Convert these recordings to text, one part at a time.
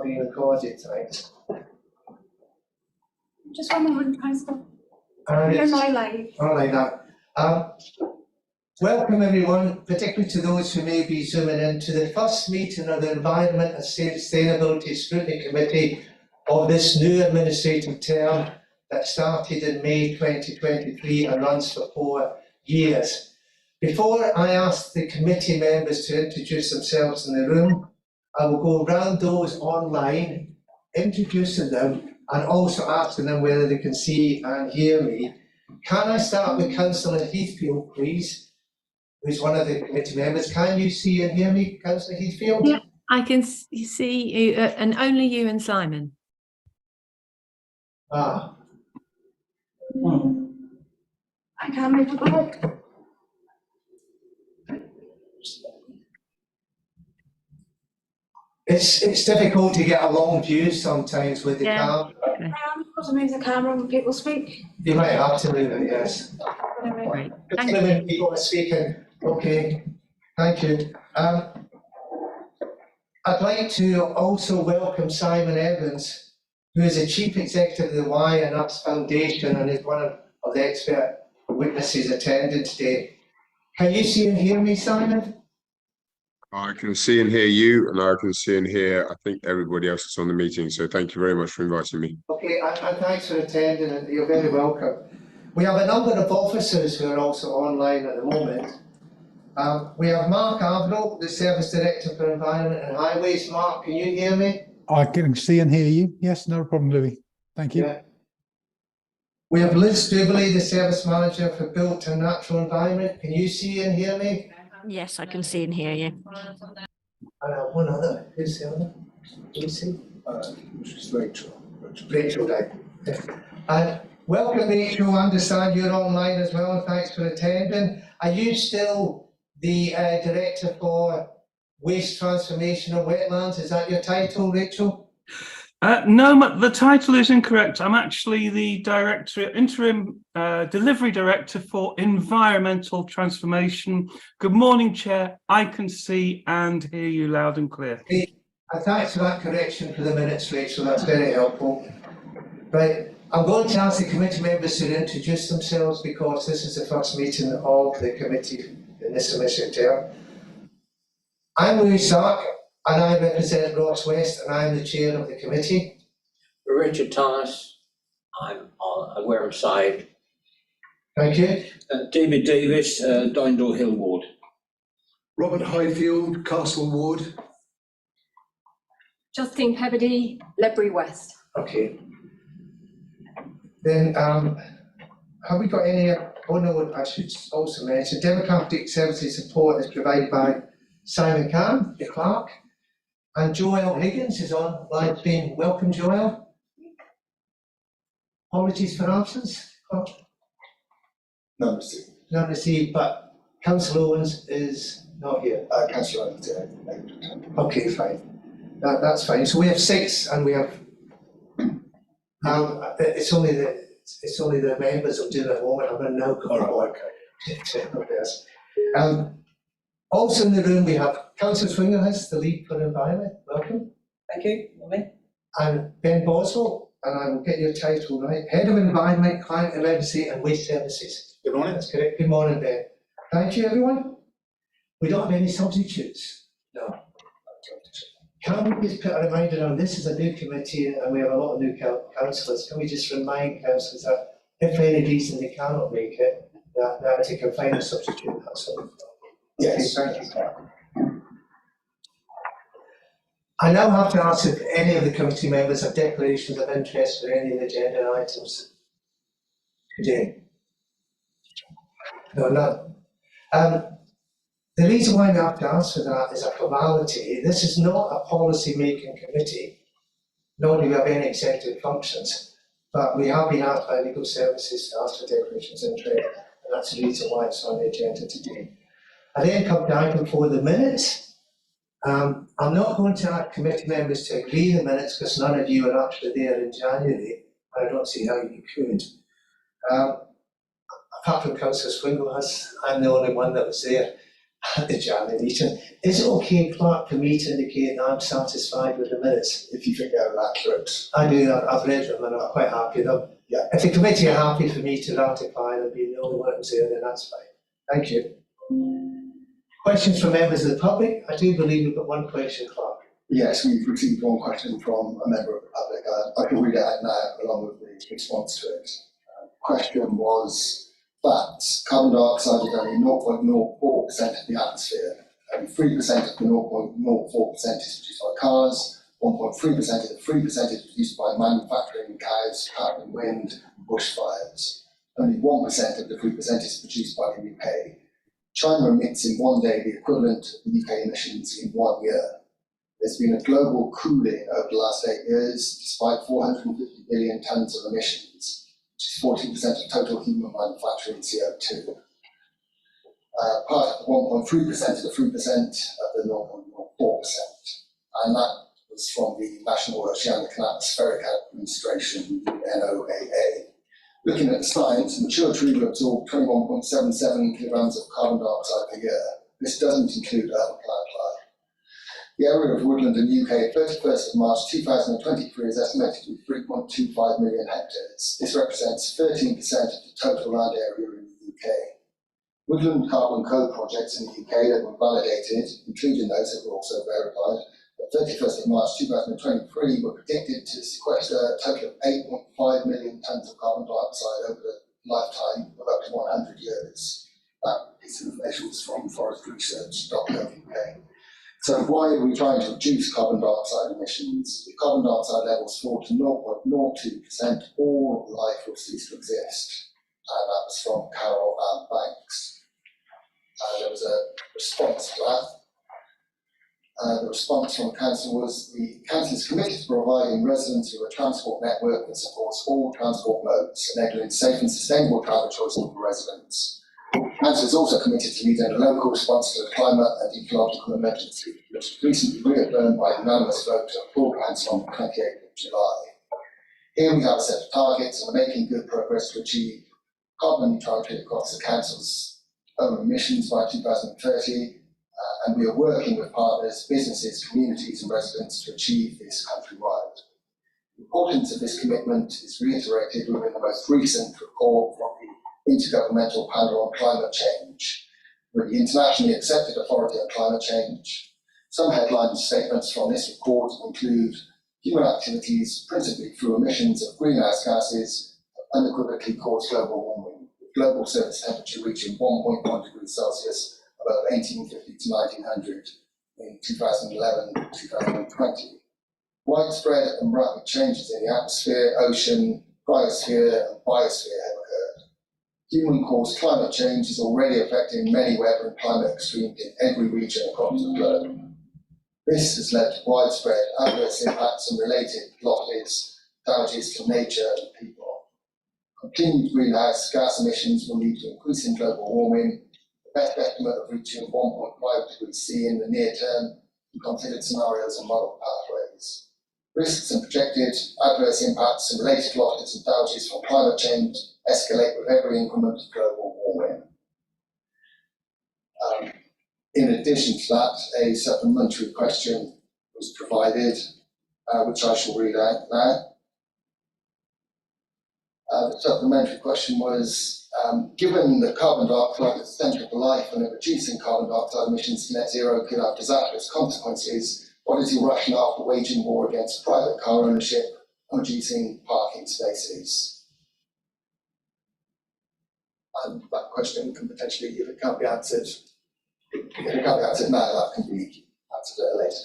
being recorded, thanks. Just one moment, Councillor. You're You're now live. All right, now. Welcome everyone, particularly to those who may be zooming in, to the first meeting of the Environment and Sustainability Scrutiny Committee of this new administrative term that started in May 2023 and runs for 4 years. Before I ask the committee members to introduce themselves in the room, I will go round those online, introducing them and also asking them whether they can see and hear me. Can I start with Councillor Heathfield, please, who's one of the committee members? Can you see and hear me, Councillor Heathfield? Yeah, I can see you, and only you and Simon. Ah. I can't make it work. It's difficult to get a long view sometimes with the camera. Okay. I am supposed to move the camera when people speak. You might have to move it, yes. Great. Thank Particularly you. when people are speaking. Okay, thank you. I'd like to also welcome Simon Evans, who is the Chief Executive of the Y and Us Foundation and is one of the expert witnesses attending today. Can you see and hear me, Simon? I can see and hear you, and I can see and hear, I think, everybody else that's on the meeting. So thank you very much for inviting me. Okay, and thanks for attending, and you're very welcome. We have a number of officers who are also online at the moment. We have Mark Averill, the Service Director for Environment and Highways. Mark, can you hear me? I can see and hear you. Yes, no problem, Louis. Thank you. Yeah. We have Liz Dubley, the Service Manager for Built and Natural Environment. Can you see and hear me? Yes, I can see and hear you. And I have one other. Who's the other? Can you see? It's Rachel. Rachel, right. And welcome, Rachel. I understand you're online as well. Thanks for attending. Are you still the Director for Waste Transformation of Wetlands? Is that your title, Rachel? No, the title is incorrect. I'm actually the interim delivery director for environmental transformation. Good morning, Chair. I can see and hear you loud and clear. And thanks for that correction for the minutes, Rachel. That's very helpful. Right, I'm going to ask the committee members to introduce themselves because this is the first meeting of the committee in this administrative term. I'm Louis Stark, and I represent Ross West, and I'm the chair of the committee. Richard Thomas, I wear him side. Thank you. David Davis, Dindal Hill Ward. Robert Highfield, Castle Ward. Justine Pebbody, Ledbury West. Okay. Then, have we got any? Oh no, I should also mention democratic services support is provided by Simon Kahn, the clerk, and Joel Higgins is on live stream. Welcome, Joel. Apologies for absence. None received. Not received, but Councillor Owens is not here. Councillor Owens, Okay, fine. That's fine. So we have 6, and we have. It's only the members of doing at home. I'm now going okay. Also in the room we have Councillor Swinglehurst, the lead for environment. Welcome. Thank you. Morning. And Ben Boswell, and I will get your title right. Head of Environment, Climate Emergency and Waste Services. Good morning. That's correct. Good morning, Ben. Thank you, everyone. We don't have any substitutes. No. Can we just put a reminder on this is a new committee and we have a lot of new councillors. Can we just remind councillors that if for any reason they cannot make it, that they can find a substitute. That's all. Yes. Okay, thank you. I now have to ask if any of the committee members have declarations of interest for any of the agenda items today. No, none. The reason why we have to ask for that is a formality. This is not a policy-making committee, nor do we have any executive functions, but we have been asked by legal services to ask for declarations of interest, and that's the reason why it's on the agenda today. I then come to item 4, the minutes. I'm not going to ask committee members to agree the minutes because none of you are actually there in January. I don't see how you could. Apart from Councillor Swinglehurst, I'm the only one that was there. at the January meeting. Is it okay, Clerk, for me to indicate that I'm satisfied with the minutes? If you think they're accurate. I do, I've read them and I'm quite happy with them. Yeah. If the committee are happy for me to ratify them being the only one who's there, then that's fine. Thank you. Questions from members of the public? I do believe we've got one question, Clerk. Yes, we've received one question from a member of the public. I can read it out now along with the response to it. Question was that carbon dioxide is only 0.04% of the atmosphere, and 3% of the 0.04% is produced by cars, 1.3% of the 3% is produced by manufacturing, cows, power and wind, and bushfires. Only 1% of the 3% is produced by the UK. China emits in one day the equivalent of UK emissions in 1 year. There's been a global cooling over the last 8 years, despite 450 billion tonnes of emissions, which is 14% of total human manufacturing CO2. Part of the 1.3% of the 3% of the 0.04%. And that was from the National Oceanic and Atmospheric Administration, NOAA. Looking at the science, a mature tree will absorb 21.77 kilograms of carbon dioxide per year. This doesn't include urban plant life. The area of woodland in the UK at 31st of March 2023 is estimated to be 3.25 million hectares. This represents 13% of the total land area in the UK. Woodland carbon code projects in the UK that were validated, including those that were also verified, at 31st of March 2023 were predicted to sequester a total of 8.5 million tonnes of carbon dioxide over the lifetime of up to 100 years. That piece of information was from forestresearch.gov.uk. So why are we trying to reduce carbon dioxide emissions? If carbon dioxide levels fall to 0.02%, all life will cease to exist. And that was from Carol Ann Banks. There was a response to that. The response from the council was the council is committed to providing residents with a transport network that supports all transport modes, enabling safe and sustainable travel choices for residents. The council is also committed to leading a local response to the climate and ecological emergency, which was recently reaffirmed by a unanimous vote of full council on the 28th of July. Here we have a set of targets and are making good progress to achieve carbon neutrality across the council's own emissions by 2030. And we are working with partners, businesses, communities and residents to achieve this countrywide. The importance of this commitment is reiterated within the most recent report from the Intergovernmental Panel on Climate Change, with the internationally accepted authority on climate change. Some headline statements from this report include human activities, principally through emissions of greenhouse gases, unequivocally cause global warming, with global surface temperature reaching 1.1 degrees Celsius about 1850 to 1900 in 2011-2020. Widespread and rapid changes in the atmosphere, ocean, cryosphere and biosphere have occurred. Human-caused climate change is already affecting many weather and climate extremes in every region across the globe. This has led to widespread adverse impacts and related losses, damages to nature and people. Continued greenhouse gas emissions will lead to increasing global warming. The best estimate of reaching 1.5 degrees C in the near term and considered scenarios and model pathways. Risks and projected adverse impacts and related losses and damages from climate change escalate with every increment of global warming. In addition to that, a supplementary question was provided, which I shall read out now. The supplementary question was, given that carbon dioxide is essential for life and that reducing carbon dioxide emissions to net zero could have disastrous consequences, what is your rationale for waging war against private car ownership and reducing parking spaces? And that question can potentially, if it can't be answered, now, that can be answered at a later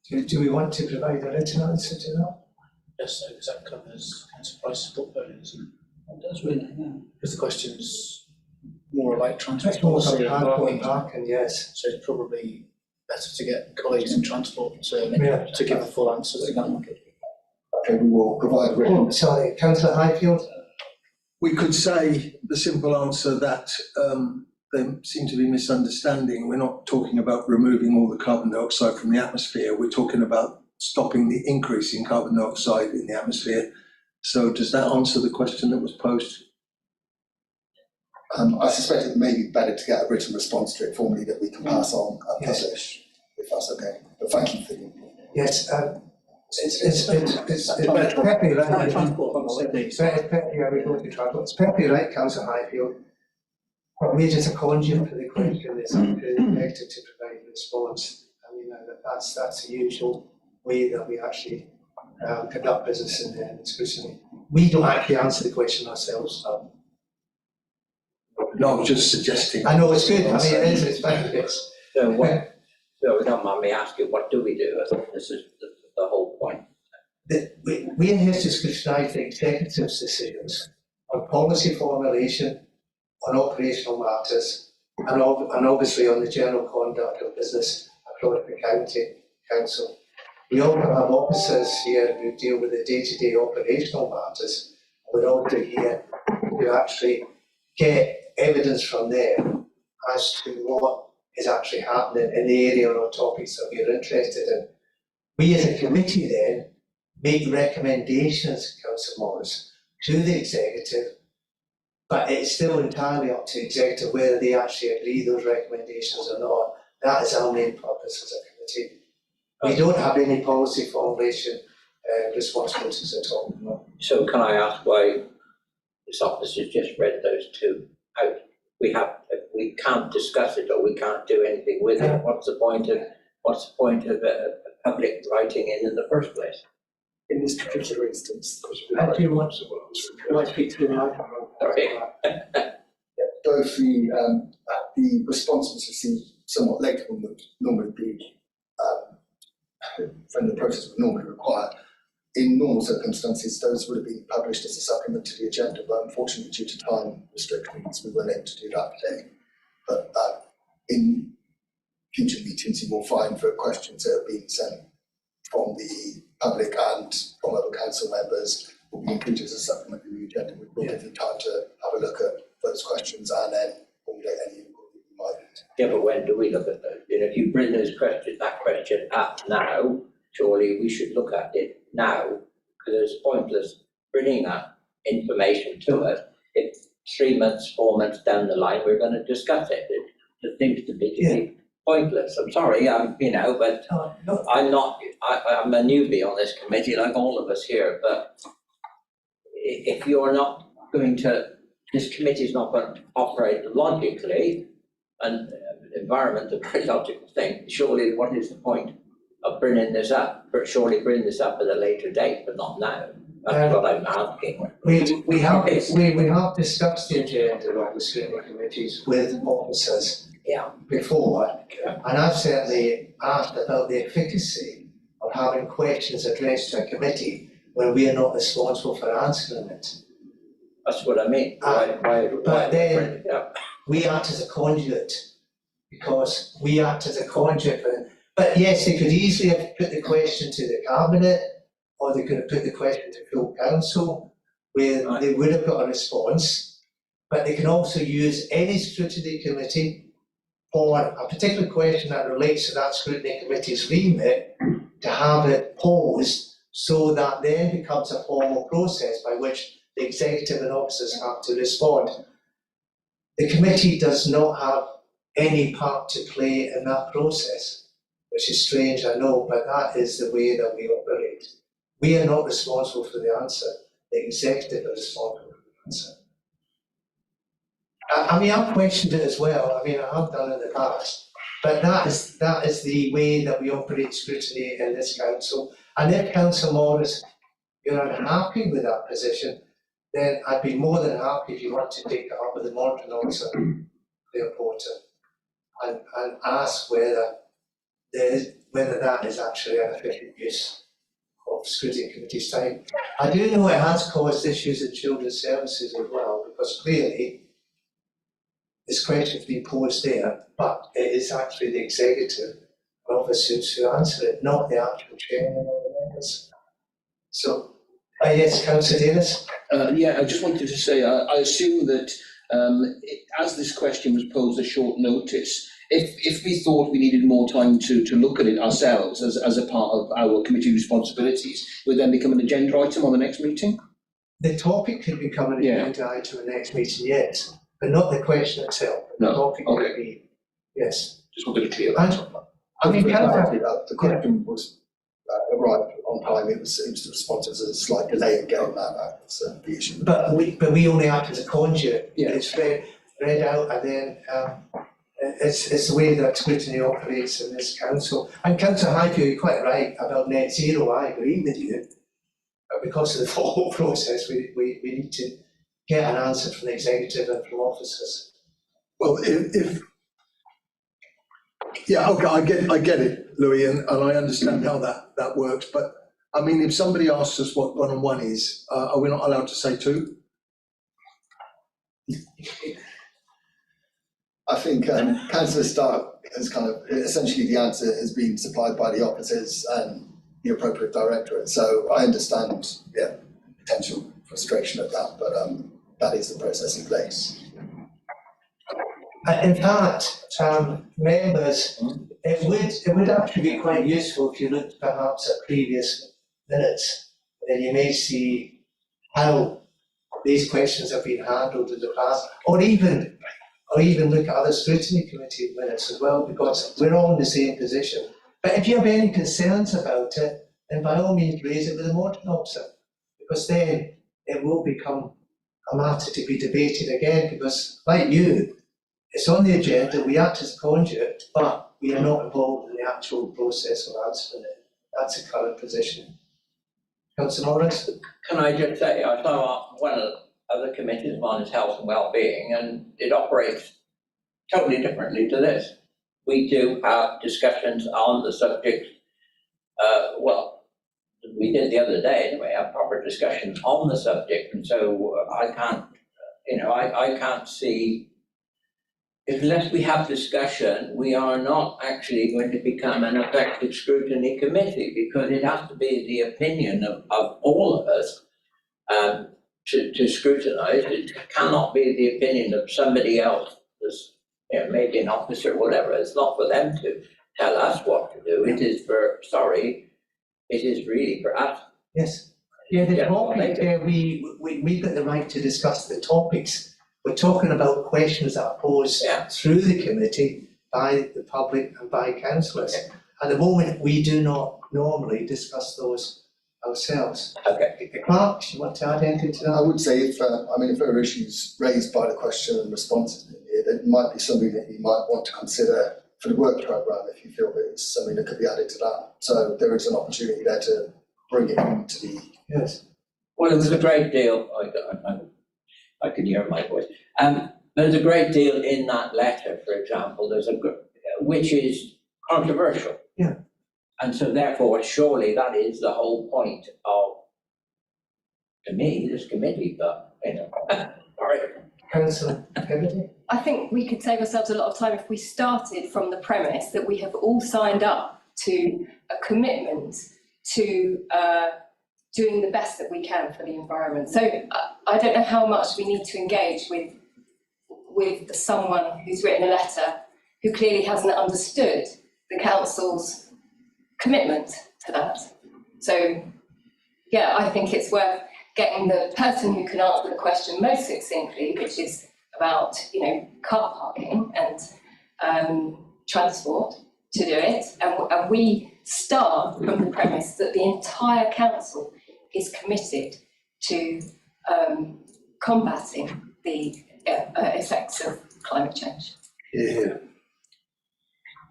date. Do we want to provide a written answer to that? Yes, so because that covers Council Price's portfolio, doesn't it? It does really, yeah. Because the question's more like transport It's more policy about and parking, parking. yes. So it's probably better to get colleagues in transport to give a full answer to that one. Okay, we will provide a written. Oh, sorry, Councillor Highfield. We could say the simple answer that there seem to be misunderstanding. We're not talking about removing all the carbon dioxide from the atmosphere. We're talking about stopping the increase in carbon dioxide in the atmosphere. So does that answer the question that was posed? I suspect it may be better to get a written response to it formally that we can pass on and publish, if that's okay. But thank you for the input. Yes, it's perfectly right. It's perfectly right, Councillor Highfield. But we're just a conduit for the question. It's up to the executive to provide a response. I mean, that's the usual way that we actually conduct business in the scrutiny. We don't actually answer the question ourselves. No, I'm just suggesting. I know it's good. I mean, it's benefits. So what, so if you don't mind me asking, what do we do? I think this is the whole point. We are here to scrutinise the executive's decisions on policy formulation, on operational matters, and obviously on the general conduct of business across the county council. We also have officers here who deal with the day-to-day operational matters. We're also here to actually get evidence from them as to what is actually happening in the area or topics that we are interested in. We as a committee then make recommendations, Councillor Morris, to the executive, but it's still entirely up to the executive whether they actually agree those recommendations or not. That is our main purpose as a committee. We don't have any policy formulation responsibilities at all. No. So can I ask why this officer just read those two out? We can't discuss it or we can't do anything with it. What's the point of public writing in the first place? In this particular instance, Do you want to speak to the microphone? Sorry. Both the response was received somewhat later than would normally be when the process would normally require. In normal circumstances, those would have been published as a supplement to the agenda, but unfortunately, due to time restrictions, we weren't able to do that today. But in future meetings, you will find for questions that have been sent from the public and from other council members will be included as a supplement to the agenda. We'll give you time to have a look at those questions and then formulate any input you might. Yeah, but when do we look at those? You know, if you bring that question up now, surely we should look at it now, because it's pointless bringing that information to us. If 3 months, 4 months down the line, we're going to discuss it. It seems to be pointless. I'm sorry, but I'm not. I'm a newbie on this committee, like all of us here. But if you're not going to, this committee is not going to operate logically, and environment is a very logical thing. Surely, what is the point of bringing this up? But surely bring this up at a later date, but not now. That's what I'm asking. We have discussed the agenda of the scrutiny committees with officers before, and I've certainly asked about the efficacy of having questions addressed to a committee when we are not responsible for answering it. That's what I mean. But then we act as a conduit, because we act as a conduit. But yes, they could easily have put the question to the cabinet, or they could have put the question to full council, where they would have got a response. But they can also use any scrutiny committee for a particular question that relates to that scrutiny committee's remit to have it posed, so that then becomes a formal process by which the executive and officers have to respond. The committee does not have any part to play in that process, which is strange, I know, but that is the way that we operate. We are not responsible for the answer. The executive is responsible for the answer. I mean, I've questioned it as well. I mean, I have done in the past, but that is the way that we operate scrutiny in this council. And if Councillor Morris, you're unhappy with that position, then I'd be more than happy if you want to take it up with the monitoring officer, Claire Porter, and ask whether that is actually an efficient use of scrutiny committee's time. I do know it has caused issues in children's services as well, because clearly this question has been posed there, but it is actually the executive officers who answer it, not the actual chairman or the members. So, yes, Councillor Davis. I just wanted to say, I assume that as this question was posed at short notice, if we thought we needed more time to look at it ourselves as a part of our committee responsibilities, would then become an agenda item on the next meeting? The topic could become an agenda item in the next meeting, yes. but not the question itself. The No, topic would okay. be, yes. Just wanted to clear And, that up. I mean, The question was arrived on time, it was the response was a slight delay in getting that out, so the issue. but we only act as a conduit. Yeah. It's read out, and then it's the way that scrutiny operates in this council. And Councillor Highfield, you're quite right about net zero. I agree with you. But because of the whole process, we need to get an answer from the executive and from officers. Well, if yeah, okay, I get it, Louis, and I understand how that works, but I mean, if somebody asks us what 1 and 1 is, are we not allowed to say 2? I think Councillor Stark has kind of, essentially the answer has been supplied by the officers and the appropriate directorate, so I understand, yeah, potential frustration at that, but that is the process in place. In fact, members, it would actually be quite useful if you looked perhaps at previous minutes, then you may see how these questions have been handled in the past, or even look at other scrutiny committee minutes as well, because we're all in the same position. But if you have any concerns about it, then by all means raise it with the monitoring officer, because then it will become a matter to be debated again, because like you, it's on the agenda, we act as a conduit, but we are not involved in the actual process of answering it. That's the current position. Councillor Norris? Can I just say, I thought one of the other committees, one is health and well-being, and it operates totally differently to this. We do have discussions on the subject, well, we did the other day anyway, have proper discussions on the subject, and so I can't, I can't see, unless we have discussion, we are not actually going to become an effective scrutiny committee, because it has to be the opinion of all of us to scrutinise. It cannot be the opinion of somebody else, maybe an officer or whatever. It's not for them to tell us what to do. It is it is really for us. Yes. Yeah, the topic, we've got the right to discuss the topics. We're talking about questions that are posed through the committee by the public and by councillors. At the moment, we do not normally discuss those ourselves. Okay. Mark, do you want to add anything to that? I would say if there are issues raised by the question and response, it might be something that you might want to consider for the work programme if you feel that it's something that could be added to that. So there is an opportunity there to bring it into the. Yes. Well, it was a great deal. I can hear my voice. There's a great deal in that letter, for example, which is controversial. Yeah. And so therefore, surely that is the whole point of, to me, this committee, but, sorry. Councillor Kennedy? I think we could save ourselves a lot of time if we started from the premise that we have all signed up to a commitment to doing the best that we can for the environment. So I don't know how much we need to engage with someone who's written a letter who clearly hasn't understood the council's commitment to that. So yeah, I think it's worth getting the person who can answer the question most succinctly, which is about, car parking and transport, to do it. And we start from the premise that the entire council is committed to combating the effects of climate change. Yeah.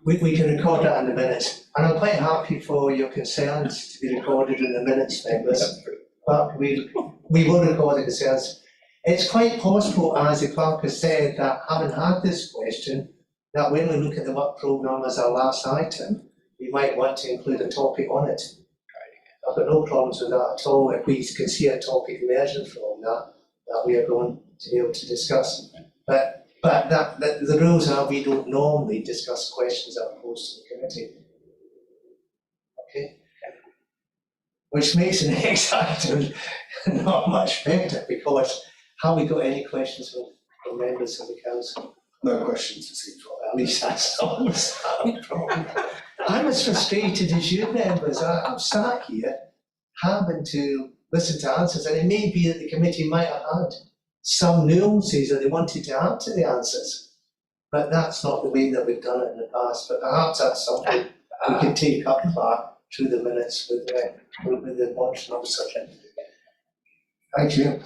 We can record that in the minutes, and I'm quite happy for your concerns to be recorded in the minutes, members. But we will record the concerns. It's quite possible, as the clerk has said, that having had this question, that when we look at the work programme as our last item, we might want to include a topic on it. I've got no problems with that at all. If we can see a topic emerging from that we are going to be able to discuss. But the rules are we don't normally discuss questions that are posed to the committee. Okay? Which makes the next item not much better, because have we got any questions from members of the council? No questions received from At least that's always a problem. I'm as frustrated as you members. I'm sat here having to listen to answers, and it may be that the committee might have had some nuances that they wanted to add to the answers. But that's not the way that we've done it in the past, but perhaps that's something we can take up through the minutes with the motion of such. Thank you.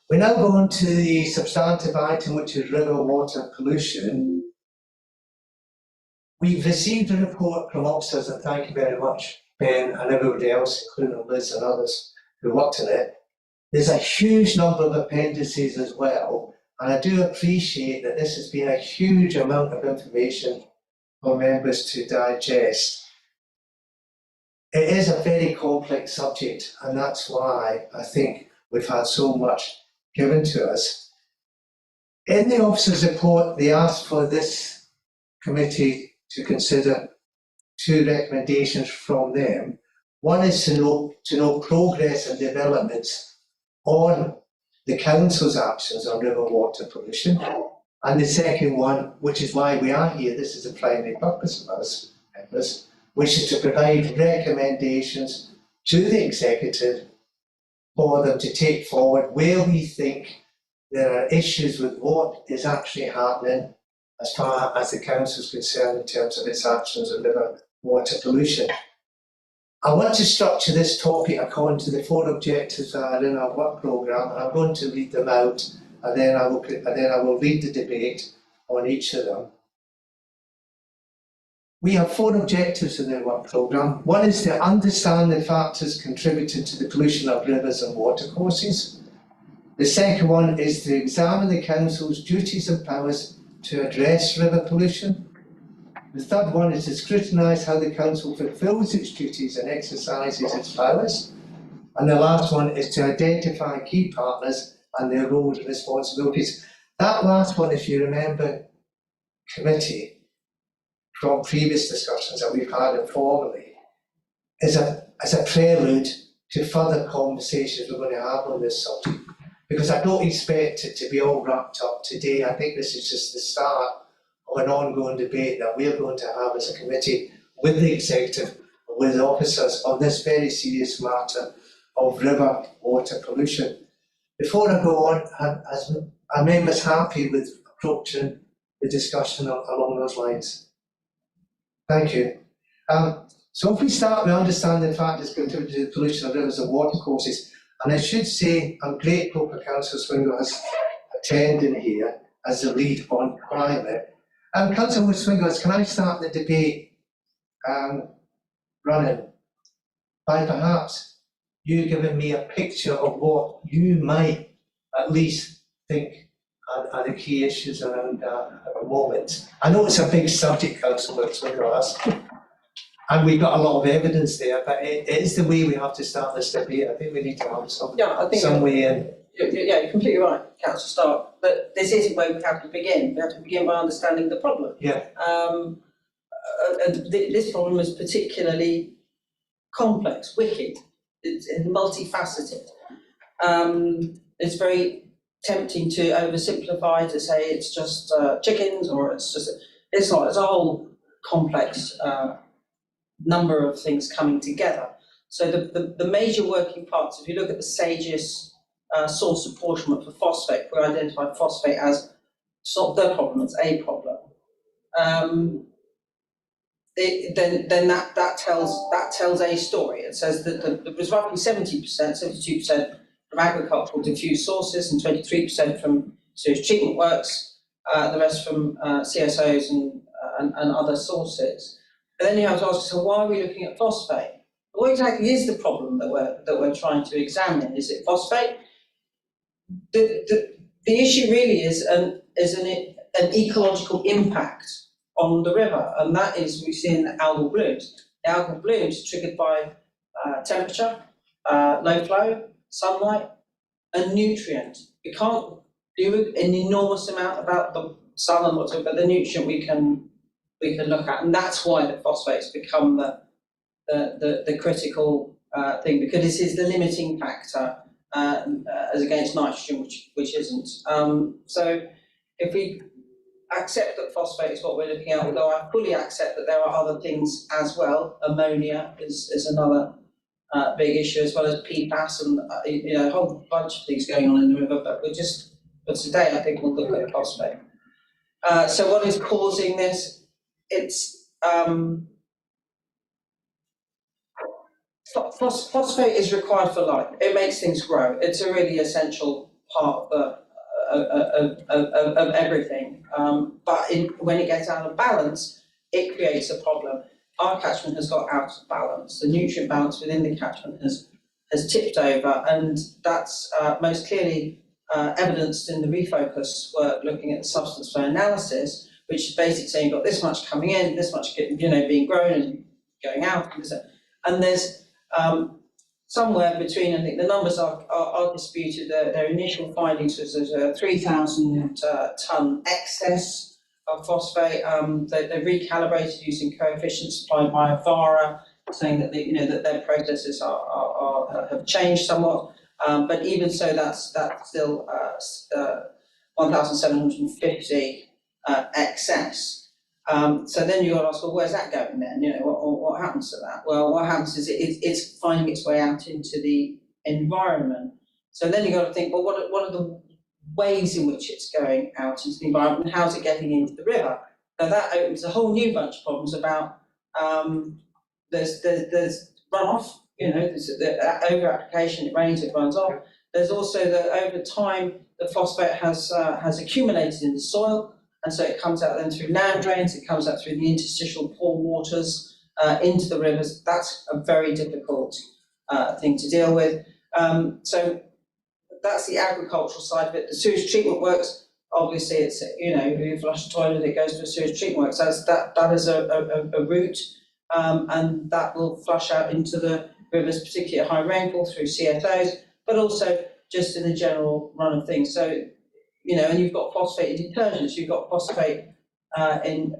We now go on to the substantive item, which is river water pollution. We've received a report from officers, and thank you very much, Ben, and everybody else, including Liz and others who worked on it. There's a huge number of appendices as well, and I do appreciate that this has been a huge amount of information for members to digest. It is a very complex subject, and that's why I think we've had so much given to us. In the officers' report, they asked for this committee to consider two recommendations from them. One is to know progress and developments on the council's actions on river water pollution. And the second one, which is why we are here, this is the primary purpose of us members, which is to provide recommendations to the executive for them to take forward where we think there are issues with what is actually happening as far as the council is concerned in terms of its actions on river water pollution. I want to structure this topic according to the 4 objectives that are in our work programme, and I'm going to read them out, and then I will read the debate on each of them. We have 4 objectives in the work programme. One is to understand the factors contributing to the pollution of rivers and watercourses. The second one is to examine the council's duties and powers to address river pollution. The third one is to scrutinise how the council fulfils its duties and exercises its powers. And the last one is to identify key partners and their roles and responsibilities. That last one, if you remember, committee, from previous discussions that we've had informally, is a prelude to further conversations we're going to have on this subject. Because I don't expect it to be all wrapped up today. I think this is just the start of an ongoing debate that we're going to have as a committee with the executive, with officers on this very serious matter of river water pollution. Before I go on, are members happy with approaching the discussion along those lines? Thank you. So if we start with understanding the factors contributing to the pollution of rivers and watercourses, and I should say I'm grateful for Councillor Swingle attending here as the lead on climate. Councillor Swingle, can I start the debate running by perhaps you giving me a picture of what you might at least think are the key issues around that at the moment? I know it's a big subject, Councillor Swingle, and we've got a lot of evidence there, but it is the way we have to start this debate. I think we need to have some way in. Yeah, you're completely right, Councillor Stark. But this isn't where we have to begin. We have to begin by understanding the problem. Yeah. This problem is particularly complex, wicked. It's multifaceted. It's very tempting to oversimplify to say it's just chickens, or it's not. It's a whole complex number of things coming together. So the major working parts, if you look at the SAGES source apportionment for phosphate, we identify phosphate as, it's not the problem, it's a problem. Then that tells a story. It says that it was roughly 72% from agricultural diffuse sources and 23% from sewage treatment works, the rest from CSOs and other sources. And then you have to ask, so why are we looking at phosphate? What exactly is the problem that we're trying to examine? Is it phosphate? The issue really is an ecological impact on the river, and that is we've seen the algal blooms. The algal blooms are triggered by temperature, low flow, sunlight, and nutrient. We can't do an enormous amount about the sun and whatever, but the nutrient we can look at, and that's why the phosphates become the critical thing, because this is the limiting factor as against nitrogen, which isn't. So if we accept that phosphate is what we're looking at, although I fully accept that there are other things as well. Ammonia is another big issue, as well as PFAS and a whole bunch of things going on in the river. But but today I think we'll look at phosphate. So what is causing this? It's phosphate is required for life. It makes things grow. It's a really essential part of everything. But when it gets out of balance, it creates a problem. Our catchment has got out of balance. The nutrient balance within the catchment has tipped over, and that's most clearly evidenced in the refocus work looking at the substance flow analysis, which is basically saying you've got this much coming in, this much being grown and going out, and there's somewhere between, I think the numbers are disputed. Their initial findings was there's a 3,000 tonne excess of phosphate. They recalibrated using coefficients supplied by Avara, saying that that their processes have changed somewhat. But even so, that's still 1,750 excess. So then you've got to ask, well, where's that going then? What happens to that? Well, what happens is it's finding its way out into the environment. So then you've got to think, well, what are the ways in which it's going out into the environment, and how's it getting into the river? Now that opens a whole new bunch of problems about there's runoff, there's the over application, it rains, it runs off. There's also over time the phosphate has accumulated in the soil. And so it comes out then through land drains, it comes out through the interstitial pore waters into the rivers. That's a very difficult thing to deal with. So that's the agricultural side of it. The sewage treatment works, obviously it's, you flush the toilet, it goes to a sewage treatment works. That is a route, and that will flush out into the rivers, particularly at high rainfall through CFOs, but also just in the general run of things. So, and you've got phosphate in detergents, you've got phosphate in,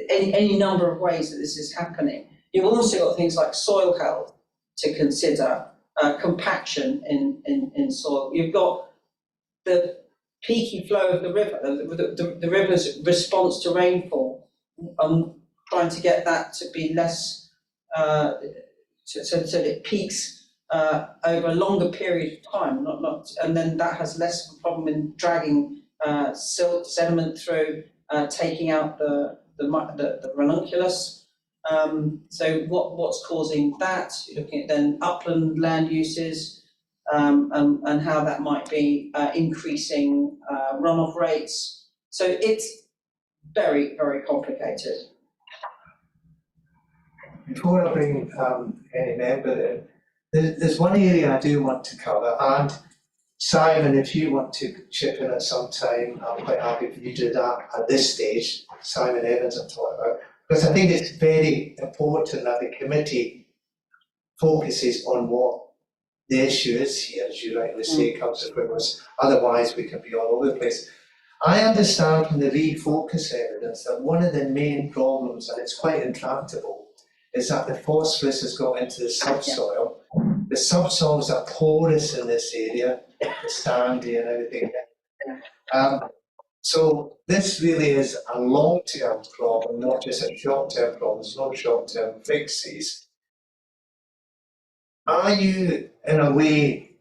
any number of ways that this is happening. You've also got things like soil health to consider, compaction in soil. You've got the peaky flow of the river, the river's response to rainfall, trying to get that to be less, so that it peaks over a longer period of time, and then that has less of a problem in dragging silt sediment through, taking out the ranunculus. So what's causing that? You're looking at then upland land uses, and how that might be increasing runoff rates. So it's very, very complicated. Before I bring any member in, there's one area I do want to cover, and Simon, if you want to chip in at some time, I'm quite happy for you to do that at this stage. Simon Evans, I'm talking about, because I think it's very important that the committee focuses on what the issue is here, as you rightly say, Councillor Quimbles. Otherwise, we can be all over the place. I understand from the refocus evidence that one of the main problems, and it's quite intractable, is that the phosphorus has got into the subsoil. The subsoils are porous in this area, the sandy and everything. So this really is a long-term problem, not just a short-term problem. There's no short-term fixes. Are you, in a way,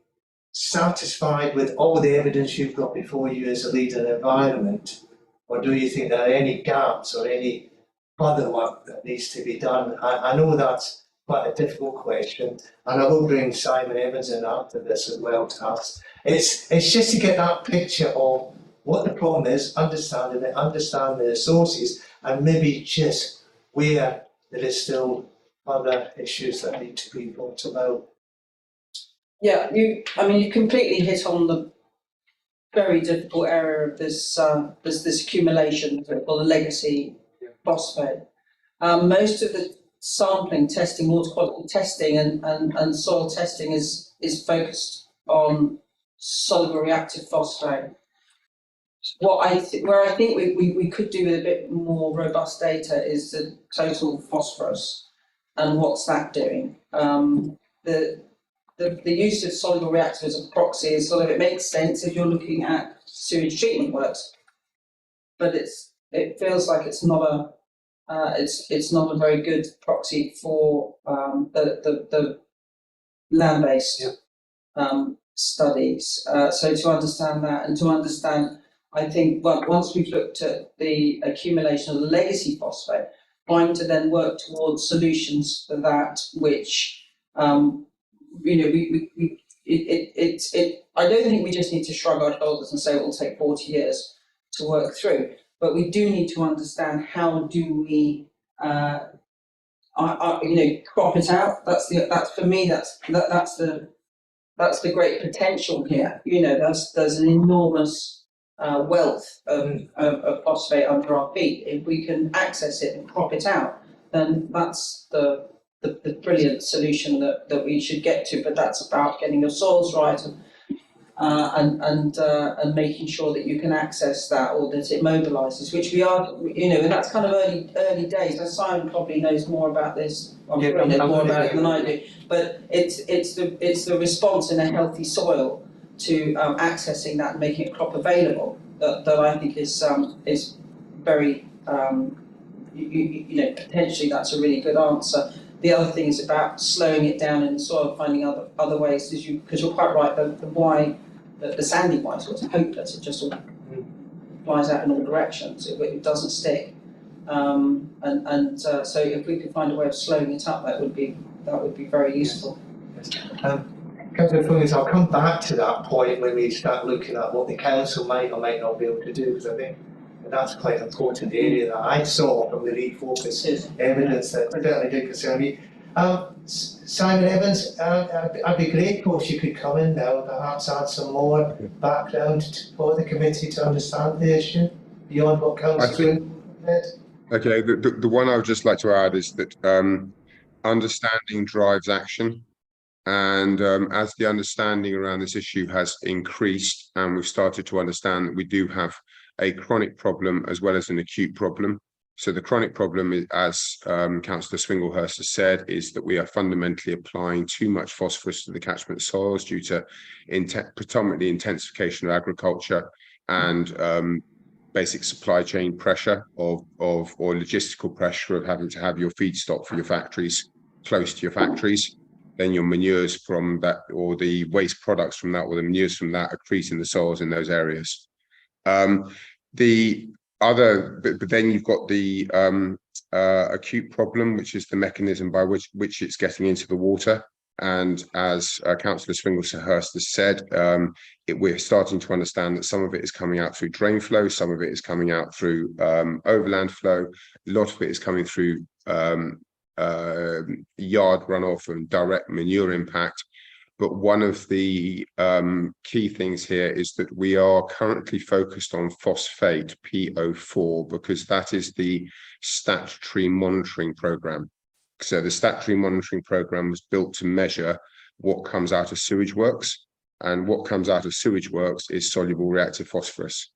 satisfied with all the evidence you've got before you as a leader in the environment? Or do you think there are any gaps or any further work that needs to be done? I know that's quite a difficult question, and I will bring Simon Evans in after this as well to ask. It's just to get that picture of what the problem is, understanding it, understanding the sources, and maybe just where there is still other issues that need to be brought about. Yeah, you completely hit on the very difficult area of this accumulation, or the legacy phosphate. Most of the sampling, testing, water quality testing and soil testing is focused on soluble reactive phosphate. Where I think we could do with a bit more robust data is the total phosphorus and what's that doing. The use of soluble reactive as a proxy is it makes sense if you're looking at sewage treatment works. but it feels like it's not it's not a very good proxy for the land-based studies. So to understand that and to understand, I think, well, once we've looked at the accumulation of legacy phosphate, trying to then work towards solutions for that, which I don't think we just need to shrug our shoulders and say it will take 40 years to work through, but we do need to understand how do we crop it out. That's for me. That's the great potential here. There's an enormous wealth of phosphate under our feet. If we can access it and crop it out, then that's the brilliant solution that we should get to. But that's about getting your soils right and making sure that you can access that, or that it mobilises, which we are, and that's kind of early days. Now Simon probably knows more about this, more about it than I do. But it's the response in a healthy soil to accessing that and making it crop available that I think is very potentially that's a really good answer. The other thing is about slowing it down in the soil, finding other ways, because you're quite right. The sandy white was hopeless. It just all flies out in all directions. It doesn't stick. So if we could find a way of slowing it up, that would be very useful. Councillor Fullings, I'll come back to that point when we start looking at what the council might or might not be able to do, because I think that's quite an important area that I saw from the refocus evidence that certainly did concern me. Simon Evans, I'd be grateful if you could come in now, perhaps add some more background for the committee to understand the issue beyond what Councillor said. Okay, the one I would just like to add is that understanding drives action. And as the understanding around this issue has increased, and we've started to understand that we do have a chronic problem as well as an acute problem. So the chronic problem is, as Councillor Swinglehurst has said, is that we are fundamentally applying too much phosphorus to the catchment soils due to predominantly intensification of agriculture and basic supply chain pressure or logistical pressure of having to have your feedstock for your factories close to your factories. Then your manures from that, or the waste products from that, or the manures from that, accrete in the soils in those areas. The other, but then you've got the acute problem, which is the mechanism by which it's getting into the water. And as Councillor Swinglehurst has said, we're starting to understand that some of it is coming out through drain flow, some of it is coming out through overland flow, a lot of it is coming through yard runoff and direct manure impact. But one of the key things here is that we are currently focused on phosphate PO4 because that is the statutory monitoring program. So the statutory monitoring program was built to measure what comes out of sewage works, and what comes out of sewage works is soluble reactive phosphorus.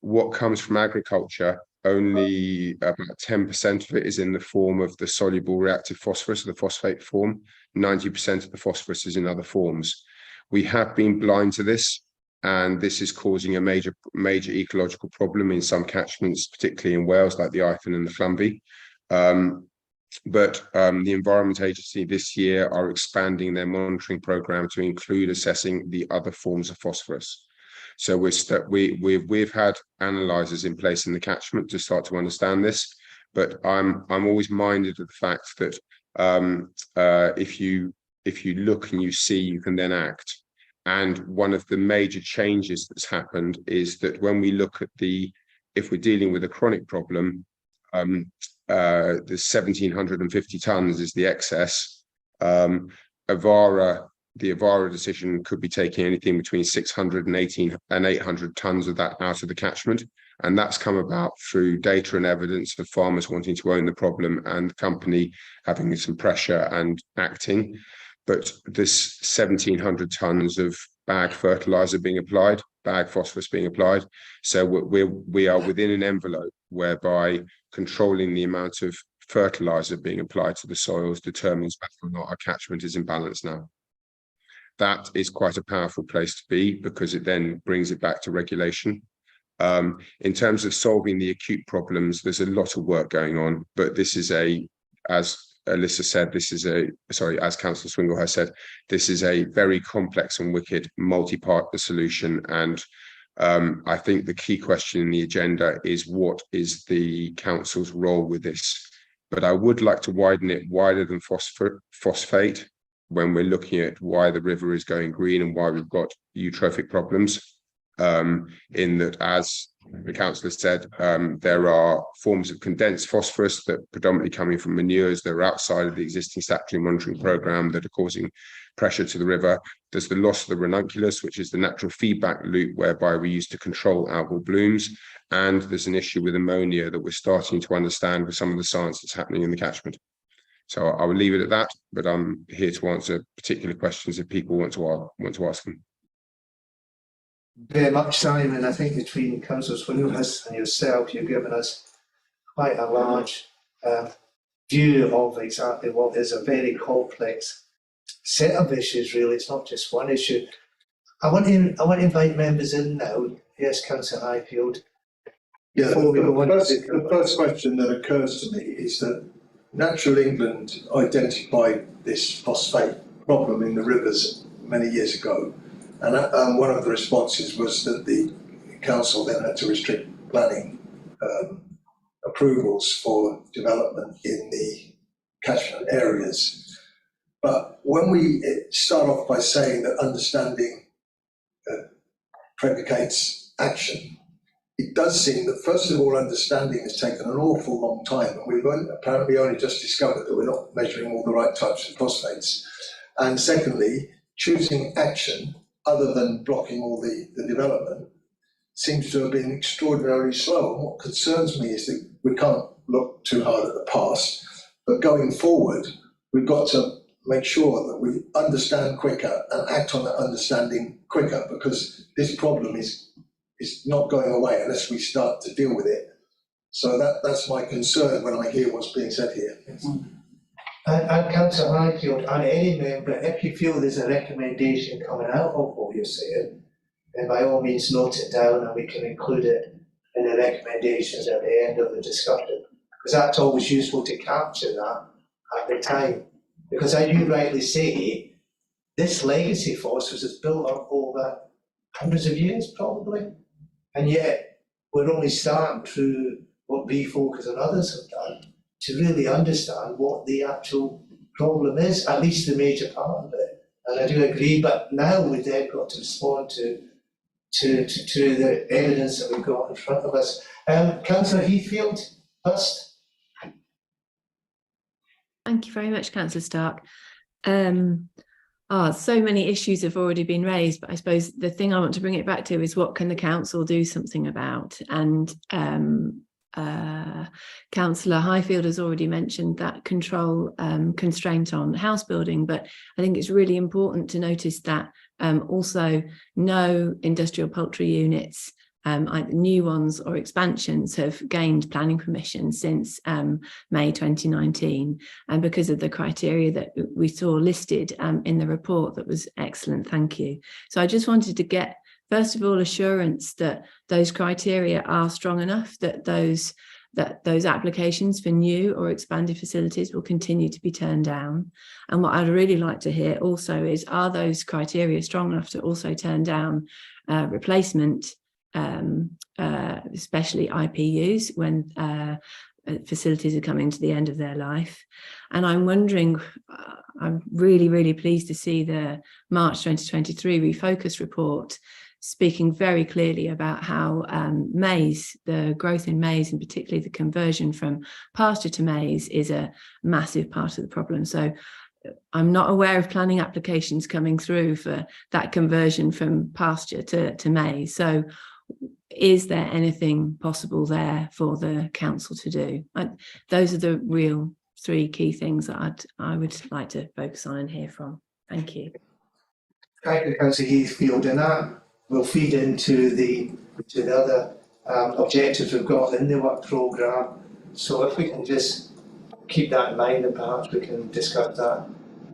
What comes from agriculture, only about 10% of it is in the form of the soluble reactive phosphorus, the phosphate form. 90% of the phosphorus is in other forms. We have been blind to this, and this is causing a major ecological problem in some catchments, particularly in Wales, like the Eifyn and the Flumby. But the Environment Agency this year are expanding their monitoring program to include assessing the other forms of phosphorus. So we've had analyzers in place in the catchment to start to understand this, but I'm always minded of the fact that if you look and you see, you can then act. And one of the major changes that's happened is that when we look at if we're dealing with a chronic problem, the 1,750 tons is the excess. The Avara decision could be taking anything between 600 and 800 tons of that out of the catchment. And that's come about through data and evidence of farmers wanting to own the problem and the company having some pressure and acting. But this 1,700 tons of bag fertilizer being applied, bag phosphorus being applied. So we are within an envelope whereby controlling the amount of fertilizer being applied to the soils determines whether or not our catchment is in balance now. That is quite a powerful place to be because it then brings it back to regulation. In terms of solving the acute problems, there's a lot of work going on, but this is as Alyssa said, as Councillor Swingle has said, this is a very complex and wicked multi-part solution. And I think the key question in the agenda is, what is the council's role with this? But I would like to widen it wider than phosphate when we're looking at why the river is going green and why we've got eutrophic problems. In that, as the councillor said, there are forms of condensed phosphorus that are predominantly coming from manures that are outside of the existing statutory monitoring programme that are causing pressure to the river. There's the loss of the ranunculus, which is the natural feedback loop whereby we use to control algal blooms. And there's an issue with ammonia that we're starting to understand with some of the science that's happening in the catchment. So I will leave it at that, but I'm here to answer particular questions if people want to ask them. Very much, Simon. I think between Councillor Swingle and yourself, you've given us quite a large view of exactly what is a very complex set of issues. Really, it's not just one issue. I want to invite members in now. Yes, Councillor Highfield. Yeah, the first question that occurs to me is that Natural England identified this phosphate problem in the rivers many years ago. And one of the responses was that the council then had to restrict planning approvals for development in the catchment areas. But when we start off by saying that understanding predicates action, it does seem that, first of all, understanding has taken an awful long time, and we've apparently only just discovered that we're not measuring all the right types of phosphates. And secondly, choosing action other than blocking all the development seems to have been extraordinarily slow. And what concerns me is that we can't look too hard at the past, but going forward, we've got to make sure that we understand quicker and act on that understanding quicker, because this problem is not going away unless we start to deal with it. So that's my concern when I hear what's being said here. And Councillor Highfield, and any member, if you feel there's a recommendation coming out of what you're saying, then by all means note it down and we can include it in the recommendations at the end of the discussion. Because that's always useful to capture that at the time. Because as you rightly say, this legacy phosphorus is built up over hundreds of years probably. And yet we're only starting through what Refocus and others have done to really understand what the actual problem is, at least the major part of it. And I do agree, but now we've then got to respond to the evidence that we've got in front of us. Councillor Heathfield, first. Thank you very much, Councillor Stark. So many issues have already been raised, but I suppose the thing I want to bring it back to is, what can the council do something about? And Councillor Highfield has already mentioned that control constraint on house building, but I think it's really important to notice that also no industrial poultry units, either new ones or expansions, have gained planning permission since May 2019, and because of the criteria that we saw listed in the report. That was excellent, thank you. So I just wanted to get, first of all, assurance that those criteria are strong enough, that those applications for new or expanded facilities will continue to be turned down. And what I'd really like to hear also is, are those criteria strong enough to also turn down replacement, especially IPUs, when facilities are coming to the end of their life? And I'm wondering, I'm really, really pleased to see the March 2023 Refocus report speaking very clearly about how maize, the growth in maize, and particularly the conversion from pasture to maize, is a massive part of the problem. So I'm not aware of planning applications coming through for that conversion from pasture to maize. So is there anything possible there for the council to do? Those are the real three key things that I would like to focus on and hear from. Thank you. Thank you, Councillor Heathfield, and that will feed into the other objectives we've got in the work programme. So if we can just keep that in mind, and perhaps we can discuss that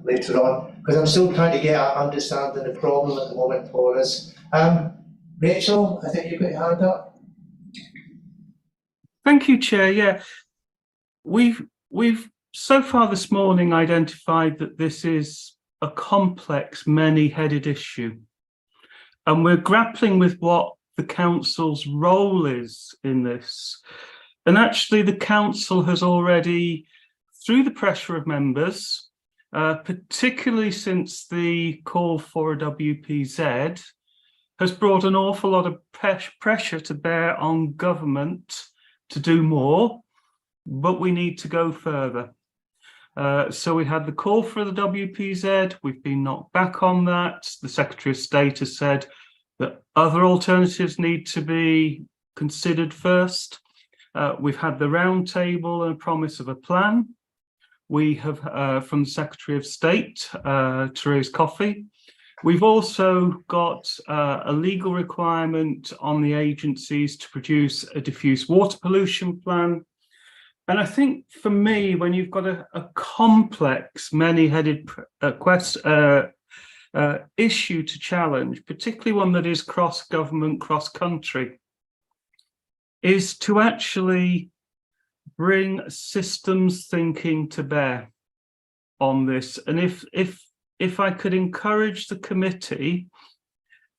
later on, because I'm still trying to get at understanding the problem at the moment for us. Rachel, I think you've got your hand up. Thank you, Chair. Yeah, we've so far this morning identified that this is a complex, many-headed issue, and we're grappling with what the council's role is in this. And actually, the council has already, through the pressure of members, particularly since the call for a WPZ, has brought an awful lot of pressure to bear on government to do more, but we need to go further. So we had the call for the WPZ, we've been knocked back on that. The Secretary of State has said that other alternatives need to be considered first. We've had the round table and a promise of a plan. We have, from the Secretary of State, Therese Coffey. We've also got a legal requirement on the agencies to produce a diffuse water pollution plan. And I think for me, when you've got a complex, many-headed issue to challenge, particularly one that is cross-government, cross-country, is to actually bring systems thinking to bear on this. And if I could encourage the committee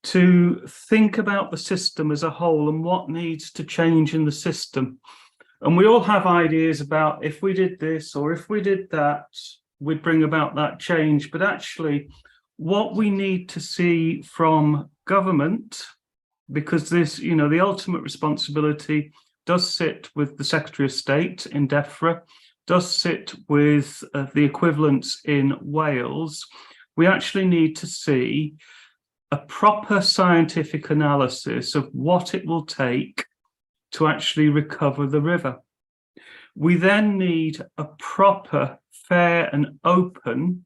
to think about the system as a whole and what needs to change in the system. And we all have ideas about if we did this or if we did that, we'd bring about that change. But actually, what we need to see from government, because this, you know, the ultimate responsibility does sit with the Secretary of State in DEFRA, does sit with the equivalents in Wales. We actually need to see a proper scientific analysis of what it will take to actually recover the river. We then need a proper, fair and open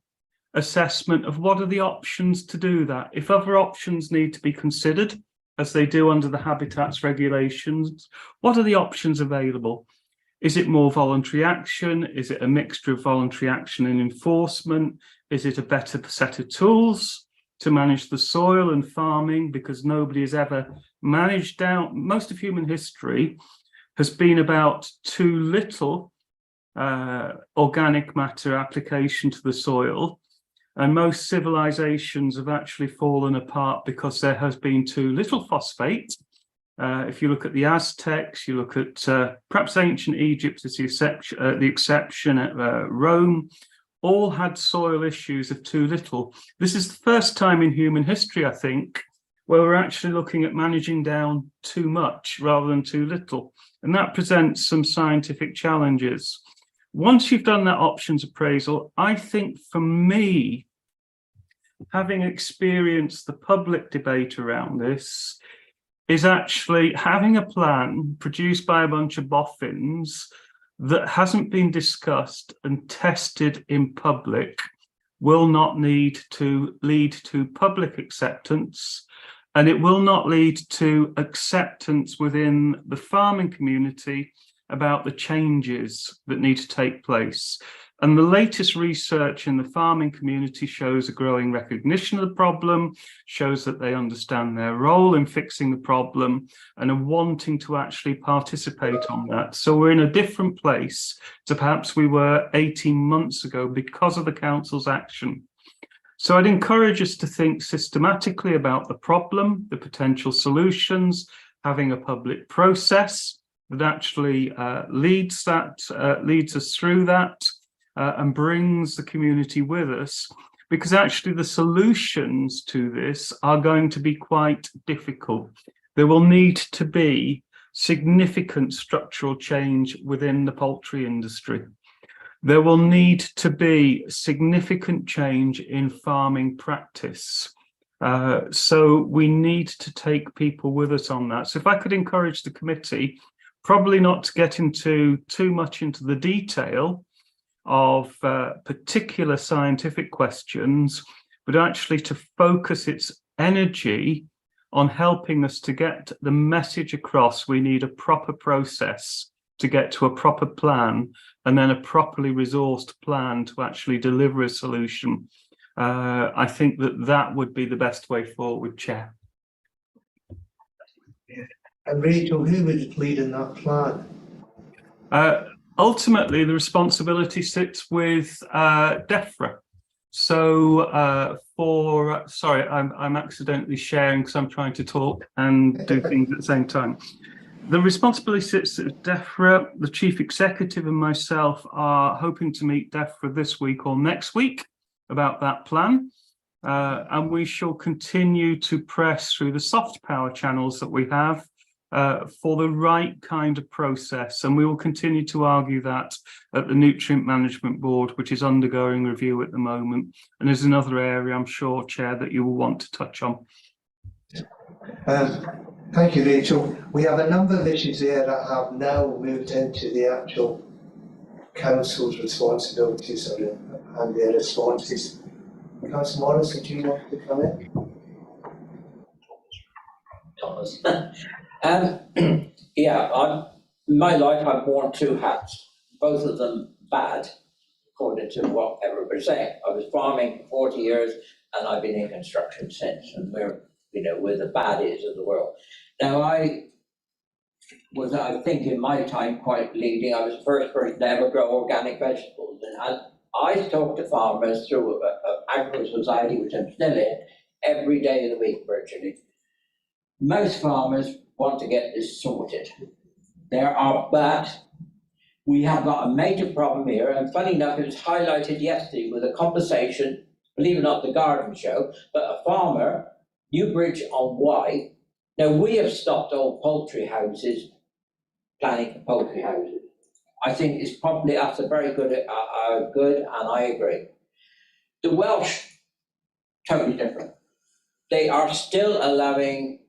assessment of what are the options to do that. If other options need to be considered, as they do under the habitats regulations, what are the options available? Is it more voluntary action? Is it a mixture of voluntary action and enforcement? Is it a better set of tools to manage the soil and farming? Because nobody has ever managed out, most of human history has been about too little organic matter application to the soil. And most civilizations have actually fallen apart because there has been too little phosphate. If you look at the Aztecs, you look at perhaps ancient Egypt as the exception, Rome, all had soil issues of too little. This is the first time in human history, I think, where we're actually looking at managing down too much rather than too little. And that presents some scientific challenges. Once you've done that options appraisal, I think for me, having experienced the public debate around this, is actually having a plan produced by a bunch of boffins that hasn't been discussed and tested in public will not need to lead to public acceptance, and it will not lead to acceptance within the farming community about the changes that need to take place. And the latest research in the farming community shows a growing recognition of the problem, shows that they understand their role in fixing the problem and are wanting to actually participate on that. So we're in a different place to perhaps we were 18 months ago because of the council's action. So I'd encourage us to think systematically about the problem, the potential solutions, having a public process that actually leads us through that. And brings the community with us, because actually the solutions to this are going to be quite difficult. There will need to be significant structural change within the poultry industry. There will need to be significant change in farming practice. So we need to take people with us on that. So if I could encourage the committee, probably not to get into too much into the detail of particular scientific questions, but actually to focus its energy on helping us to get the message across. We need a proper process to get to a proper plan, and then a properly resourced plan to actually deliver a solution. I think that would be the best way forward, Chair. And Rachel, who would lead in that plan? Ultimately, the responsibility sits with DEFRA. So sorry, I'm accidentally sharing because I'm trying to talk and do things at the same time. The responsibility sits with DEFRA. The chief executive and myself are hoping to meet DEFRA this week or next week about that plan. And we shall continue to press through the soft power channels that we have for the right kind of process. And we will continue to argue that at the Nutrient Management Board, which is undergoing review at the moment. And there's another area, I'm sure, Chair, that you will want to touch on. Thank you, Rachel. We have a number of issues there that have now moved into the actual council's responsibilities and their responses. Councillor Morris, did you want to come in? Thomas. Yeah, in my life I've worn two hats, both of them bad, according to what everybody's saying. I was farming for 40 years and I've been in construction since, and we're the baddies of the world. Now I think in my time quite leading. I was the first person to ever grow organic vegetables, and I talk to farmers through an agro society, which I'm still in, every day of the week virtually. Most farmers want to get this sorted. But we have got a major problem here, and funny enough, it was highlighted yesterday with a conversation, believe it or not, the garden show, but a farmer, Newbridge on Wye. Now, we have stopped all poultry houses, planning for poultry houses. I think it's probably, that's a very good, and I agree. The Welsh, totally different. They are still allowing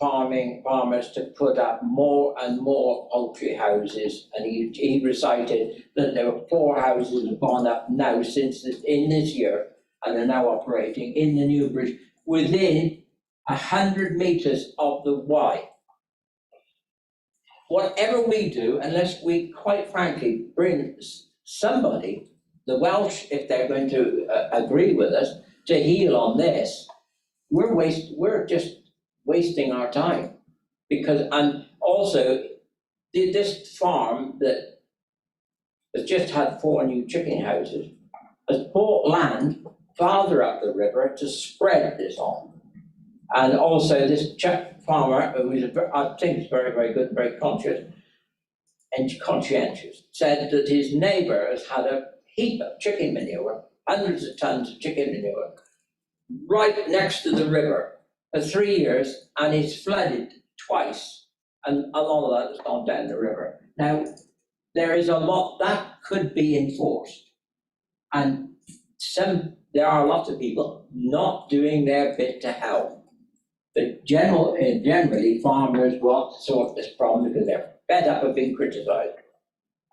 farmers to put up more and more poultry houses, and he recited that there were 4 houses have gone up now in this year, and are now operating in the Newbridge within 100 metres of the Wye. Whatever we do, unless we quite frankly bring somebody, the Welsh, if they're going to agree with us, to heel on this, we're just wasting our time. Because, and also, this farm that has just had 4 new chicken houses has bought land farther up the river to spread this on. And also this farmer, who is I think is very, very good, very conscious and conscientious, said that his neighbour has had a heap of chicken manure, hundreds of tons of chicken manure, right next to the river for 3 years, and it's flooded twice, and a lot of that has gone down the river. Now, there is a lot that could be enforced, and there are a lot of people not doing their bit to help. But generally, farmers want to sort this problem because they're fed up of being criticised.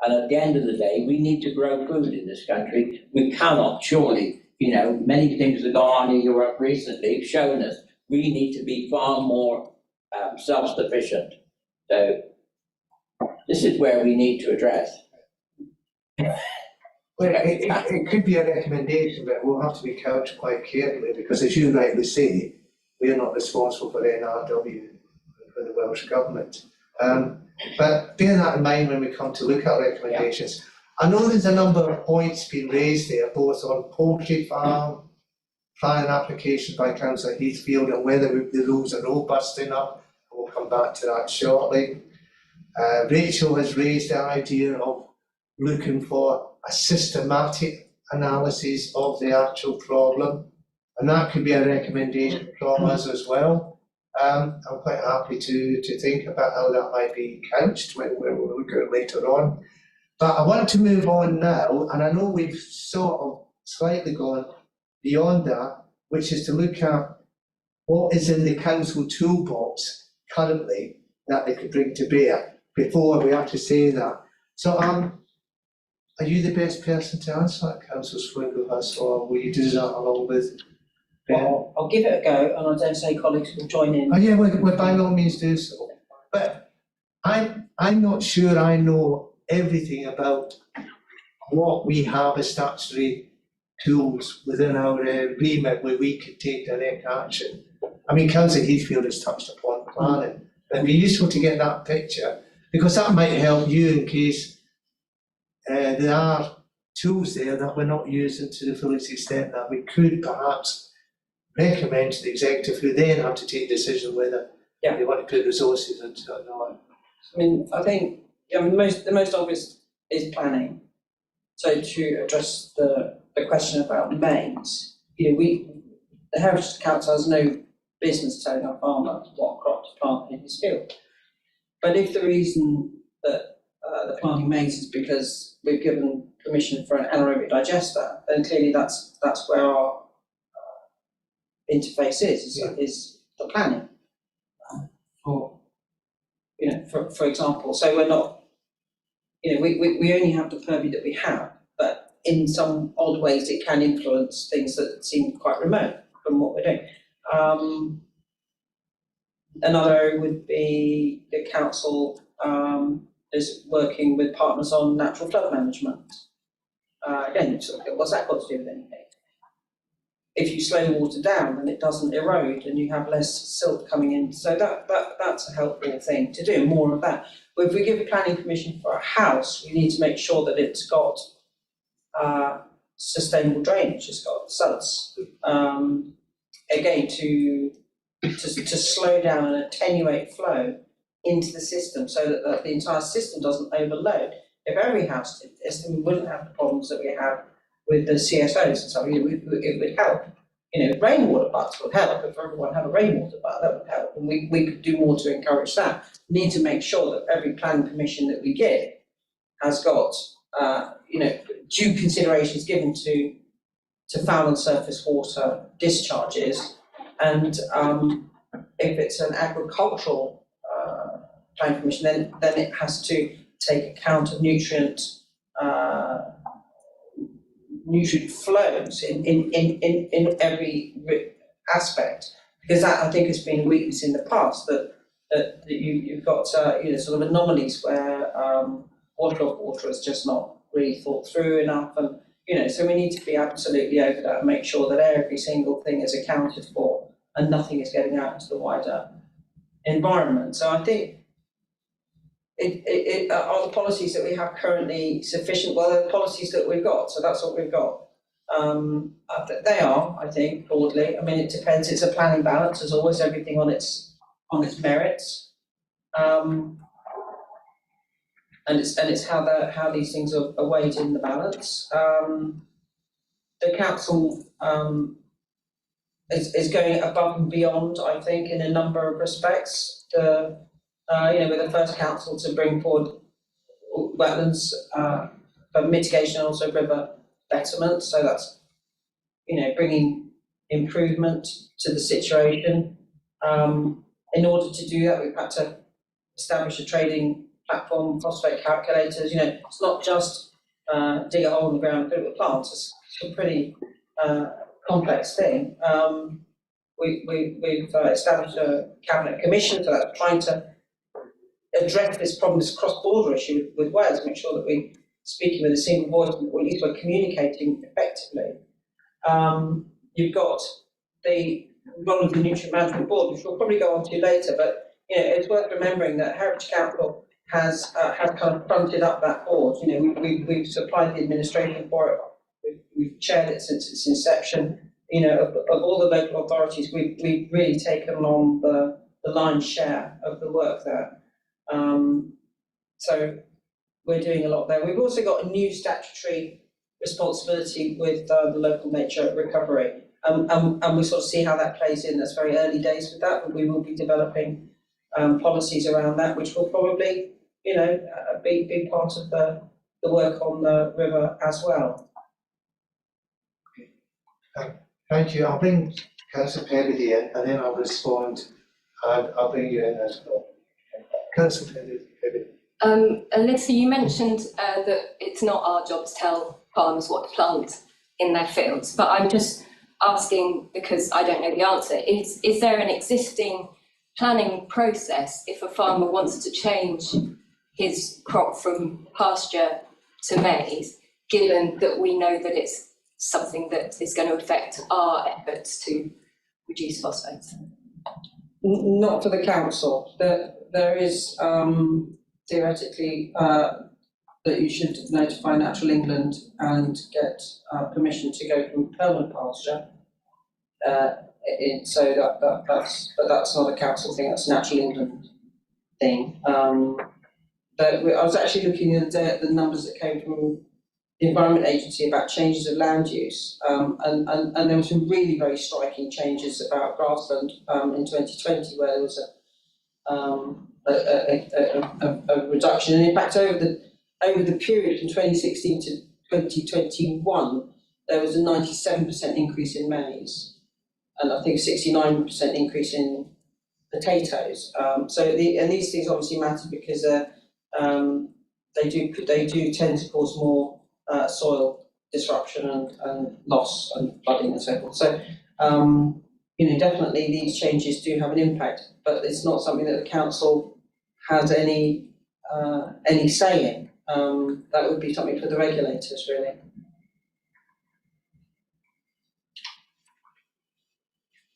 And at the end of the day, we need to grow food in this country. We cannot, surely, many things that have gone on in Europe recently have shown us we need to be far more self-sufficient. So this is where we need to address. Well, it could be a recommendation, but we'll have to be couched quite carefully because, as you rightly say, we are not responsible for NRW, for the Welsh Government. But bear that in mind when we come to look at recommendations. I know there's a number of points being raised there, both on poultry farm, plan application by Councillor Heathfield, and whether the rules are robust enough. We'll come back to that shortly. Rachel has raised the idea of looking for a systematic analysis of the actual problem, and that could be a recommendation from us as well. I'm quite happy to think about how that might be couched when we'll look at it later on. But I want to move on now, and I know we've sort of slightly gone beyond that, which is to look at what is in the council toolbox currently that they could bring to bear before we have to say that. So are you the best person to answer that, Councillor Swindlehurst, or will you do that along with Ben? Well, I'll give it a go, and I dare say colleagues will join in. Oh yeah, we'll by all means do so. But I'm not sure I know everything about what we have as statutory tools within our remit where we could take direct action. I mean, Councillor Heathfield has touched upon planning. It'd be useful to get that picture, because that might help you in case there are tools there that we're not using to the fullest extent that we could perhaps recommend to the executive, who then have to take a decision whether they want to put resources into it or not. I mean, I think the most obvious is planning. So to address the question about mains, the Heritage Council has no business telling a farmer what crop to plant in his field. But if the reason that the planting maize is because we've given permission for an anaerobic digester, then clearly that's where our interface is the planning. For example, so we're not, we only have the purview that we have, but in some odd ways it can influence things that seem quite remote from what we're doing. Another area would be the council is working with partners on natural flood management. Again, what's that got to do with anything? If you slow water down, then it doesn't erode and you have less silt coming in. So that's a helpful thing to do, more of that. But if we give a planning permission for a house, we need to make sure that it's got sustainable drainage, it's got cells. Again, to slow down and attenuate flow into the system so that the entire system doesn't overload. If every house did this, then we wouldn't have the problems that we have with the CSOs and stuff. It would help. Rainwater buts would help. If everyone had a rainwater butt, that would help. And we could do more to encourage that. We need to make sure that every planning permission that we give has got, due considerations given to foul and surface water discharges. And if it's an agricultural planning permission, then it has to take account of nutrient flows in every aspect, because that I think has been a weakness in the past, that you've got sort of anomalies where water is just not really thought through enough, and so we need to be absolutely over that and make sure that every single thing is accounted for and nothing is getting out into the wider environment. So I think are the policies that we have currently sufficient? Well, they're the policies that we've got, so that's what we've got. They are, I think, broadly. I mean, it depends. It's a planning balance, as always. Everything on its merits, and it's how these things are weighed in the balance. The council is going above and beyond, I think, in a number of respects. We're the first council to bring forward wetlands for mitigation and also river betterment. So that's, bringing improvement to the situation. In order to do that, we've had to establish a trading platform, phosphate calculators. It's not just dig a hole in the ground and put it with plants. It's a pretty complex thing. We've established a cabinet commission for that, trying to address this problem, this cross-border issue with Wales, make sure that we're speaking with a single voice, or at least we're communicating effectively. You've got the role of the Nutrient Management Board, which we'll probably go on to later, but it's worth remembering that Heritage Council has kind of fronted up that board. We've supplied the administration for it, we've chaired it since its inception. Of all the local authorities, we've really taken on the lion's share of the work there. So we're doing a lot there. We've also got a new statutory responsibility with the local nature recovery, and we sort of see how that plays in. That's very early days with that, but we will be developing policies around that, which will probably, be part of the work on the river as well. Thank you. I'll bring Councillor Pevedy in, and then I'll respond, and I'll bring you in as well. Councillor Pevedy. Alyssa, you mentioned that it's not our job to tell farmers what to plant in their fields, but I'm just asking because I don't know the answer. Is there an existing planning process if a farmer wants to change his crop from pasture to maize, given that we know that it's something that is going to affect our efforts to reduce phosphates? Not for the council. There is theoretically that you should notify Natural England and get permission to go from permanent pasture. But that's not a council thing, that's a Natural England thing. But I was actually looking the other day at the numbers that came from the Environment Agency about changes of land use, and there were some really very striking changes about grassland in 2020, where there was a reduction, and in fact over the period from 2016 to 2021, there was a 97% increase in maize, and I think 69% increase in potatoes. So these things obviously matter because they do tend to cause more soil disruption and loss and flooding and so forth. So definitely these changes do have an impact, but it's not something that the council has any say in. That would be something for the regulators, really.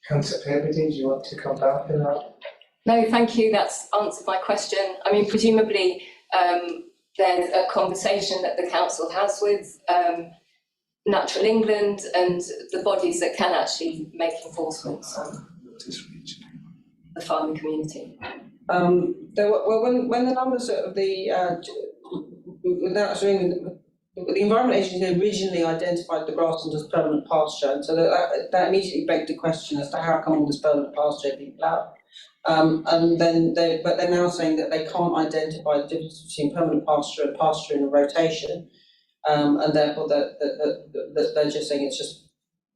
Councillor Perberdine, do you want to come back on that? No, thank you. That's answered my question. I mean, presumably there's a conversation that the council has with Natural England and the bodies that can actually make enforcements on the farming community. When the numbers of the Environment Agency originally identified the grassland as permanent pasture, and so that immediately begged the question as to how come all this permanent pasture had been ploughed. But they're now saying that they can't identify the difference between permanent pasture and pasture in a rotation, and therefore that they're just saying it's just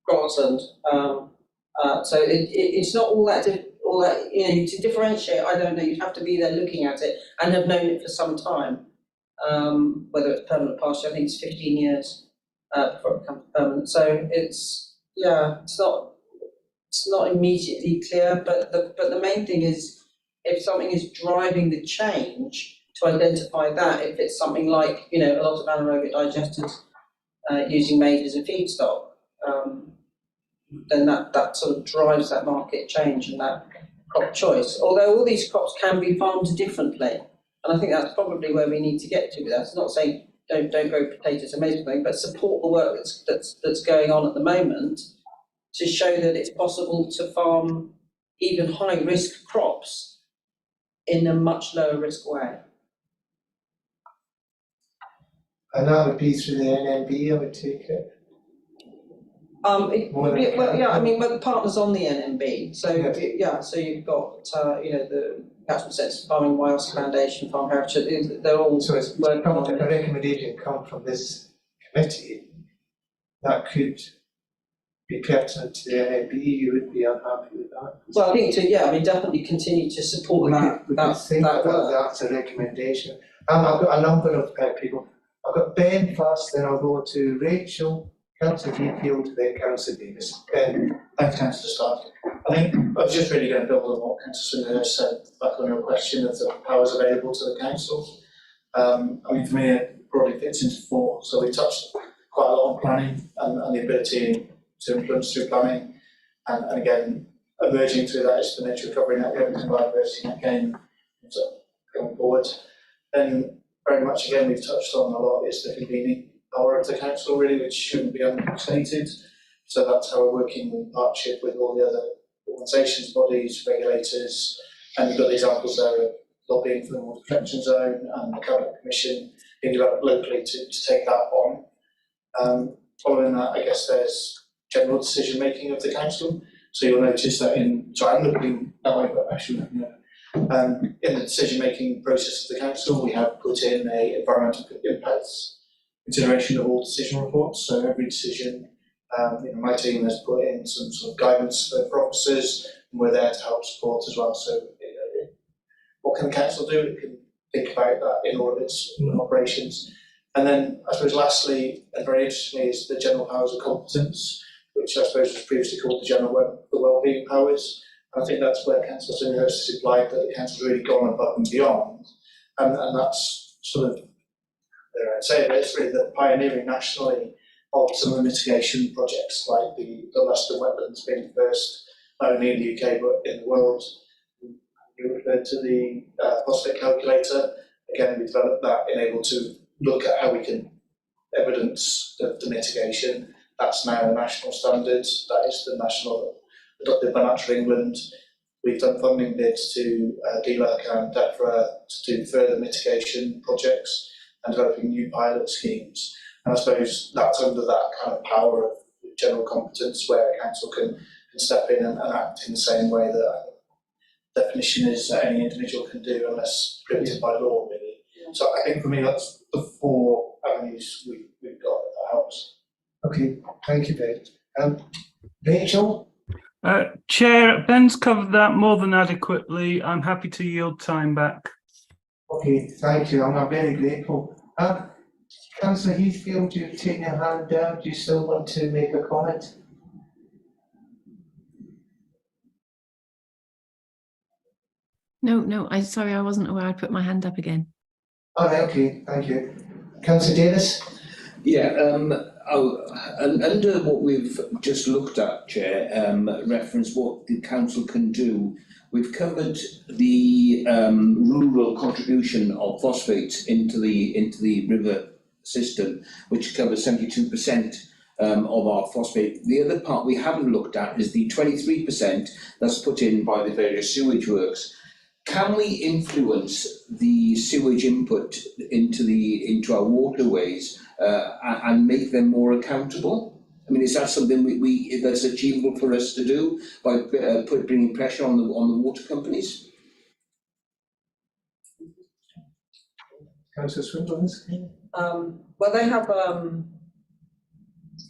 grassland. So it's not all that to differentiate. I don't know. You'd have to be there looking at it and have known it for some time. Whether it's permanent pasture, I think it's 15 years before it becomes permanent. So it's not immediately clear, but the main thing is if something is driving the change, to identify that. If it's something like a lot of anaerobic digesters using maize as a feedstock, then that sort of drives that market change and that crop choice. Although all these crops can be farmed differently, and I think that's probably where we need to get to with that. It's not saying don't grow potatoes and maize, but support the work that's going on at the moment to show that it's possible to farm even high risk crops in a much lower risk way. And that would be through the NMB, I would take it. We're partners on the NMB, so so you've got the Catchment Sensitive Farming Wales Foundation, Farm Heritage. They're all working on it. A recommendation come from this committee that could be pertinent to the NMB. You would be unhappy with that? Well, I think definitely continue to support that work. That's a recommendation. I've got a number of people. I've got Ben first, then I'll go to Rachel, Councillor Deerfield, then Councillor Davis. Ben. Thanks, Councillor Stark. I think I was just really going to build on what Councillor Swindler said back on your question of the powers available to the council. For me, it probably fits into four. So we touched quite a lot on planning and the ability to influence through planning, and again, emerging through that is the Nature Recovery Network and biodiversity net gain going forward. And very much again, we've touched on a lot is the convening power of the council, really, which shouldn't be understated. So that's how we're working in partnership with all the other organisations, bodies, regulators, and you've got the examples there of lobbying for the Water Protection Zone and the Cabinet Commission being developed locally to take that on. Following that, I guess there's general decision making of the council. So you'll notice that I'm looking that way, but actually, in the decision making process of the council, we have put in a environmental impacts consideration of all decision reports. So every decision, my team has put in some sort of guidance for officers, and we're there to help support as well. So what can the council do? It can think about that in all of its operations. And then I suppose lastly, and very interestingly, is the general powers of competence, which I suppose was previously called the wellbeing powers. And I think that's where Councillor Swindler has implied that the council's really gone above and beyond. And that's sort of, I'd say that it's really the pioneering nationally of some of the mitigation projects, like the Leicester wetlands being first, not only in the UK but in the world. You referred to the phosphate calculator. Again, we developed that, enabled to look at how we can evidence the mitigation. That's now a national standard. That is the national adopted by Natural England. We've done funding bids to DLUC and DEFRA to do further mitigation projects and developing new pilot schemes. And I suppose that's under that kind of power of general competence where a council can step in and act in the same way that definition is that any individual can do unless prohibited by law, really. So I think for me that's the 4 avenues we've got that helps. Okay, thank you, Ben. Rachel? Chair, Ben's covered that more than adequately. I'm happy to yield time back. Okay, thank you. I'm very grateful. Councillor Heathfield, you've taken your hand down. Do you still want to make a comment? No, sorry, I wasn't aware I'd put my hand up again. All right, okay, thank you. Councillor Davis? Yeah, under what we've just looked at, Chair, reference what the council can do, we've covered the rural contribution of phosphates into the river system, which covers 72% of our phosphate. The other part we haven't looked at is the 23% that's put in by the various sewage works. Can we influence the sewage input into our waterways and make them more accountable? I mean, is that something that's achievable for us to do by bringing pressure on the water companies? Councillor Swinburne? Well, they have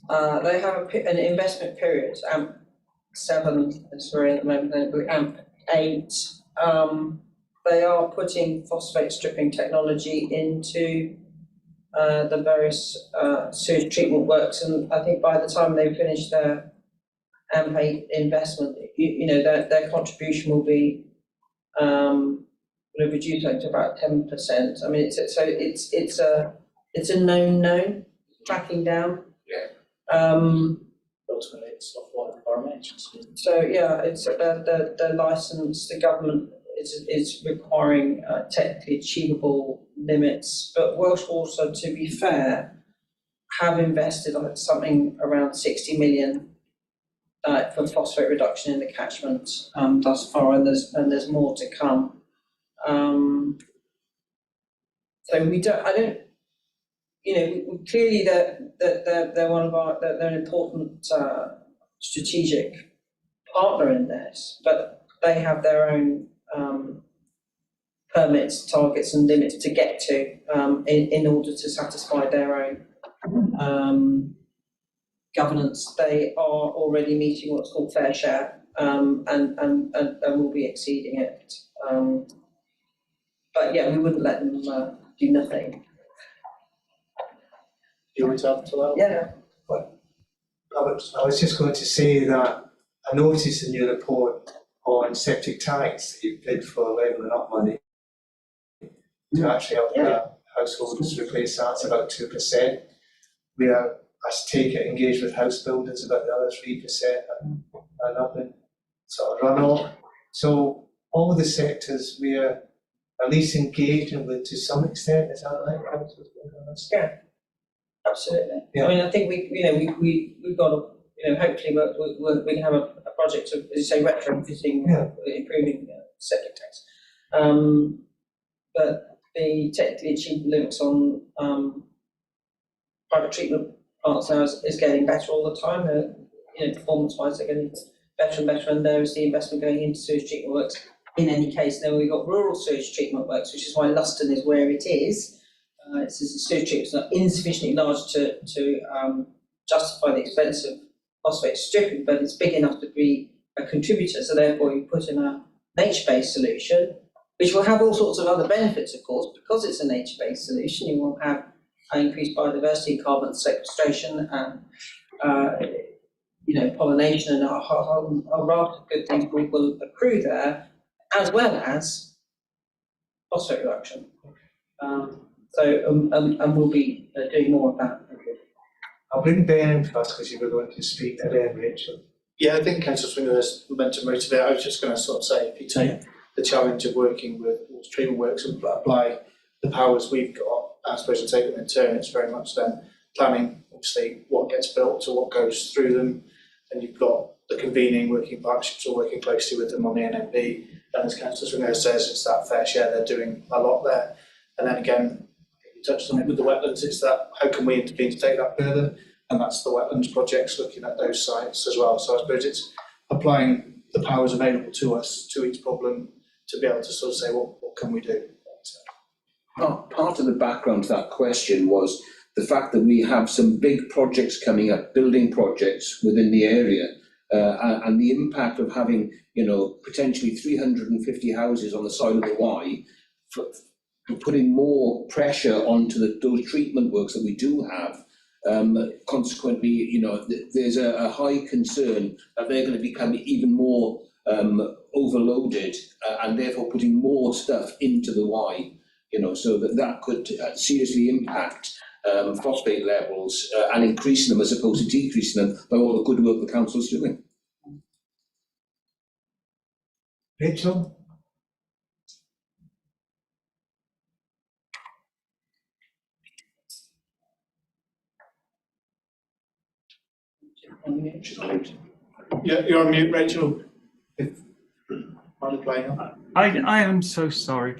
an investment period, AMP7 as we're in at the moment, AMP8. They are putting phosphate stripping technology into the various sewage treatment works, and I think by the time they finish their AMP8 investment, their contribution will be reduced to about 10%. I mean, it's a known tracking down. Ultimately, it's not what environment. So yeah, it's the license. The government is requiring technically achievable limits, but Welsh Water, to be fair, have invested on something around 60 million for phosphate reduction in the catchment thus far, and there's more to come. So clearly they're one of they're an important strategic partner in this, but they have their own permits, targets and limits to get to in order to satisfy their own governance. They are already meeting what's called fair share and will be exceeding it. But yeah, we wouldn't let them do nothing. Do you want to add to that? Yeah. I was just going to say that I noticed in your report on septic tanks that you bid for levelling up money to actually help households replace that. It's about 2%. We are, as take it, engaged with house builders about the other 3% and nothing sort of run off. So all the sectors we are at least engaging with to some extent. Is that right? Yeah. Absolutely. Yeah. I mean, I think we've got to, hopefully we can have a project of, as you say, retrofitting, improving septic tanks. But the technically achieved limits on private treatment plants now is getting better all the time. Performance-wise, they're getting better and better, and there is the investment going into sewage treatment works. In any case, then we've got rural sewage treatment works, which is why Luston is where it is. It's the sewage treatment is not insufficiently large to justify the expense of phosphate stripping, but it's big enough to be a contributor. So therefore, you put in a nature-based solution, which will have all sorts of other benefits, of course, because it's a nature-based solution. You will have increased biodiversity, carbon sequestration, and pollination, and a raft of good things will accrue there, as well as phosphate reduction. And we'll be doing more of that. I'll bring Ben in first because you were going to speak to Ben, Rachel. Yeah, I think Councillor Swinger has meant to motivate. I was just going to sort of say, if you take the challenge of working with water treatment works and apply the powers we've got, I suppose, to take them in turn, it's very much then planning, obviously, what gets built to what goes through them. And you've got the convening working partnerships or working closely with them on the NMP. And as Councillor Swinger says, it's that fair share, they're doing a lot there. And then again, you touched on it with the wetlands, it's that how can we intervene to take that further? And that's the wetlands projects, looking at those sites as well. So I suppose it's applying the powers available to us to each problem to be able to sort of say, what can we do? Part of the background to that question was the fact that we have some big projects coming up, building projects within the area, and the impact of having, potentially 350 houses on the side of the Y, for putting more pressure onto those treatment works that we do have. Consequently, there's a high concern that they're going to become even more overloaded, and therefore putting more stuff into the Y. So that could seriously impact phosphate levels and increasing them as opposed to decreasing them by all the good work the council's doing. Rachel? Yeah, you're on mute, Rachel. I am so sorry.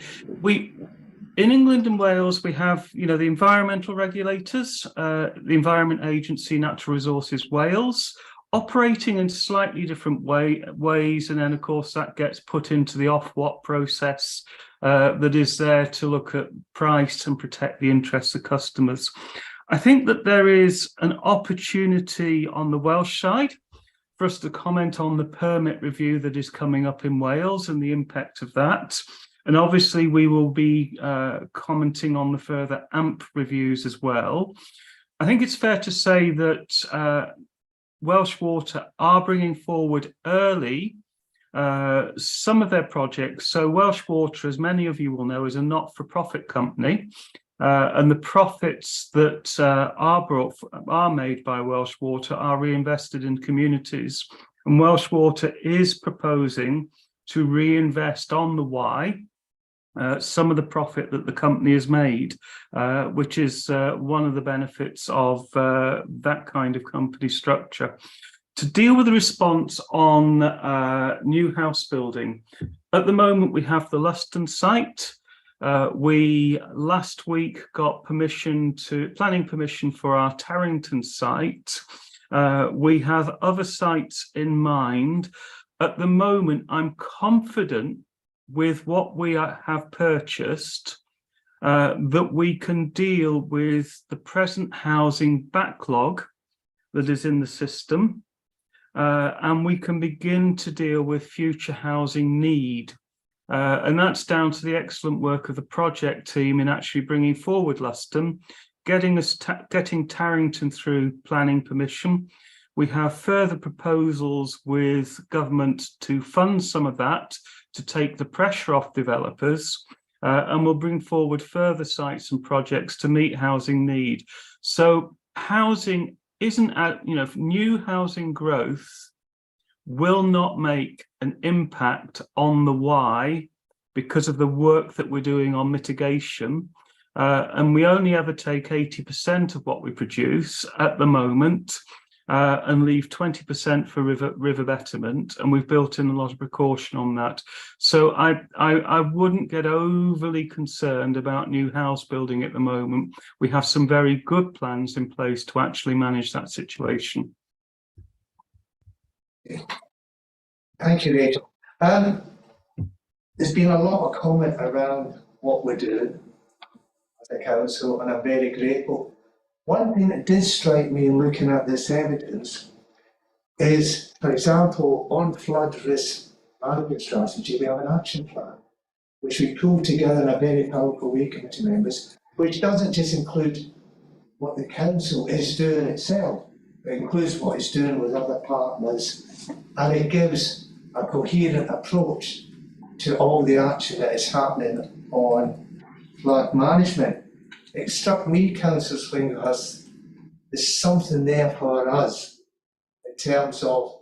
In England and Wales, we have, the environmental regulators, the Environment Agency, Natural Resources Wales, operating in slightly different ways. And then, of course, that gets put into the Ofwat process that is there to look at price and protect the interests of customers. I think that there is an opportunity on the Welsh side for us to comment on the permit review that is coming up in Wales and the impact of that. And obviously we will be commenting on the further AMP reviews as well. I think it's fair to say that Welsh Water are bringing forward early some of their projects. So Welsh Water, as many of you will know, is a not-for-profit company. And the profits that are made by Welsh Water are reinvested in communities. And Welsh Water is proposing to reinvest on the Y some of the profit that the company has made, which is one of the benefits of that kind of company structure. To deal with the response on new house building, at the moment we have the Luston site. We last week got planning permission for our Tarrington site. We have other sites in mind. At the moment, I'm confident with what we have purchased that we can deal with the present housing backlog that is in the system, and we can begin to deal with future housing need. And that's down to the excellent work of the project team in actually bringing forward Luston, getting Tarrington through planning permission. We have further proposals with government to fund some of that to take the pressure off developers, and we'll bring forward further sites and projects to meet housing need. So housing isn't, new housing growth will not make an impact on the Y because of the work that we're doing on mitigation. And we only ever take 80% of what we produce at the moment and leave 20% for river betterment. And we've built in a lot of precaution on that. So I wouldn't get overly concerned about new house building at the moment. We have some very good plans in place to actually manage that situation. Thank you, Rachel. There's been a lot of comment around what we're doing as a council, and I'm very grateful. One thing that did strike me in looking at this evidence is, for example, on flood risk management strategy, we have an action plan, which we pulled together in a very powerful way, committee members, which doesn't just include what the council is doing itself, it includes what it's doing with other partners, and it gives a coherent approach to all the action that is happening on flood management. It struck me, Councillor Swinghurst, there's something there for us in terms of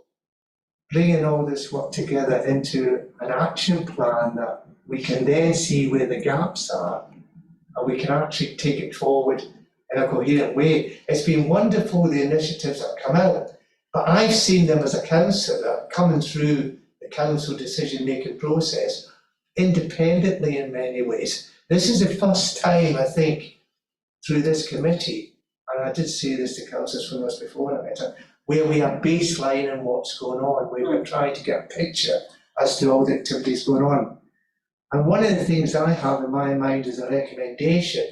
bringing all this work together into an action plan that we can then see where the gaps are and we can actually take it forward in a coherent way. It's been wonderful, the initiatives that come out, but I've seen them as a councillor coming through the council decision-making process independently in many ways. This is the first time, I think, through this committee, and I did say this to councillors from us before, where we are baselining what's going on, where we're trying to get a picture as to all the activities going on. And one of the things I have in my mind as a recommendation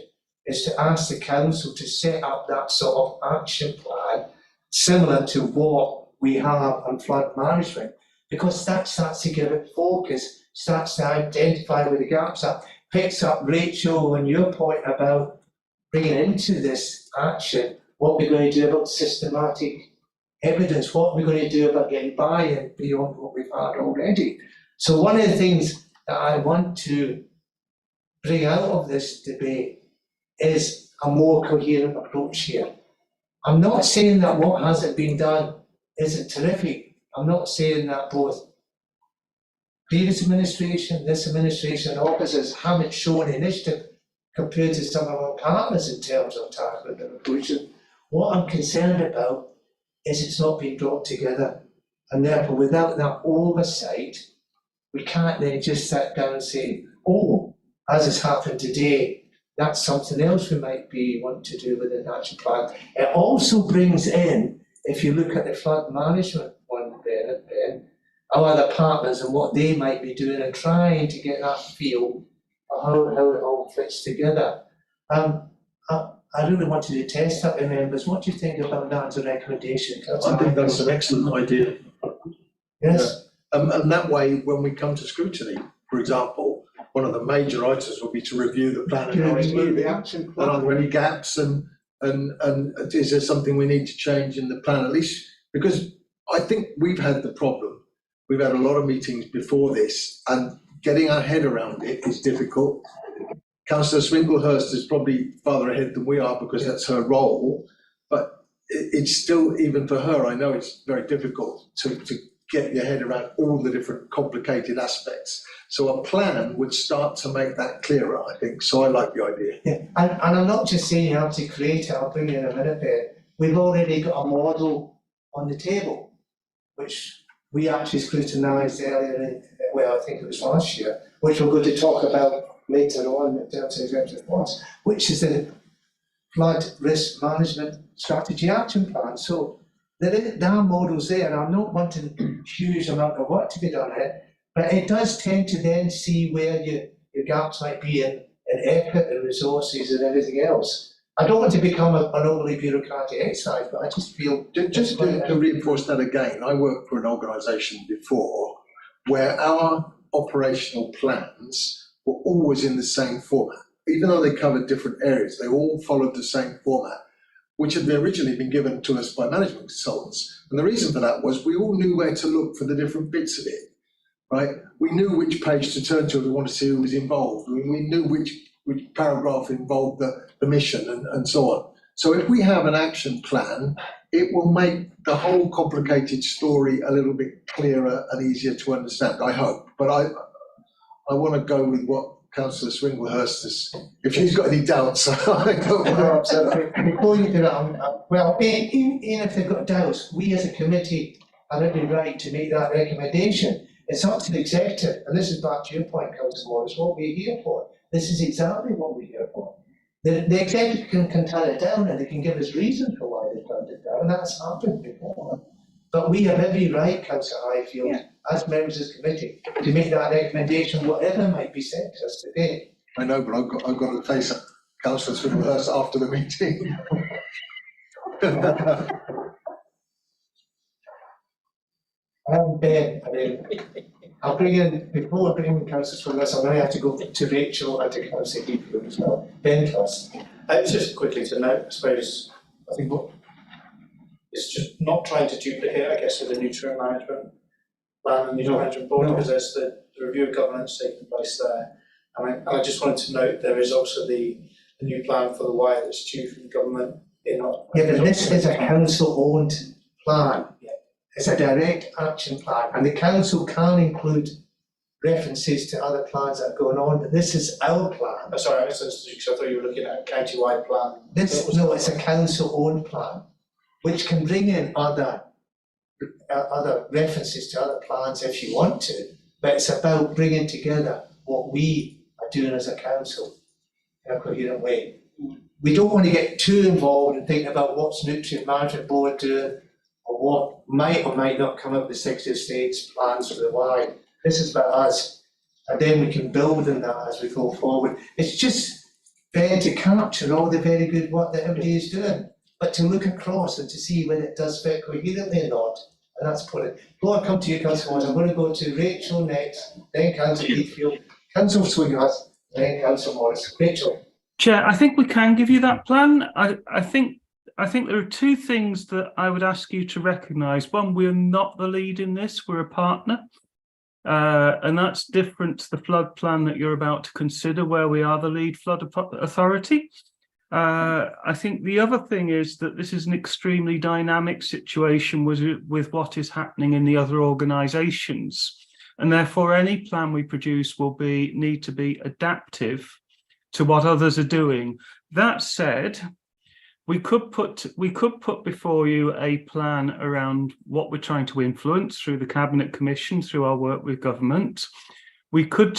is to ask the council to set up that sort of action plan similar to what we have on flood management, because that starts to give it focus, starts to identify where the gaps are, picks up, Rachel, on your point about bringing into this action what we're going to do about systematic evidence, what we're going to do about getting buy-in beyond what we've had already. So one of the things that I want to bring out of this debate is a more coherent approach here. I'm not saying that what hasn't been done isn't terrific. I'm not saying that both previous administration, this administration, and officers haven't shown initiative compared to some of our partners in terms of tackling the pollution. What I'm concerned about is it's not being brought together, and therefore without that oversight, we can't then just sit down and say, oh, as has happened today, that's something else we might be wanting to do with an action plan. It also brings in, if you look at the flood management one, Ben, our other partners and what they might be doing and trying to get that feel of how it all fits together. I really wanted to test that with members. What do you think about that as a recommendation? I think that's an excellent idea. Yes. And that way, when we come to scrutiny, for example, one of the major items will be to review the plan and how it's moving. And are there any gaps and is there something we need to change in the plan, at least? Because I think we've had the problem. We've had a lot of meetings before this, and getting our head around it is difficult. Councillor Swinglehurst is probably farther ahead than we are because that's her role, but it's still, even for her, I know it's very difficult to get your head around all the different complicated aspects. So a plan would start to make that clearer, I think. So I like the idea. Yeah, and I'm not just saying you have to create it, I'll bring you in a minute there. We've already got a model on the table, which we actually scrutinised earlier in, well, I think it was last year, which we're going to talk about later on in terms of executive response, which is the flood risk management strategy action plan. So there are models there, and I'm not wanting a huge amount of work to be done here, but it does tend to then see where your gaps might be in effort and resources and everything else. I don't want to become an overly bureaucratic exercise, but I just feel... Just to reinforce that again, I worked for an organisation before where our operational plans were always in the same format. Even though they covered different areas, they all followed the same format, which had originally been given to us by management consultants. And the reason for that was we all knew where to look for the different bits of it, right? We knew which page to turn to if we wanted to see who was involved. We knew which paragraph involved the mission and so on. So if we have an action plan, it will make the whole complicated story a little bit clearer and easier to understand, I hope. But I want to go with what Councillor Swinglehurst has, if she's got any doubts, I don't want to upset her. Before you do that, well, even if they've got doubts, we as a committee have every right to make that recommendation. It's up to the executive, and this is back to your point, Councillor Morris, what we're here for. This is exactly what we're here for. The executive can turn it down and they can give us reason for why they've turned it down, and that's happened before. But we have every right, Councillor Highfield, as members of the committee, to make that recommendation, whatever might be said to us today. I know, but I've got to face Councillor Swinglehurst after the meeting. Ben, I'll bring in, before I bring in Councillor Swinglehurst, I'm going to have to go to Rachel and to Councillor Highfield as well. Ben first. It's just quickly to note, I suppose, I think what it's just not trying to duplicate, I guess, with the nutrient management plan and nutrient management board, because there's the review of governance taking place there. I just wanted to note there is also the new plan for the wire that's due from the government in October. Yeah, but this is a council-owned plan. Yeah. It's a direct action plan, and the council can include references to other plans that are going on, but this is our plan. Oh, sorry, I misunderstood you, 'cause I thought you were looking at a county-wide plan. No, it's a council-owned plan, which can bring in other references to other plans if you want to, but it's about bringing together what we are doing as a council in a coherent way. We don't want to get too involved in thinking about what's Nutrient Management Board doing or what might or might not come up with Secretary of State's plans for the wide. This is about us, and then we can build on that as we go forward. It's just fair to capture all the very good work that everybody is doing, but to look across and to see when it does fit coherently or not, and that's put it. Before I come to you, Councillor Ward, I'm going to go to Rachel next, then Councillor Heathfield, Councillor Swinhouse, then Councillor Morris. Rachel. Chair, I think we can give you that plan. I think there are two things that I would ask you to recognise. One, we're not the lead in this, we're a partner. And that's different to the flood plan that you're about to consider, where we are the lead flood authority. I think the other thing is that this is an extremely dynamic situation with what is happening in the other organisations. And therefore, any plan we produce will need to be adaptive to what others are doing. That said, we could put before you a plan around what we're trying to influence through the Cabinet Commission, through our work with government. We could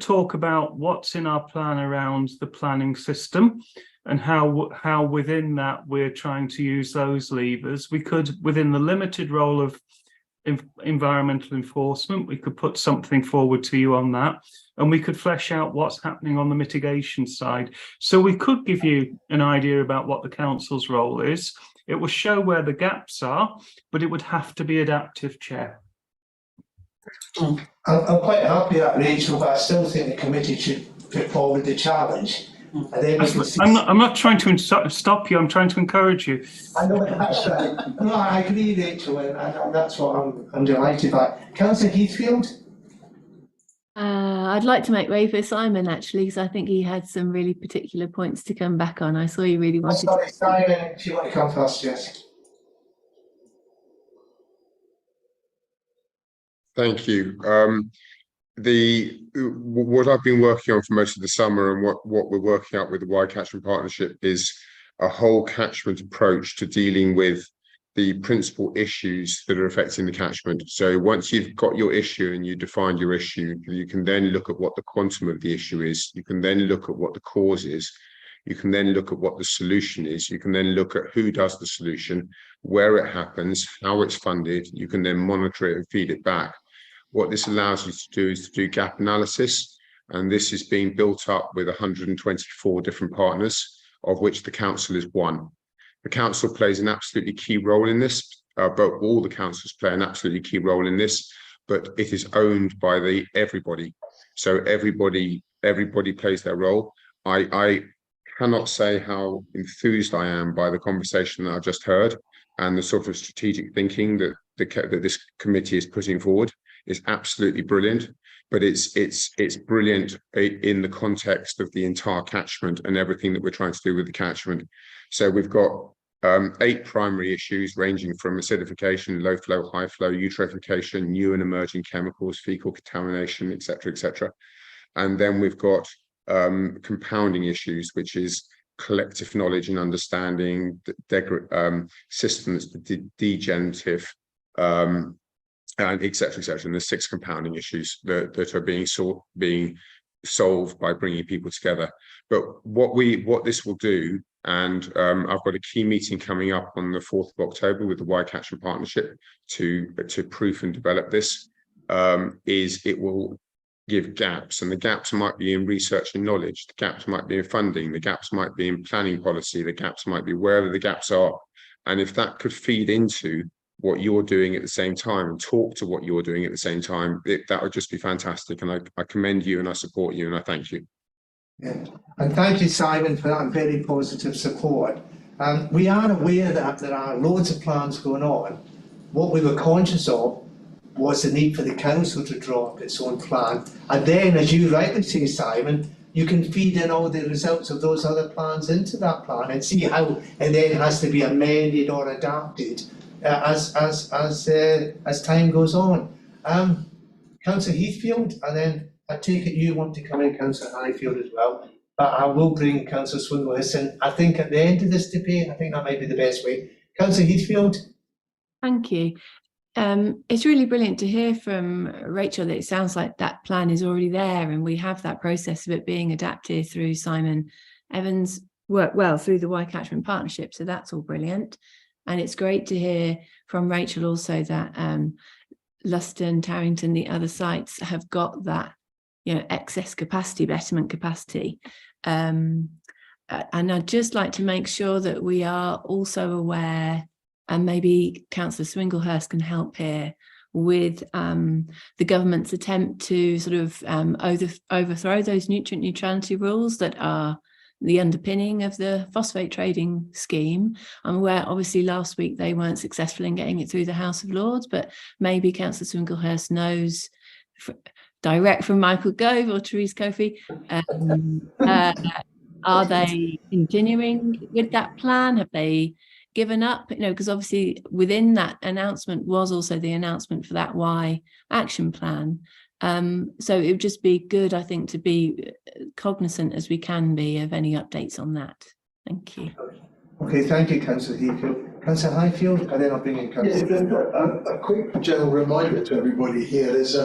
talk about what's in our plan around the planning system and how within that we're trying to use those levers. We could, within the limited role of environmental enforcement, we could put something forward to you on that, and we could flesh out what's happening on the mitigation side. So we could give you an idea about what the council's role is. It will show where the gaps are, but it would have to be adaptive, Chair. I'm quite happy at Rachel, but I still think the committee should put forward the challenge. And then I'm not trying to stop you, I'm trying to encourage you. I know that's right. No, I agree, Rachel, and that's what I'm delighted by. Councillor Heathfield? I'd like to make way for Simon, actually, because I think he had some really particular points to come back on. I saw you really wanted to. Simon, if you want to come first, yes. Thank you. What I've been working on for most of the summer and what we're working out with the Wide Catchment Partnership is a whole catchment approach to dealing with the principal issues that are affecting the catchment. So once you've got your issue and you define your issue, you can then look at what the quantum of the issue is. You can then look at what the cause is. You can then look at what the solution is. You can then look at who does the solution, where it happens, how it's funded. You can then monitor it and feed it back. What this allows you to do is to do gap analysis, and this is being built up with 124 different partners, of which the council is one. The council plays an absolutely key role in this, but all the councils play an absolutely key role in this, but it is owned by everybody. So everybody plays their role. I cannot say how enthused I am by the conversation that I've just heard and the sort of strategic thinking that this committee is putting forward. Is absolutely brilliant, but it's brilliant in the context of the entire catchment and everything that we're trying to do with the catchment. So we've got 8 primary issues ranging from acidification, low flow, high flow, eutrophication, new and emerging chemicals, fecal contamination, etc. And then we've got compounding issues, which is collective knowledge and understanding, systems degenerative, and etc. And there's 6 compounding issues that are being solved by bringing people together. But what this will do, and I've got a key meeting coming up on the 4th of October with the Wide Catchment Partnership to proof and develop this, is it will give gaps, and the gaps might be in research and knowledge, the gaps might be in funding, the gaps might be in planning policy, the gaps might be wherever the gaps are. And if that could feed into what you're doing at the same time and talk to what you're doing at the same time, that would just be fantastic. And I commend you and I support you and I thank you. Yeah. And thank you, Simon, for that very positive support. We are aware that there are loads of plans going on. What we were conscious of was the need for the council to draw up its own plan. And then, as you rightly say, Simon, you can feed in all the results of those other plans into that plan and see how it then has to be amended or adapted as time goes on. Councillor Heathfield, and then I take it you want to come in, Councillor Highfield as well. But I will bring Councillor Swinglehurst in. I think at the end of this debate, I think that might be the best way. Councillor Heathfield. Thank you. It's really brilliant to hear from Rachel that it sounds like that plan is already there, and we have that process of it being adapted through Simon Evans' work, well, through the Y Catchment Partnership. So that's all brilliant. And it's great to hear from Rachel also that Luston, Tarrington, the other sites have got that, you know, excess capacity, betterment capacity. And I'd just like to make sure that we are also aware, and maybe Councillor Swinglehurst can help here, with the government's attempt to sort of overthrow those nutrient neutrality rules that are the underpinning of the phosphate trading scheme. I'm aware, obviously, last week they weren't successful in getting it through the House of Lords, but maybe Councillor Swinglehurst knows, direct from Michael Gove or Therese Kofi, are they continuing with that plan? Have they given up? You know, because obviously within that announcement was also the announcement for that Y action plan. So it would just be good, I think, to be cognizant as we can be of any updates on that. Thank you. Okay, thank you, Councillor Heathfield. Councillor Highfield, and then I'll bring in Councillor. A quick general reminder to everybody here, there's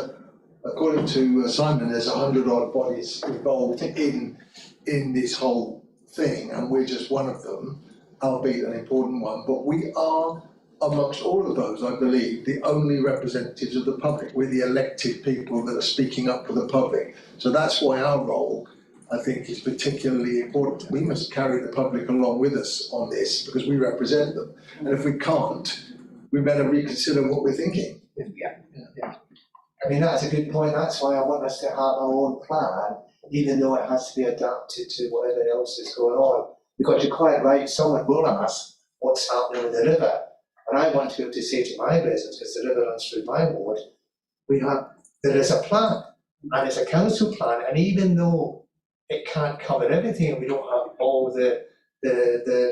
according to Simon, there's 100 odd bodies involved in this whole thing, and we're just one of them, albeit an important one. But we are, amongst all of those, I believe, the only representatives of the public. We're the elected people that are speaking up for the public. So that's why our role, I think, is particularly important. We must carry the public along with us on this because we represent them. And if we can't, we better reconsider what we're thinking. Yeah. I mean, that's a good point. That's why I want us to have our own plan, even though it has to be adapted to whatever else is going on. Because you're quite right, someone will ask what's happening with the river. And I want to be able to say to my residents, because the river runs through my ward, there is a plan, and it's a council plan, and even though it can't cover everything, and we don't have all the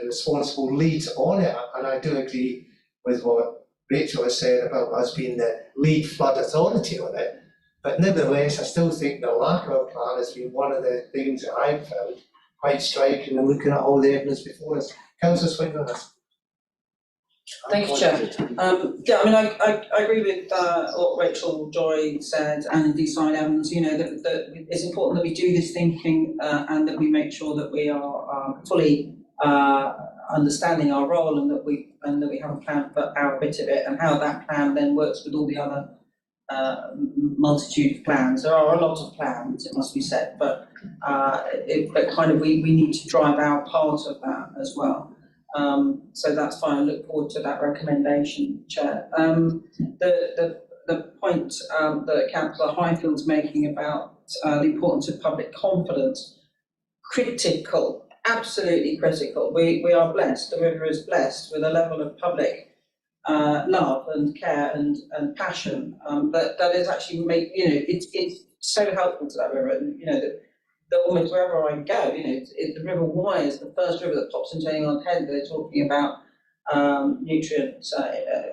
responsible leads on it, and I do agree with what Rachel has said about us being the lead flood authority on it, but nevertheless, I still think the lack of a plan has been one of the things that I've found quite striking and looking at all the evidence before us. Councillor Swinglehurst. Thank you, Chair. Yeah, I mean, I agree with what Rachel Joy said, and indeed Simon Evans. You know, that it's important that we do this thinking and that we make sure that we are fully understanding our role, and that we have a plan for our bit of it, and how that plan then works with all the other multitude of plans. There are a lot of plans, it must be said, but kind of we need to drive our part of that as well. So that's fine. I look forward to that recommendation, Chair. The point that Councillor Highfield's making about the importance of public confidence, critical, absolutely critical. We are blessed, the river is blessed with a level of public love and care and passion that is actually it's so helpful to that river. You know, that almost wherever I go, you know, the River Wye is the first river that pops into anyone's head that they're talking about nutrient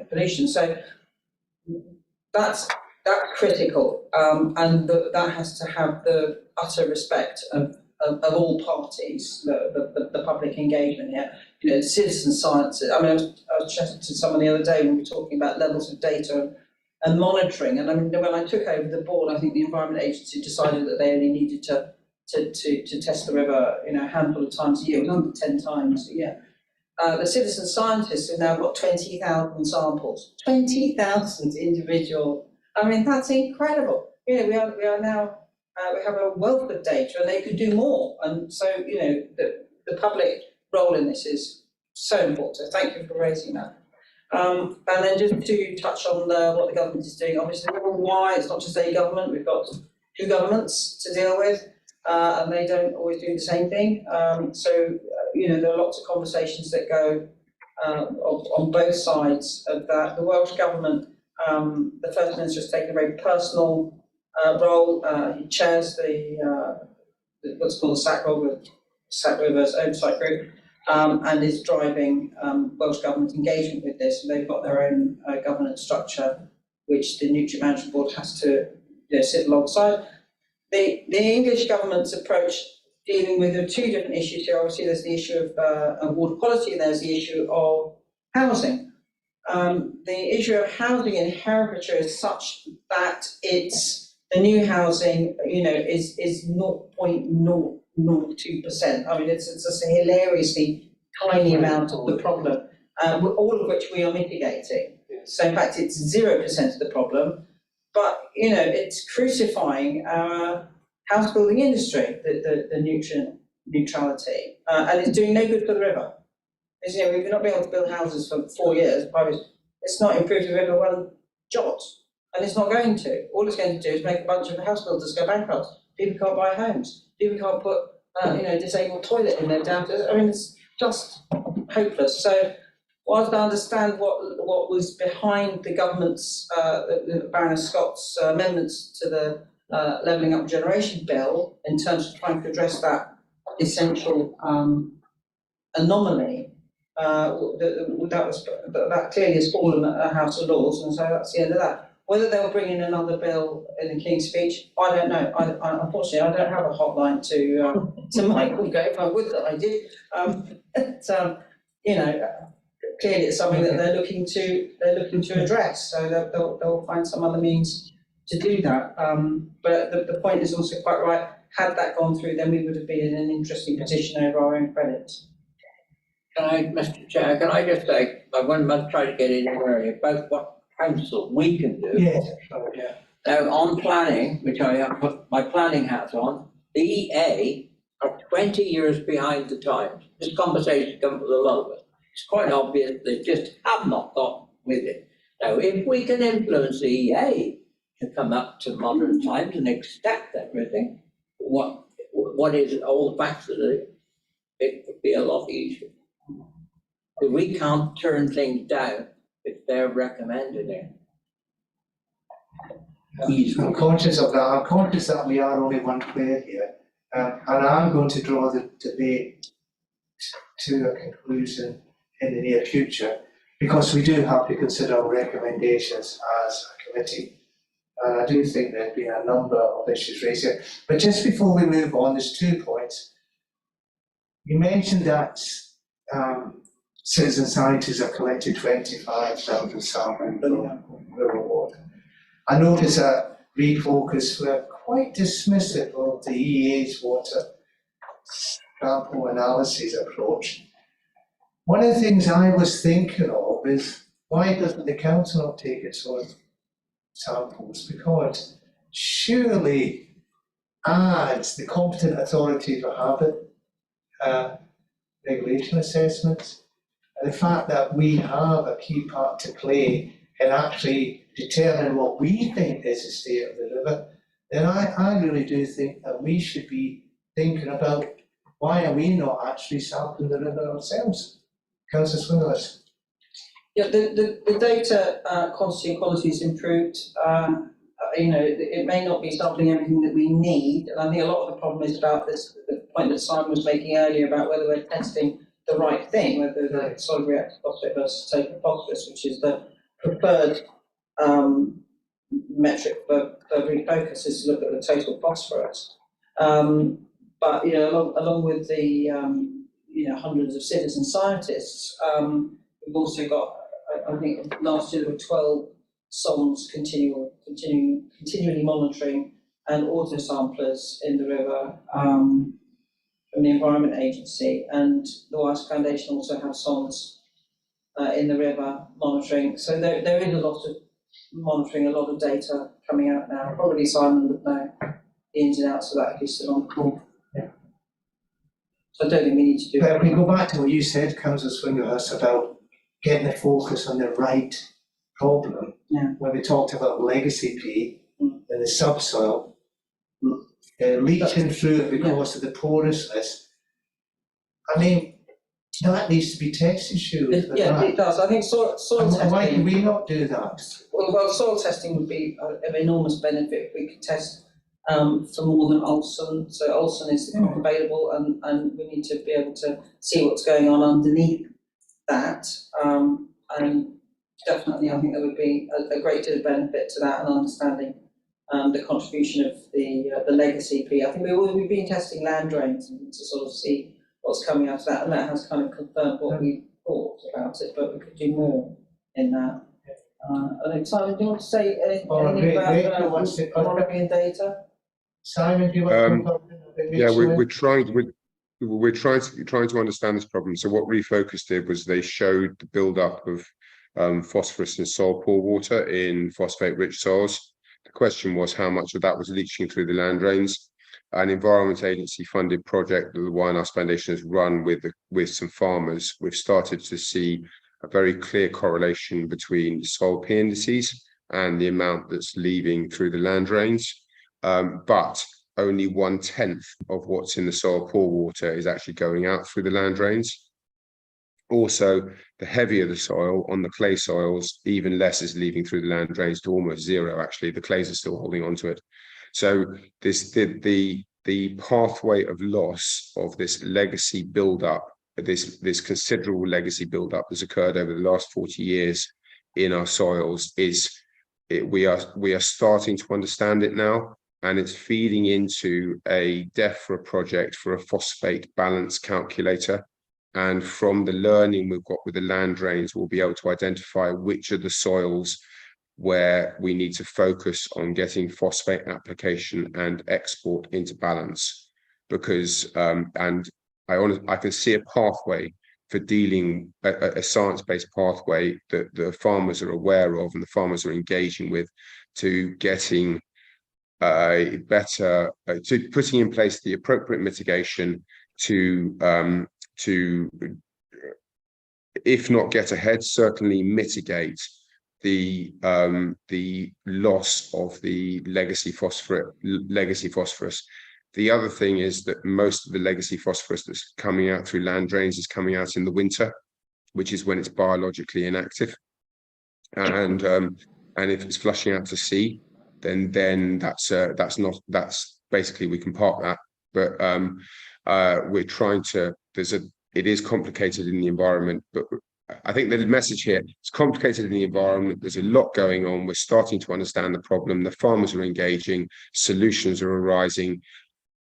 pollution. So that's critical, and that has to have the utter respect of all parties, the public engagement here. You know, citizen science. I mean, I was chatting to someone the other day when we were talking about levels of data and monitoring. And I mean, when I took over the board, I think the Environment Agency decided that they only needed to test the river, you know, a handful of times a year. It was under 10 times a year. The citizen scientists have now got 20,000 samples, 20,000 individual. I mean, that's incredible. You know, we are now we have a wealth of data, and they could do more. And so, you know, the public role in this is so important. So thank you for raising that. And then just to touch on what the government is doing. Obviously, why it's not just a government. We've got two governments to deal with. And they don't always do the same thing. So, you know, there are lots of conversations that go on both sides of that. The Welsh Government, the First Minister has taken a very personal role. He chairs the what's called the Sac Rivers Oversight Group, and is driving Welsh Government engagement with this. And they've got their own governance structure, which the Nutrient Management Board has to sit alongside. The English government's approach dealing with the two different issues here. Obviously, there's the issue of water quality, and there's the issue of housing. The issue of housing in Herefordshire is such that the new housing, is 0.002%. I mean, it's just a hilariously tiny amount of the problem, all of which we are mitigating. So in fact, it's 0% of the problem, but it's crucifying our house building industry, the nutrient neutrality, and it's doing no good for the river. As we've not been able to build houses for 4 years. It's not improved the river one jot, and it's not going to. All it's going to do is make a bunch of house builders go bankrupt. People can't buy homes. People can't put a disabled toilet in their downstairs. I mean, it's just hopeless. So, whilst I understand what was behind the government's, Baroness Scott's amendments to the Levelling Up Generation Bill in terms of trying to address that essential anomaly, that clearly has fallen at a House of Lords, and so that's the end of that. Whether they'll bring in another bill in the King's Speech, I don't know. Unfortunately, I don't have a hotline to Michael Gove. If I would, that I did. Clearly it's something that they're looking to address. So they'll find some other means to do that. But the point is also quite right. Had that gone through, then we would have been in an interesting position over our own credits. Mr. Chair, can I just say, I must try to get in early about what council we can do. Yes. Now, on planning, which I have put my planning hat on, the EA are 20 years behind the times. This conversation comes with a lot of it. It's quite obvious they just have not got with it. Now, if we can influence the EA to come up to modern times and accept everything, what is all the facts of it, it would be a lot easier. But we can't turn things down if they're recommending it. I'm conscious of that. I'm conscious that we are only one player here, and I'm going to draw the debate to a conclusion in the near future, because we do have to consider our recommendations as a committee. And I do think there's been a number of issues raised here. But just before we move on, there's 2 points. You mentioned that citizen scientists have collected 25,000 samples from rural water. I noticed that Refocus were quite dismissive of the EA's water sample analysis approach. One of the things I was thinking of is, why doesn't the council not take its own samples? Because surely adds the competent authority to have it, regulation assessments, and the fact that we have a key part to play in actually determining what we think is the state of the river, then I really do think that we should be thinking about, why are we not actually sampling the river ourselves? Councillor Swinnerless. Yeah, the data quantity and quality is improved. It may not be sampling everything that we need, and I think a lot of the problem is about this, the point that Simon was making earlier about whether we're testing the right thing, whether the solid reactive phosphate versus total phosphorus, which is the preferred metric for Refocus, is to look at the total phosphorus. But along with the hundreds of citizen scientists, we've also got, I think last year there were 12 SOMs continually monitoring and auto samplers in the river from the Environment Agency, and the Wise Foundation also have SOMs in the river monitoring. So there is a lot of monitoring, a lot of data coming out now. Probably Simon would know the ins and outs of that if he's still on the call. Yeah. So I don't think we need to do that. But if we go back to what you said, Councillor Swinnerless, about getting the focus on the right problem, when we talked about legacy P and the subsoil, leaching through it because of the porousness, I mean, that needs to be tested, surely. It does. I think soil testing. Why can we not do that? Well, soil testing would be of enormous benefit if we could test for more than Olsen. So Olsen is available, and we need to be able to see what's going on underneath that. And definitely, I think there would be a great deal of benefit to that and understanding the contribution of the legacy P. I think we've been testing land drains and to sort of see what's coming out of that, and that has kind of confirmed what we thought about it, but we could do more in that. I think, Simon, do you want to say anything about monitoring data? Simon, do you want to yeah, we're trying to understand this problem. So what Refocus did was they showed the build-up of phosphorus in soil pore water in phosphate-rich soils. The question was how much of that was leaching through the land drains. An Environment Agency funded project that the Winehouse Foundation has run with some farmers. We've started to see a very clear correlation between soil P indices and the amount that's leaving through the land drains. But only 1/10 of what's in the soil pore water is actually going out through the land drains. Also, the heavier the soil on the clay soils, even less is leaving through the land drains to almost zero. Actually, the clays are still holding on to it. So the pathway of loss of this legacy build-up, this considerable legacy build-up that's occurred over the last 40 years in our soils we are starting to understand it now, and it's feeding into a DEFRA project for a phosphate balance calculator. And from the learning we've got with the land drains, we'll be able to identify which are the soils where we need to focus on getting phosphate application and export into balance. Because and I can see a pathway for dealing, a science-based pathway that the farmers are aware of and the farmers are engaging with, to getting better, to putting in place the appropriate mitigation to if not get ahead, certainly mitigate the loss of the legacy phosphorus. The other thing is that most of the legacy phosphorus that's coming out through land drains is coming out in the winter, which is when it's biologically inactive. And if it's flushing out to sea, then that's basically, we can park that. But we're trying to, it is complicated in the environment, but I think the message here, it's complicated in the environment. There's a lot going on. We're starting to understand the problem. The farmers are engaging, solutions are arising.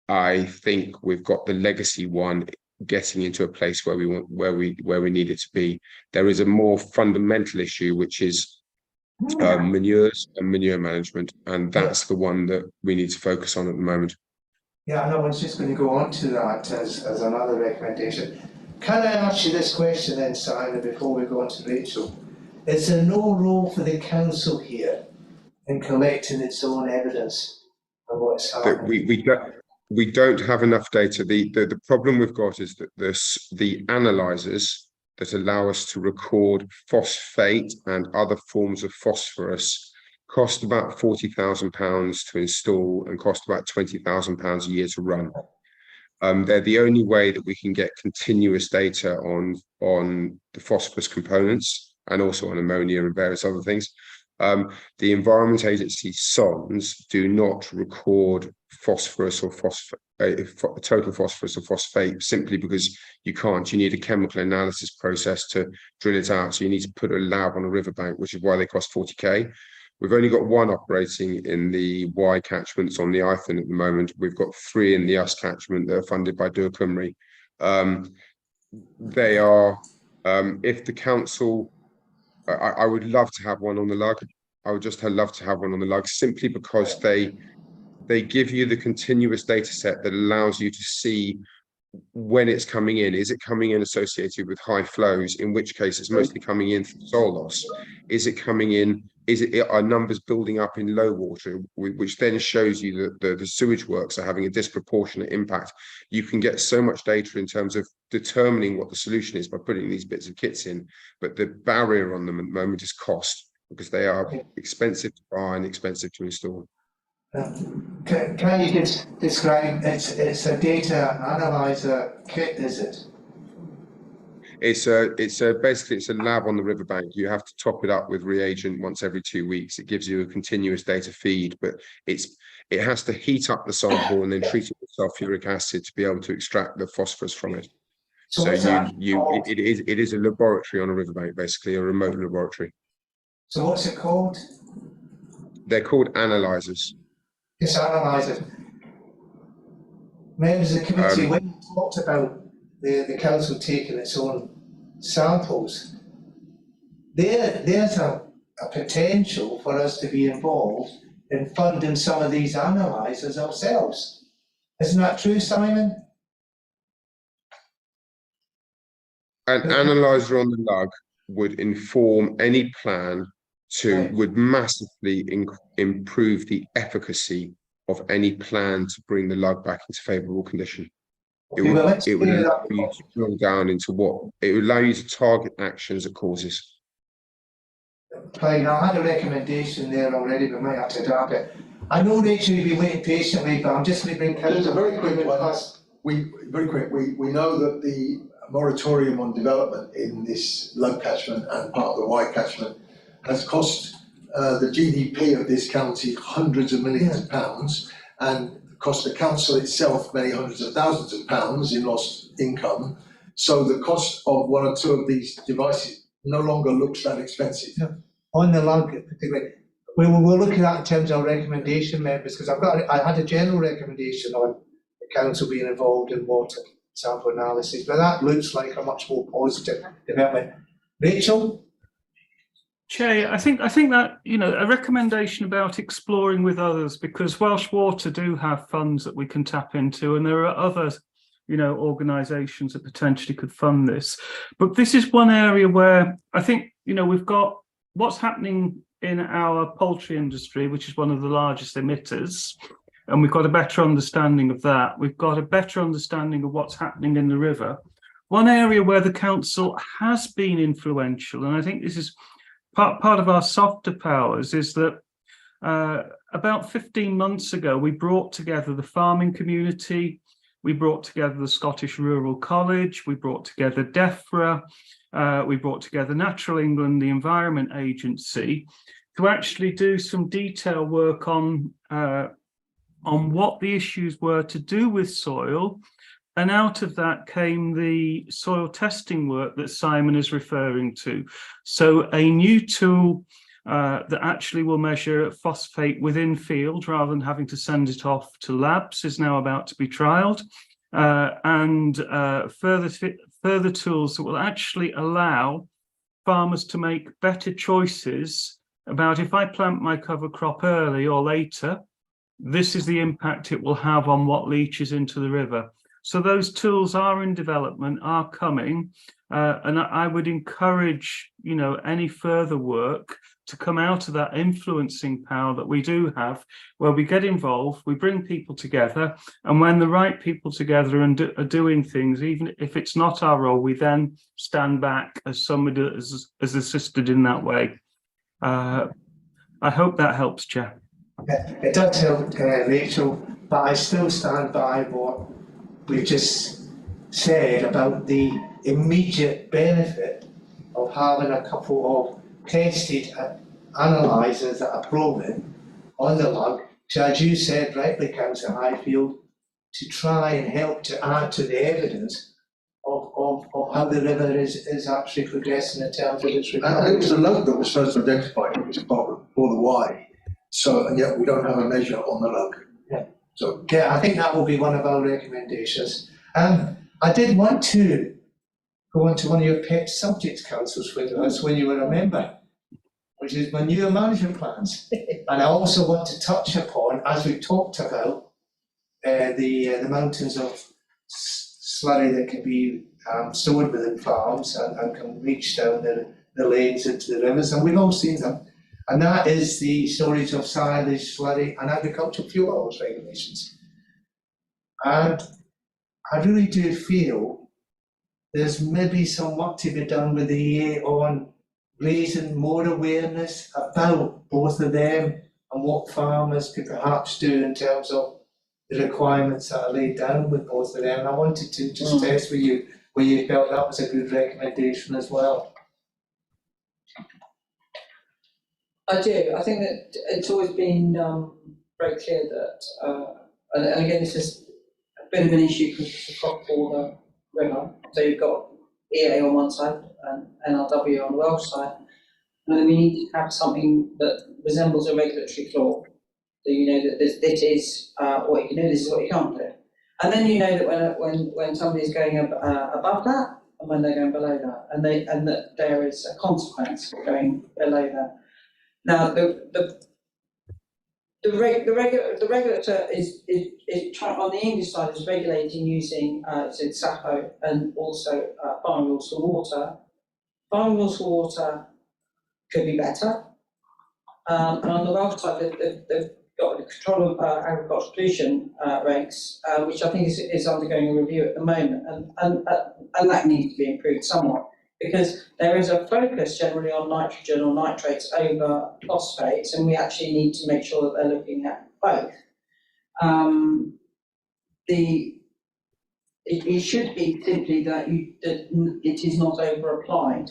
I think we've got the legacy one getting into a place where we need it to be. There is a more fundamental issue, which is manures and manure management, and that's the one that we need to focus on at the moment. Yeah, and I was just going to go on to that as another recommendation. Can I ask you this question then, Simon, before we go on to Rachel? Is there no role for the council here in collecting its own evidence of what's happening? We don't have enough data. The problem we've got is that the analyzers that allow us to record phosphate and other forms of phosphorus cost about £40,000 to install and cost about £20,000 a year to run. They're the only way that we can get continuous data on the phosphorus components and also on ammonia and various other things. The Environment Agency sondes do not record phosphorus or total phosphorus or phosphate, simply because you can't. You need a chemical analysis process to drill it out. So you need to put a lab on a riverbank, which is why they cost 40k. We've only got one operating in the Y catchments on the Eithne at the moment. We've got 3 in the Us catchment that are funded by Dŵr Cymru. They are, if the council, I would love to have one on the lug. I would just love to have one on the lug, simply because they give you the continuous data set that allows you to see when it's coming in. Is it coming in associated with high flows, in which case it's mostly coming in through soil loss? Is it coming in, are numbers building up in low water, which then shows you that the sewage works are having a disproportionate impact? You can get so much data in terms of determining what the solution is by putting these bits of kits in, but the barrier on them at the moment is cost, because they are expensive to buy and expensive to install. Can you just describe, it's a data analyzer kit, is it? Basically it's a lab on the riverbank. You have to top it up with reagent once every 2 weeks. It gives you a continuous data feed, but it has to heat up the sample and then treat it with sulfuric acid to be able to extract the phosphorus from it. So it is a laboratory on a riverbank, basically a remote laboratory. So what's it called? They're called analyzers. just analyse it. Members of the committee, when you talked about the council taking its own samples, there's a potential for us to be involved in funding some of these analysers ourselves. Isn't that true, Simon? An analyzer on the lug would inform any plan would massively improve the efficacy of any plan to bring the lug back into favourable condition. It would allow you to drill down into it would allow you to target actions at causes. Fine, I had a recommendation there already, but might have to adapt it. I know, Rachel, you've been waiting patiently, but I'm just going to bring Just a very quick one. Very quick. We know that the moratorium on development in this low catchment and part of the wide catchment has cost the GDP of this county hundreds of millions of pounds, and cost the council itself many hundreds of thousands of pounds in lost income. So the cost of one or two of these devices no longer looks that expensive. Yeah. On the lug, particularly, we'll look at that in terms of recommendation, members, because I had a general recommendation on the council being involved in water sample analysis, but that looks like a much more positive development. Rachel? Chair, I think that, you know, a recommendation about exploring with others, because Welsh Water do have funds that we can tap into, and there are other, you know, organisations that potentially could fund this. But this is one area where I think, you know, we've got what's happening in our poultry industry, which is one of the largest emitters, and we've got a better understanding of that. We've got a better understanding of what's happening in the river. One area where the council has been influential, and I think this is part of our softer powers, is that about 15 months ago, we brought together the farming community, we brought together the Scottish Rural College, we brought together DEFRA, we brought together Natural England, the Environment Agency, to actually do some detailed work on what the issues were to do with soil. And out of that came the soil testing work that Simon is referring to. So a new tool that actually will measure phosphate within field rather than having to send it off to labs is now about to be trialled. And further tools that will actually allow farmers to make better choices about, if I plant my cover crop early or later, this is the impact it will have on what leaches into the river. So those tools are in development, are coming, and I would encourage, you know, any further work to come out of that influencing power that we do have, where we get involved, we bring people together, and when the right people together and are doing things, even if it's not our role, we then stand back as somebody that has assisted in that way. I hope that helps, Chair. It does help, Rachel, but I still stand by what we've just said about the immediate benefit of having a couple of tested analysers that are proven on the lug, to, as you said rightly, Councillor Highfield, to try and help to add to the evidence of how the river is actually progressing in terms of its recovery. It was the lug that was first identified as a problem for the why. So, and yet we don't have a measure on the lug. Yeah. So, yeah, I think that will be one of our recommendations. I did want to go on to one of your pet subjects, Councillor Swindle, that's when you were a member, which is manure management plans. And I also want to touch upon, as we talked about, the mountains of slurry that can be stored within farms and can reach down the lanes into the rivers, and we've all seen them. And that is the storage of silage, slurry and agricultural fuel oils regulations. And I really do feel there's maybe some work to be done with the EA on raising more awareness about both of them and what farmers could perhaps do in terms of the requirements that are laid down with both of them. And I wanted to just test with you where you felt that was a good recommendation as well. I do. I think that it's always been very clear that, and again, this is a bit of an issue because it's a cross-border river. So you've got EA on one side and NRW on the Welsh side, and then we need to have something that resembles a regulatory floor So you know that this is what you know, this is what you can't do. And then you know that when somebody's going above that and when they're going below that, and that there is a consequence for going below that. Now the regulator is trying, on the English side, is regulating using SAPO and also farm rules for water. Farm rules for water could be better. And on the Welsh side, they've got the control of agricultural pollution regs, which I think is undergoing a review at the moment, and that needs to be improved somewhat, because there is a focus generally on nitrogen or nitrates over phosphates, and we actually need to make sure that they're looking at both. It should be simply that it is not over applied.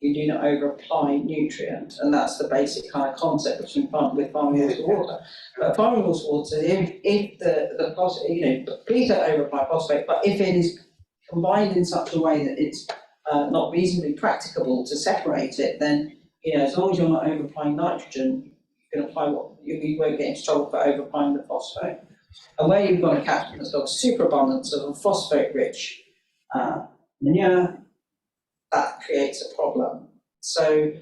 You do not over apply nutrient, and that's the basic kind of concept with farming rules for water. But farming rules for water, if the phosphate, you know, please don't over apply phosphate, but if it is combined in such a way that it's not reasonably practicable to separate it, then, you know, as long as you're not over applying nitrogen, you can apply you won't get into trouble for over applying the phosphate. And where you've got a catchment that's got a superabundance of a phosphate-rich manure, that creates a problem. So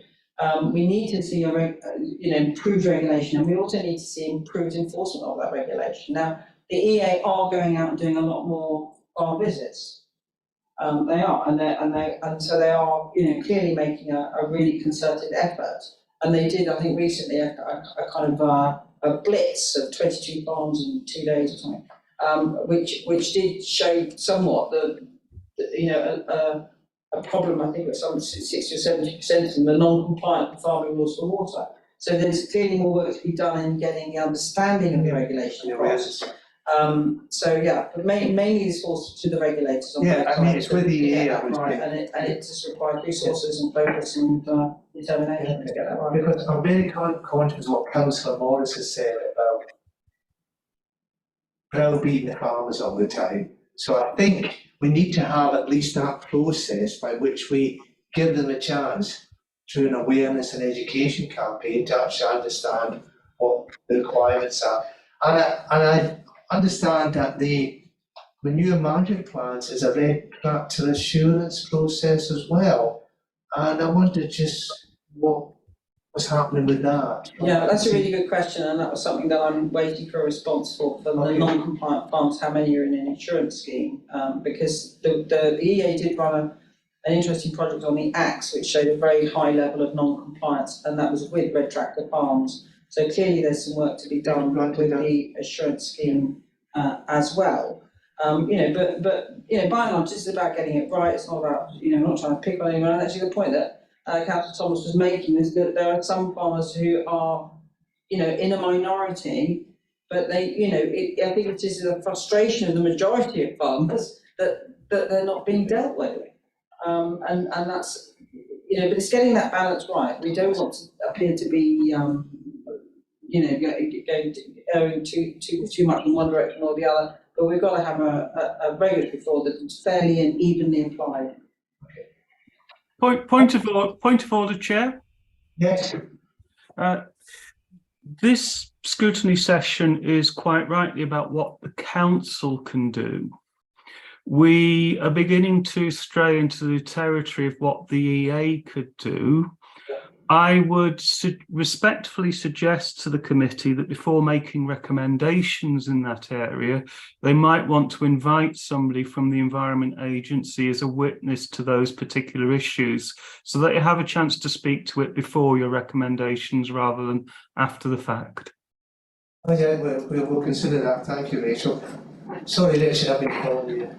we need to see improved regulation, and we also need to see improved enforcement of that regulation. Now, the EA are going out and doing a lot more farm visits. They are, and so they are, you know, clearly making a really concerted effort. And they did, I think, recently a kind of a blitz of 22 farms in 2 days or something, which did show somewhat a problem. I think of some 60 or 70% of them are non-compliant with farming rules for water. So there's clearly more work to be done in getting the understanding of the regulation across. So yeah, but mainly this falls to the regulators. On I mean, it's with the EA, right, and it just requires resources and focus and determination to get that right. Because I'm really conscious of what Councillor Morris has said about browbeating the farmers all the time. So I think we need to have at least that process by which we give them a chance through an awareness and education campaign to actually understand what the requirements are. And I understand that the manure management plans is a red tractor assurance process as well. And I wonder just what was happening with that. Yeah, that's a really good question, and that was something that I'm waiting for a response for the non-compliant farms, how many are in an insurance scheme, because the EA did run an interesting project on the Axe, which showed a very high level of non-compliance, and that was with red tractor farms. So clearly there's some work to be done with the assurance scheme as well. But you know, by and large, this is about getting it right. It's not about, you know, not trying to pick on anyone. And actually, the point that Councillor Thomas was making is that there are some farmers who are, you know, in a minority, but they, you know, I think it is a frustration of the majority of farmers that they're not being dealt with, and that's, you know, but it's getting that balance right. We don't want to appear to be, you know, going too much in one direction or the other. But we've got to have a regulatory floor that's fairly and evenly applied. Point of order, Chair. Yes. This scrutiny session is quite rightly about what the council can do. We are beginning to stray into the territory of what the EA could do. I would respectfully suggest to the committee that before making recommendations in that area, they might want to invite somebody from the Environment Agency as a witness to those particular issues, so that you have a chance to speak to it before your recommendations rather than after the fact. Oh yeah, we'll consider that. Thank you, Rachel. Sorry that I should have been calling you.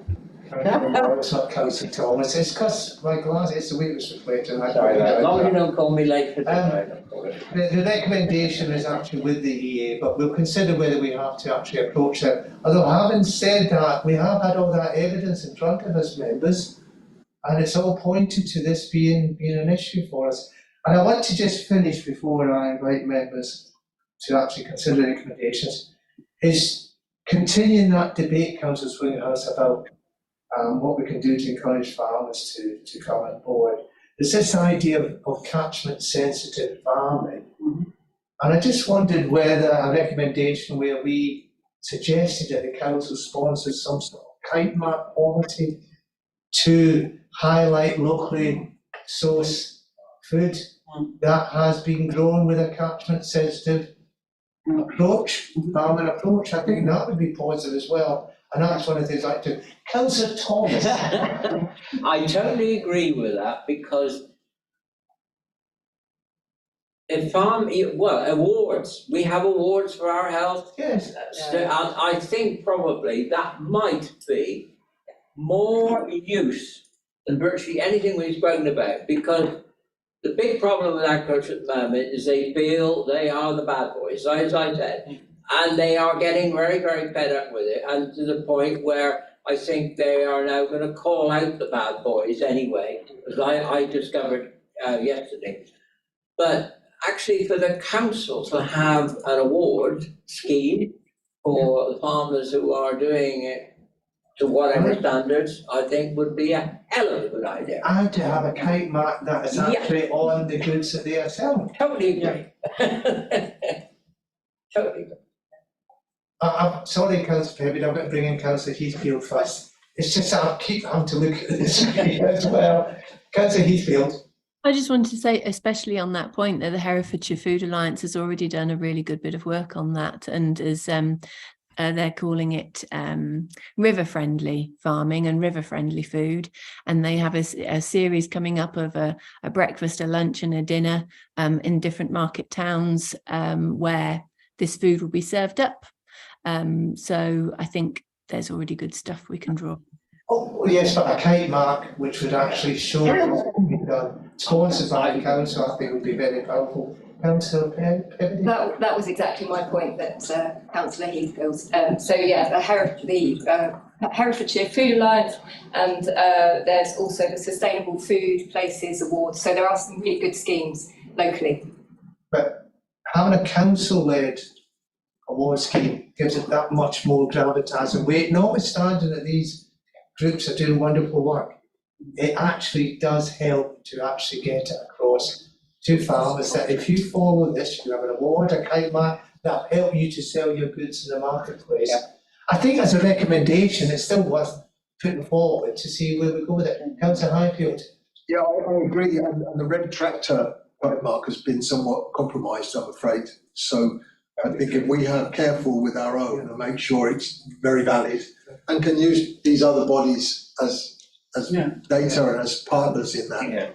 It's not Councillor Thomas. It's because my glasses, the way it was reflected. Sorry, as long as you don't call me late for the recommendation is actually with the EA, but we'll consider whether we have to actually approach them. Although having said that, we have had all that evidence in front of us, members, and it's all pointed to this being an issue for us. And I want to just finish before I invite members to actually consider the recommendations, is continuing that debate, Councillor Swinghouse, about what we can do to encourage farmers to come on board. There's this idea of catchment sensitive farming, And I just wondered whether a recommendation where we suggested that the council sponsors some sort of kite mark policy to highlight locally sourced food that has been grown with a catchment sensitive approach, farming approach. I think that would be positive as well. And that's one of the things I like to. Councillor Thomas. I totally agree with that, because awards, we have awards for our health. Yes. And I think probably that might be more use than virtually anything we've spoken about, because the big problem with agriculture at the moment is they feel they are the bad boys, as I said, and they are getting very, very fed up with it, and to the point where I think they are now going to call out the bad boys anyway, as I discovered yesterday. But actually, for the council to have an award scheme for the farmers who are doing it to whatever standards, I think would be a hell of a good idea. And to have a kite mark that is actually on the goods that they are selling. Totally agree. Totally agree. I'm sorry, Councillor Perry, I'm going to bring in Councillor Heathfield first. It's just that I keep having to look at the screen as well. Councillor Heathfield. I just wanted to say, especially on that point, that the Herefordshire Food Alliance has already done a really good bit of work on that, and as they're calling it river-friendly farming and river-friendly food, and they have a series coming up of a breakfast, a lunch and a dinner in different market towns where this food will be served up. So I think there's already good stuff we can draw. Oh, yes, but a kite mark which would actually show what's been done, sponsored by the council, I think would be very powerful. Councillor Perry? That was exactly my point, that Councillor Heathfield. So yeah, the Herefordshire Food Alliance, and there's also the Sustainable Food Places Award. So there are some really good schemes locally. But having a council-led award scheme gives it that much more gravitas and weight, notwithstanding that these groups are doing wonderful work. It actually does help to actually get it across to farmers that if you follow this, you have an award, a kite mark, that'll help you to sell your goods in the marketplace. Yeah. I think as a recommendation, it's still worth putting forward to see where we go with it. Councillor Highfield. Yeah, I agree, and the red tractor kite mark has been somewhat compromised, I'm afraid. So I think if we are careful with our own and make sure it's very valid and can use these other bodies as data and as partners in that. Yeah.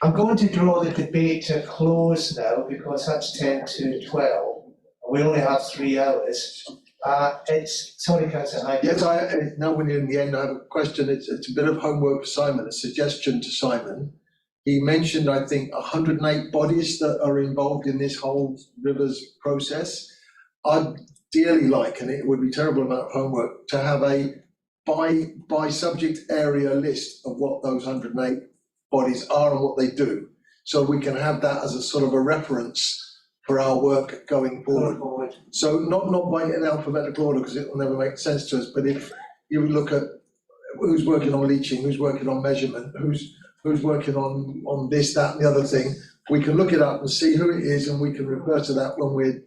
I'm going to draw the debate to a close now, because that's 10 to 12. We only have 3 hours. Sorry, Councillor Hyde. Yes, now we're in the end, I have a question. It's a bit of homework for Simon, a suggestion to Simon. He mentioned, I think, 108 bodies that are involved in this whole rivers process. I'd dearly like, and it would be a terrible amount of homework, to have a by subject area list of what those 108 bodies are and what they do. So we can have that as a sort of a reference for our work going forward. So not by an alphabetical order, because it will never make sense to us, but if you look at who's working on leaching, who's working on measurement, who's working on this, that and the other thing, we can look it up and see who it is, and we can refer to that when we're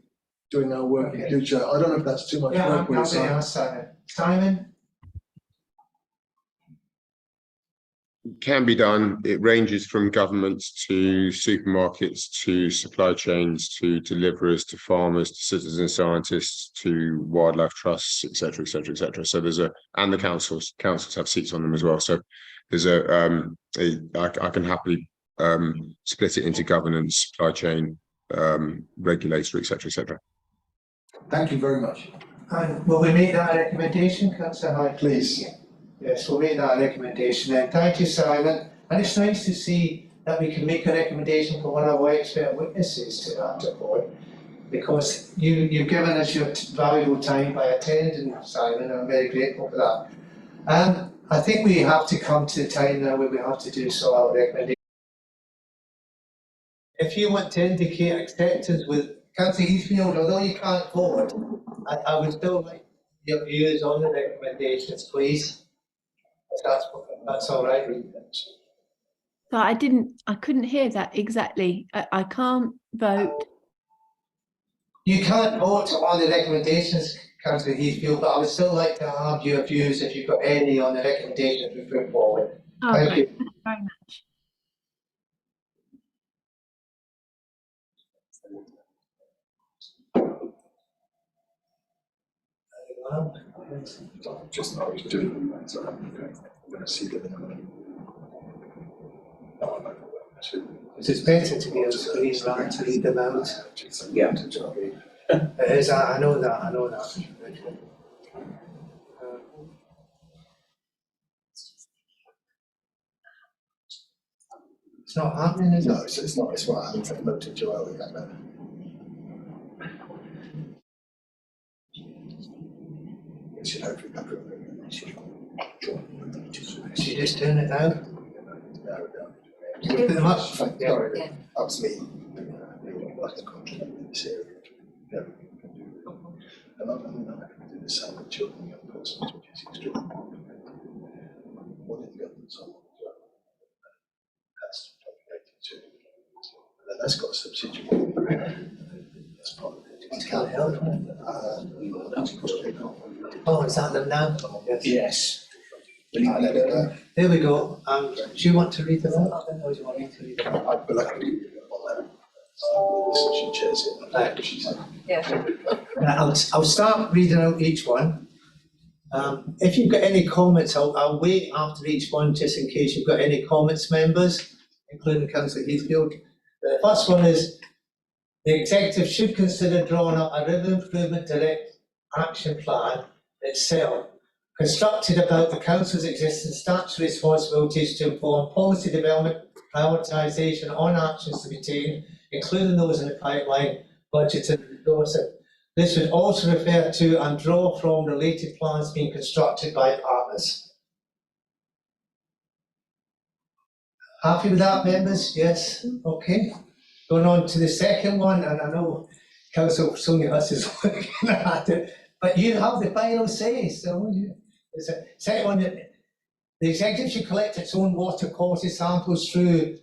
doing our work in future. I don't know if that's too much work with Simon. Simon? Can be done. It ranges from governments to supermarkets to supply chains to deliverers to farmers to citizen scientists to wildlife trusts, etc., etc., etc. So there's and the councils have seats on them as well. So there's I can happily split it into governance, supply chain, regulator, etc., etc. Thank you very much. And will we make that a recommendation, Councillor Hyde? Please. Yes, we'll make that a recommendation then. Thank you, Simon. And it's nice to see that we can make a recommendation for one of our expert witnesses to that report, because you've given us your valuable time by attending, Simon, and I'm very grateful for that. I think we have to come to the time now where we have to do so our recommendation. If you want to indicate acceptance with Councillor Heathfield, although you can't vote, I would still like your views on the recommendations, please. That's all right. So I couldn't hear that exactly. I can't vote. You can't vote on the recommendations, Councillor Heathfield, but I would still like to have your views if you've got any on the recommendations we put forward. Oh, Thank great. you. Thank you very much. Just I was doing that, so I'm going to see them in a minute. It's better to be on screen rather to read them out. Yeah. It is, I know that. It's not happening, is it? No, it's not. It's what I haven't taken note to Joelle yet. No. It should hopefully come through. Should you just turn it down? Put them up. Sorry, Yeah. that was me. Like a contract in this area. Yeah, we can do. And I mean, I can do the same with children and young persons, which is extremely important. What in the government's on as well. That's related to. And that's got a subsidiary. That's part of it. It can't help. Oh, is that them now? Yes. There we go. Do you want to read them out? Or do you want me to read them out? I'd be lucky to read it on that. So she chairs it. Right. She said. Yeah. I'll start reading out each one. If you've got any comments, I'll wait after each one just in case you've got any comments, members, including Councillor Heathfield. The first one is the executive should consider drawing up a river improvement direct action plan itself, constructed about the council's existing statutory responsibilities to inform policy development, prioritisation on actions to be taken, including those in the pipeline, budget and resourcing. This would also refer to and draw from related plans being constructed by partners. Happy with that, members? Yes? Okay. Going on to the second one, and I know Councillor Sonia Huss is looking at it, but you have the final say, so it's a second one. The executive should collect its own water quality samples through,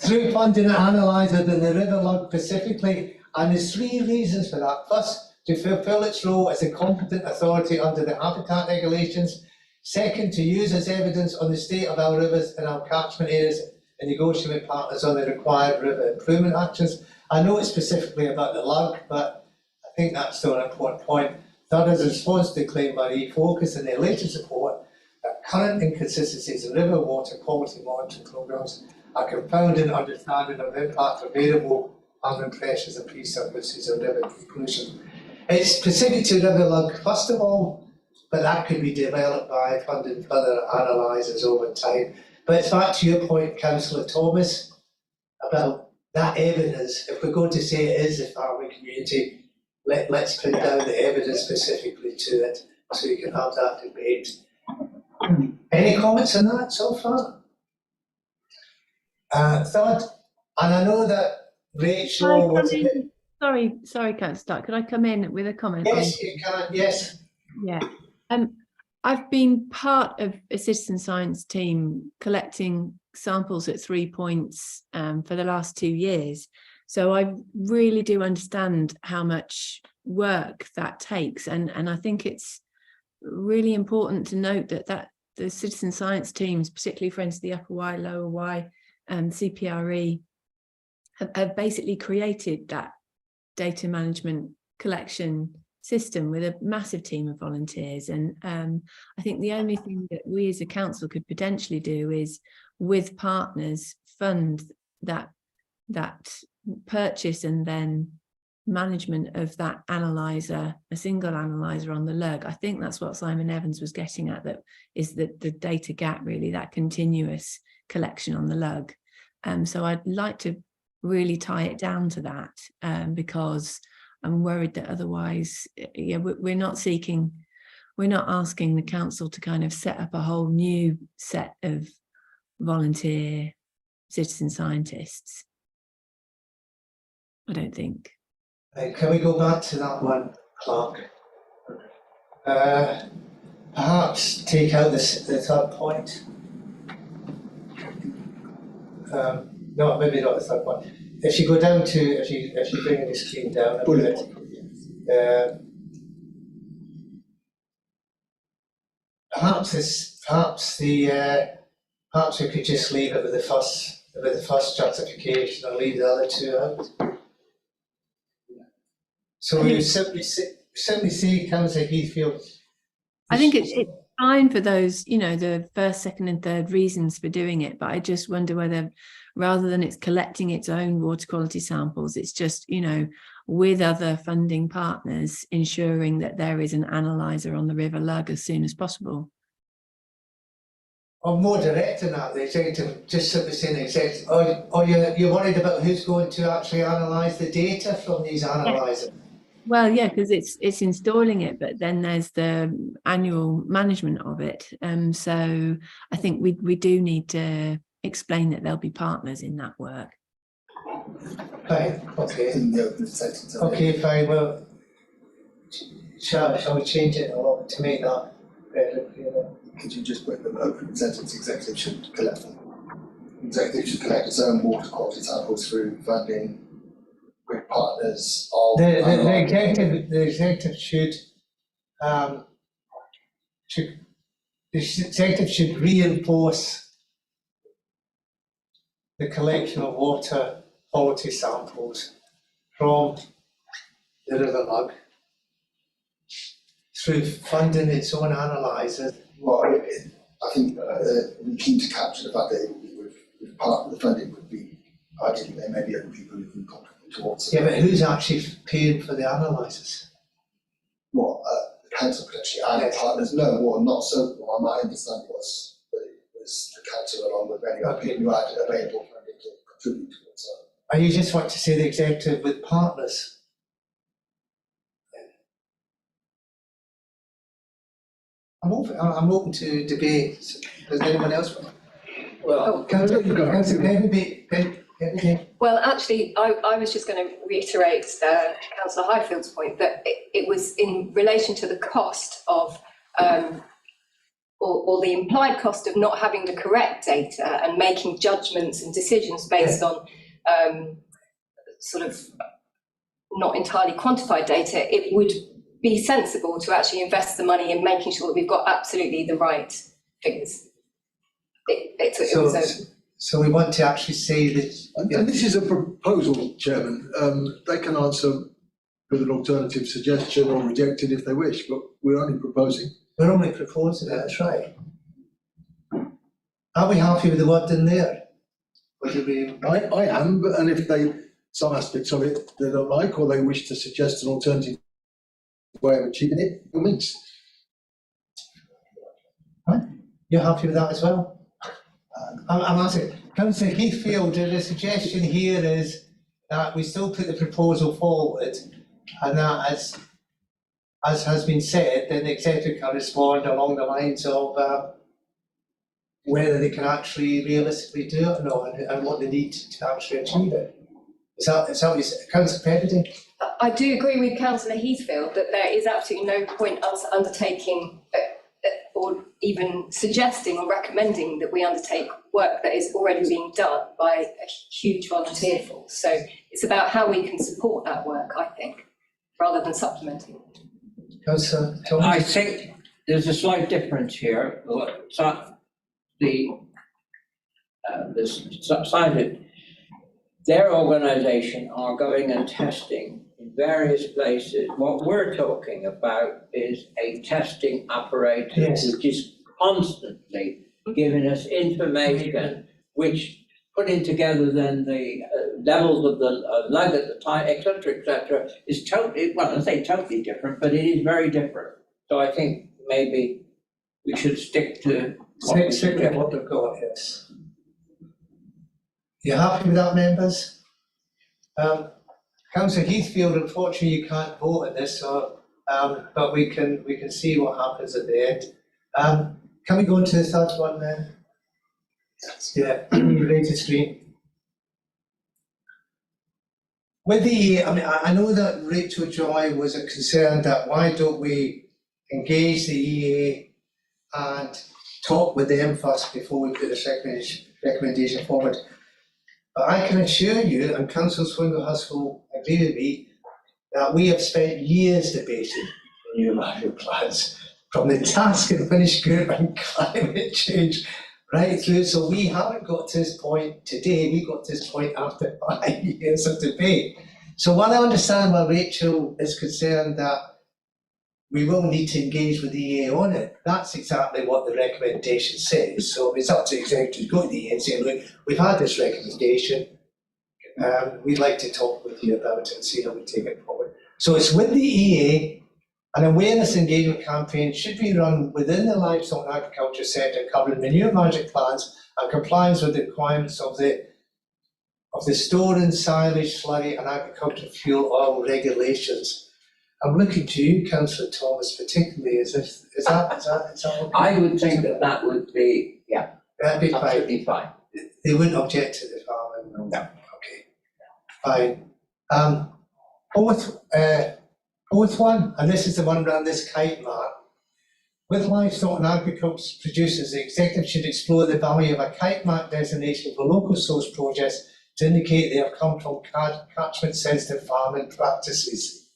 through funding an analyser in the River Lug specifically, and there's 3 reasons for that. First, to fulfil its role as a competent authority under the habitat regulations. Second, to use as evidence on the state of our rivers and our catchment areas and negotiate with partners on the required river improvement actions. I know it's specifically about the Lug, but I think that's still an important point. Third, as a response to the claim by Refocus in their latest report that current inconsistencies in river water quality monitoring programmes are confounding understanding of the impact of variable ambient pressures and pre-surfaces of river pollution. It's specific to River Lug, first of all, but that could be developed by funding further analysers over time. But it's back to your point, Councillor Thomas, about that evidence. If we're going to say it is a farming community, let's put down the evidence specifically to it so you can have that debate. Any comments on that so far? Third, and I know that Rachel was a bit... Sorry, Councillor, could I come in with a comment? Yes, you can, yes. Yeah. I've been part of a citizen science team collecting samples at 3 points for the last 2 years. So I really do understand how much work that takes. And I think it's really important to note that the citizen science teams, particularly Friends of the Upper Y, Lower Y, and CPRE, have basically created that data management collection system with a massive team of volunteers. And I think the only thing that we as a council could potentially do is, with partners, fund that purchase and then management of that analyzer, a single analyzer on the Lug. I think that's what Simon Evans was getting at, that is the data gap, really, that continuous collection on the Lug. So I'd like to really tie it down to that, because I'm worried that otherwise, yeah, we're not asking the council to kind of set up a whole new set of volunteer citizen scientists. I don't think. Can we go back to that one, Clark? perhaps take out this, the third point. No, maybe not the third point. If you go down to, if you bring the screen down a bit, perhaps we could just leave it with the first justification and leave the other two out. So we would simply say, Councillor Heathfield. I think it's fine for those, you know, the first, second and third reasons for doing it, but I just wonder whether, rather than it's collecting its own water quality samples, it's just, you know, with other funding partners, ensuring that there is an analyser on the River Lug as soon as possible. Or more direct than that, the executive just simply saying the executive, or you're worried about who's going to actually analyse the data from these analysers. Well, yeah, because it's installing it, but then there's the annual management of it. So I think we do need to explain that there'll be partners in that work. Fine, okay. Okay, fine. Well, shall we change it a lot to make that better? Could you just put the open sentence, executive should collect them? Executive should collect its own water quality samples through funding with partners of. The executive should reinforce the collection of water quality samples from the River Lug through funding its own analysers. Well, I think we're keen to capture the fact that it would be with part of the funding would be, ideally there may be other people who can contribute towards it. Yeah, but who's actually paying for the analysers? Well, the council potentially and partners. No, well, not so. Well, my understanding was that it was the council along with any other people who had available funding to contribute towards it. And you just want to say the executive with partners? I'm open to debate. Does anyone else want? Well, Well, actually, I was just going to reiterate Councillor Highfield's point that it was in relation to the cost of, or the implied cost of not having the correct data and making judgments and decisions based on sort of not entirely quantified data. It would be sensible to actually invest the money in making sure that we've got absolutely the right figures. So we want to actually say that. And this is a proposal, Chairman. They can answer with an alternative suggestion or reject it if they wish, but we're only proposing. We're only proposing it, that's right. Are we happy with the word in there? I am, and if some aspects of it they don't like, or they wish to suggest an alternative way of achieving it, it means. Right. You're happy with that as well? I'm asking, Councillor Heathfield, the suggestion here is that we still put the proposal forward, and that as has been said, then the executive can respond along the lines of whether they can actually realistically do it or not, and what they need to actually achieve it. Is that what you said, Councillor Pedersen? I do agree with Councillor Heathfield that there is absolutely no point us undertaking or even suggesting or recommending that we undertake work that is already being done by a huge volunteer force. So it's about how we can support that work, I think, rather than supplementing it. Councillor, I think there's a slight difference here. Their organisation are going and testing in various places. What we're talking about is a testing apparatus which is constantly giving us information, which putting together then the levels of the lug at the time, etc., is totally, well, I say totally different, but it is very different. So I think maybe we should stick to what we've got, yes. You happy with that, members? Councillor Heathfield, unfortunately you can't vote on this, so, but we can see what happens at the end. Can we go into the third one then? Yes. Yeah, related screen. With the, I mean, I know that Rachel Joy was concerned that why don't we engage the EA and talk with them first before we put this recommendation forward. But I can assure you, and Councillor Swinglehurst will agree with me, that we have spent years debating the new manual plans, from the task and finish group and climate change right through. So we haven't got to this point today, we got to this point after 5 years of debate. So while I understand why Rachel is concerned that we will need to engage with the EA on it, that's exactly what the recommendation says. So it's up to the executive to go to the EA and say, look, we've had this recommendation, we'd like to talk with you about it and see how we take it forward. So it's with the EA. An awareness engagement campaign should be run within the livestock and agriculture sector, covering manure management plans and compliance with the requirements of the storing, silage, slurry and agricultural fuel oil regulations. I'm looking to you, Councillor Thomas, particularly. Is that okay? I would think that would be, yeah, That'd be absolutely fine. They wouldn't object to the farming? No. Okay, fine. Fourth one, and this is the one around this kite mark. With livestock and agriculture producers, the executive should explore the value of a kite mark designation for local source projects to indicate they have come from catchment sensitive farming practices.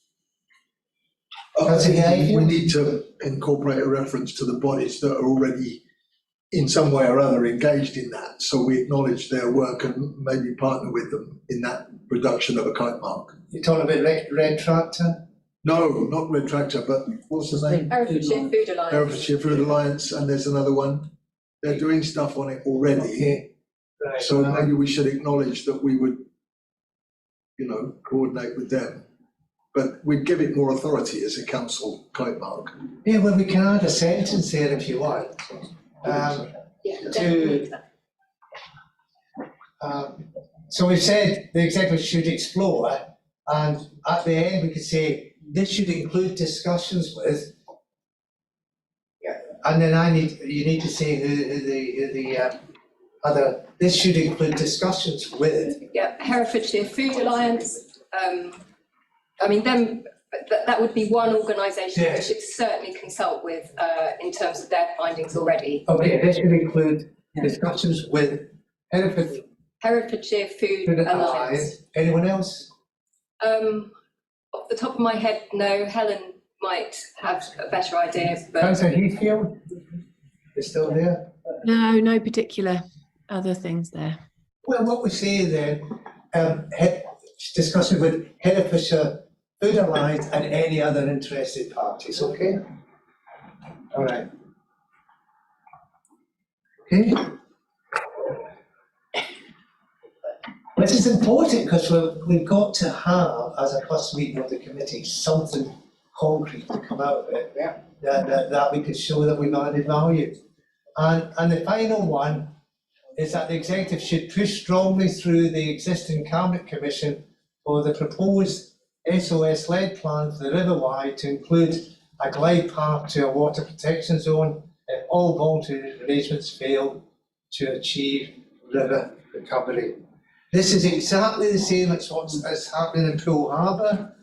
I think we need to incorporate a reference to the bodies that are already in some way or other engaged in that, so we acknowledge their work and maybe partner with them in that production of a kite mark. You're talking about Red Tractor? No, not Red Tractor, but what's the name? Herefordshire Food Alliance. Herefordshire Food Alliance, and there's another one. They're doing stuff on it already. Okay. Right. So maybe we should acknowledge that we would, coordinate with them. But we'd give it more authority as a council kite mark. Yeah, well, we can add a sentence there if you want. So we've said the executive should explore, and at the end we could say this should include discussions with. Yeah. And then you need to say who the other. This should include discussions with. Yeah, Herefordshire Food Alliance. I mean, that would be one organisation that we should certainly consult with in terms of their findings already. Okay, this should include discussions with Herefordshire Food Alliance. Anyone else? Off the top of my head, no. Helen might have a better idea. But Councillor Heathfield is still there? No particular other things there. Well, what we say then, discussing with Herefordshire Food Alliance and any other interested parties, okay? All right. Okay. This is important because we've got to have, as a first meeting of the committee, something concrete to come out of it, that we could show that we've added value. And the final one is that the executive should push strongly through the existing Cabinet Commission for the proposed SOS-led plan for the River Wye to include a glide path to a water protection zone if all voluntary arrangements fail to achieve river recovery. This is exactly the same as what's happening in Poole Harbour,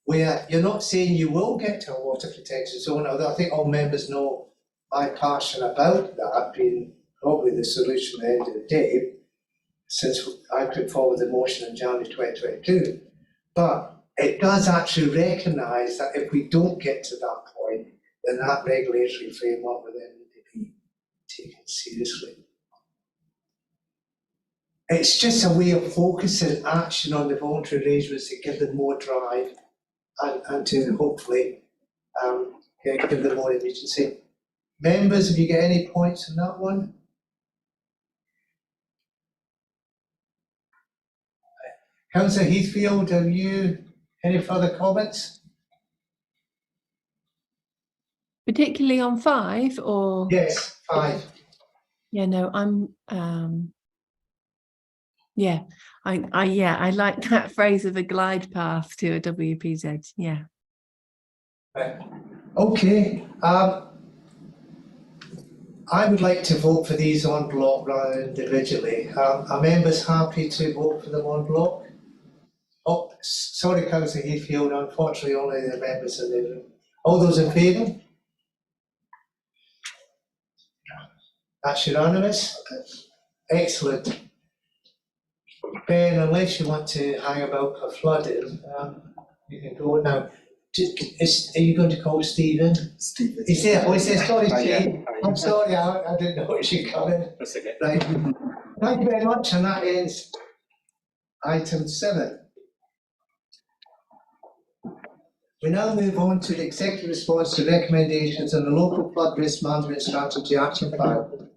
where you're not saying you will get to a water protection zone, although I think all members know my passion about that being probably the solution at the end of the day, since I put forward the motion in January 2022. But it does actually recognise that if we don't get to that point, then that regulatory framework will then need to be taken seriously. It's just a way of focusing action on the voluntary arrangements to give them more drive and to hopefully give them more immediacy. Members, have you got any points on that one? Councillor Heathfield, have you any further comments? Particularly on 5 or? Yes, 5. Yeah, no, I'm I like that phrase of a glide path to a WPZ. Yeah. Okay. I would like to vote for these en bloc rather than individually. Are members happy to vote for them en bloc? Oh, sorry, Councillor Heathfield, unfortunately only the members in the room. All those in favour? That's unanimous. Excellent. Ben, unless you want to hang about for flooding, you can go now. Are you going to call Stephen? Stephen. Is there? Oh, is there? Sorry, Yeah. Steve. I'm sorry, I didn't know it should come in. That's okay. Right. Thank you very much, and that ends item 7. We now move on to the executive response to recommendations on the local flood risk management strategy action plan.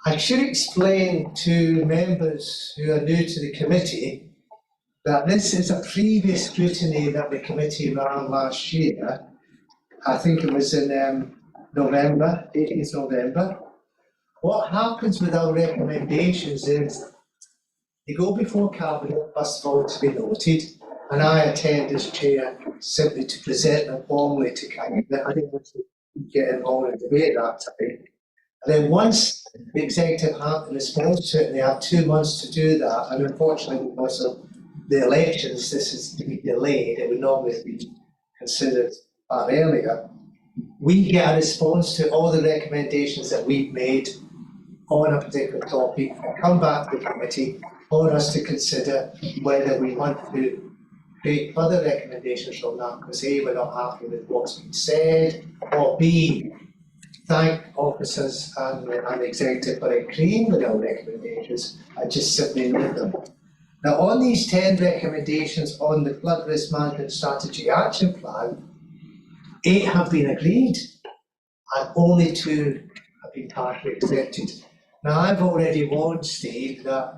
I should explain to members who are new to the committee that this is a previous scrutiny that the committee ran last year. I think it was in November, 18th November. What happens with our recommendations is they go before Cabinet, first of all, to be noted, and I attend as chair simply to present them formally to Cabinet. I didn't want to get involved in debate that time. And then once the executive have the response to it, and they have 2 months to do that, and unfortunately because of the elections, this is to be delayed. It would normally be considered far earlier. We get a response to all the recommendations that we've made on a particular topic and come back to the committee for us to consider whether we want to create further recommendations from that, because A, we're not happy with what's been said, or B, thank officers and the executive for agreeing with our recommendations and just simply note them. Now, on these 10 recommendations on the flood risk management strategy action plan, 8 have been agreed and only 2 have been partially accepted. Now, I've already warned Steve that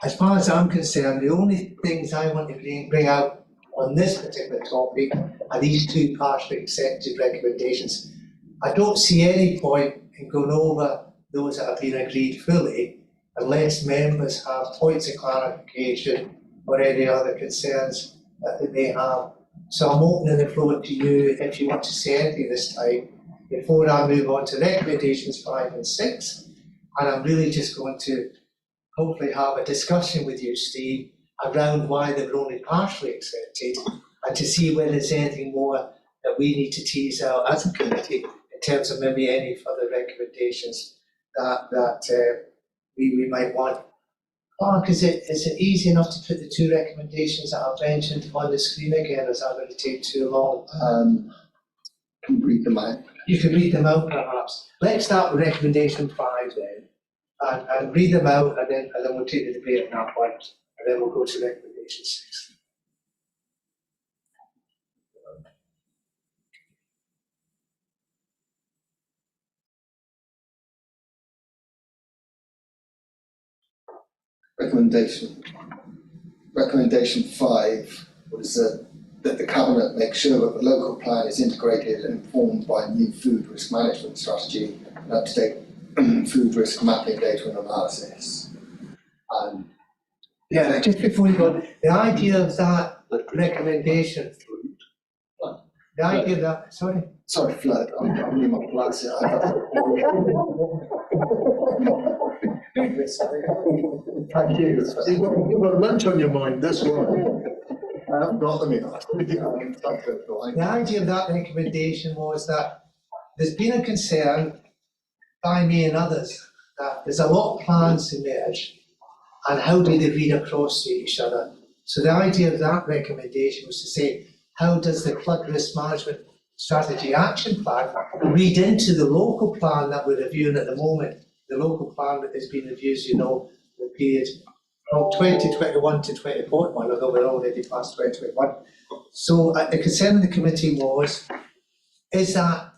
as far as I'm concerned, the only things I want to bring out on this particular topic are these 2 partially accepted recommendations. I don't see any point in going over those that have been agreed fully unless members have points of clarification or any other concerns that they may have. So I'm opening the floor to you if you want to say anything this time before I move on to recommendations 5 and 6. And I'm really just going to hopefully have a discussion with you, Steve, around why they were only partially accepted and to see whether there's anything more that we need to tease out as a committee in terms of maybe any further recommendations that we might want. Mark, is it easy enough to put the 2 recommendations that I've mentioned on the screen again, or is that going to take too long? Can read them out. You can read them out perhaps. Let's start with recommendation 5 then, and read them out, and then we'll take the debate at that point, and then we'll go to recommendation 6. Recommendation 5 was that the Cabinet make sure that the local plan is integrated and informed by a new food risk management strategy and up-to-date food risk mapping data and analysis. Yeah, just before we go, the idea of that recommendation, the idea of that, Sorry, flood, I'm in my glasses. Thank you. You've got lunch on your mind, that's why. I haven't got them in. The idea of that recommendation was that there's been a concern by me and others that there's a lot of plans emerge and how do they read across to each other. So the idea of that recommendation was to say, how does the flood risk management strategy action plan read into the local plan that we're reviewing at the moment? The local plan that has been reviewed, you know, the period from 2021 to 2041, although we're already past 2021. So the concern of the committee was, is that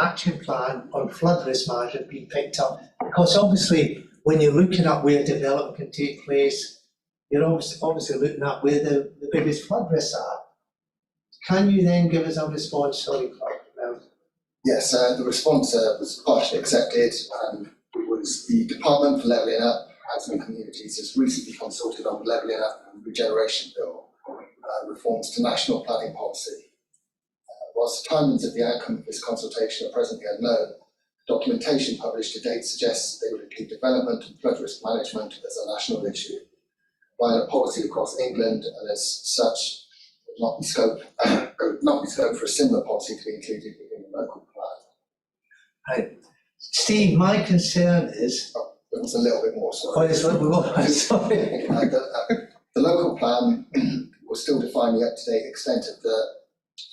action plan on flood risk management being picked up? Because obviously, when you're looking at where development can take place, you're obviously looking at where the biggest flood risks are. Can you then give us a response? Sorry, Clark. Yes, the response was partially accepted, and it was the Department for Levelling Up, Housing and Communities has recently consulted on the Levelling Up and Regeneration Bill, reforms to national planning policy. Whilst the timings of the outcome of this consultation are presently unknown, documentation published to date suggests they would include development and flood risk management as a national issue, while a policy across England, and as such, not be scope for a similar policy to be included within the local plan. Right. Steve, my concern is. There was a little bit more, Oh, sorry. there's a little bit more, sorry. The local plan will still define the up-to-date extent of the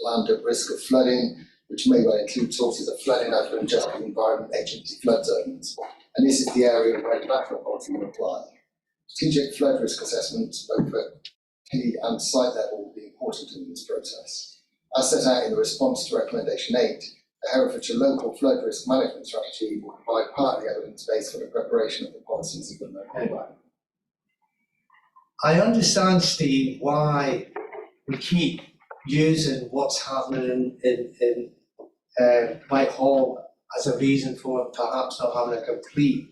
land at risk of flooding, which may well include sources of flooding over and just Environment Agency flood zones. And this is the area where the backup policy will apply. Strategic flood risk assessments, both at P and site level, will be important in this process. As set out in the response to Recommendation 8, the Herefordshire Local Flood Risk Management Strategy will provide part of the evidence base for the preparation of the policies of the local plan. I understand, Steve, why we keep using what's happening in Whitehall as a reason for perhaps not having a complete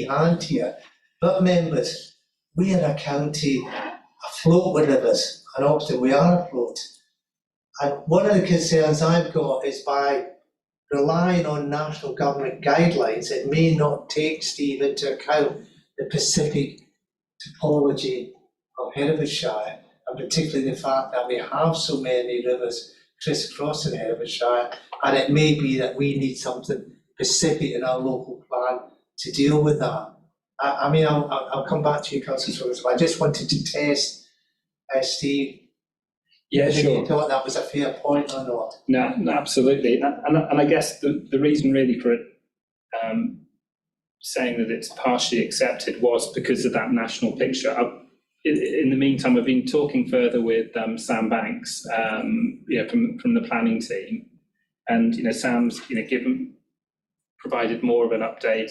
hand here. But members, we are a county afloat with rivers, and often we are afloat. And one of the concerns I've got is by relying on national government guidelines, it may not take, Steve, into account the specific topology of Herefordshire, and particularly the fact that we have so many rivers crisscrossing Herefordshire, and it may be that we need something specific in our local plan to deal with that. I mean, I'll come back to you, Councillor Swinton. I just wanted to test, Steve. Yeah, whether sure. you thought that was a fair point or not. No, absolutely. And I guess the reason really for it saying that it's partially accepted was because of that national picture. In the meantime, I've been talking further with Sam Banks, from the planning team, and Sam's provided more of an update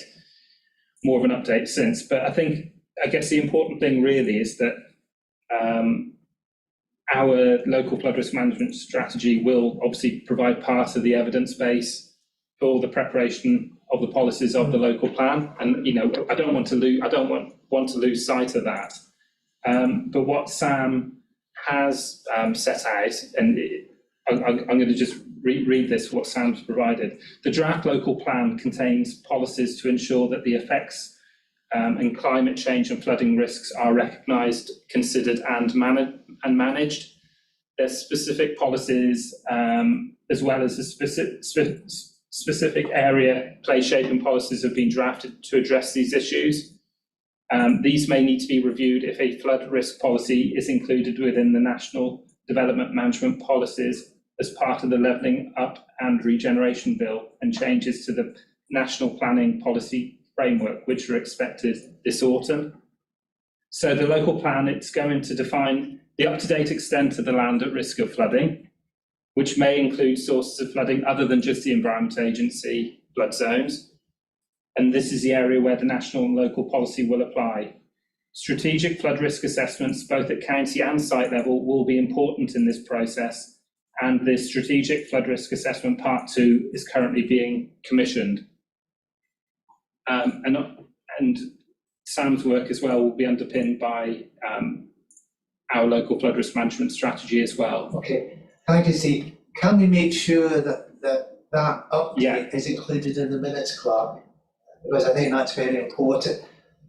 since. But I guess the important thing really is that our local flood risk management strategy will obviously provide part of the evidence base for the preparation of the policies of the local plan, and I don't want to lose sight of that. But what Sam has set out, and I'm going to just read this, what Sam's provided. The draft local plan contains policies to ensure that the effects and climate change and flooding risks are recognised, considered and managed. There's specific policies as well as the specific area play shaping policies have been drafted to address these issues. These may need to be reviewed if a flood risk policy is included within the National Development Management Policies as part of the Levelling Up and Regeneration Bill and changes to the National Planning Policy Framework, which are expected this autumn. So the local plan, it's going to define the up-to-date extent of the land at risk of flooding, which may include sources of flooding other than just the Environment Agency flood zones. And this is the area where the national and local policy will apply. Strategic flood risk assessments, both at county and site level, will be important in this process, and the Strategic Flood Risk Assessment Part 2 is currently being commissioned. And Sam's work as well will be underpinned by our local flood risk management strategy as well. Okay, thank you, Steve. Can we make sure that update is included in the minutes, Clark? Because I think that's very important.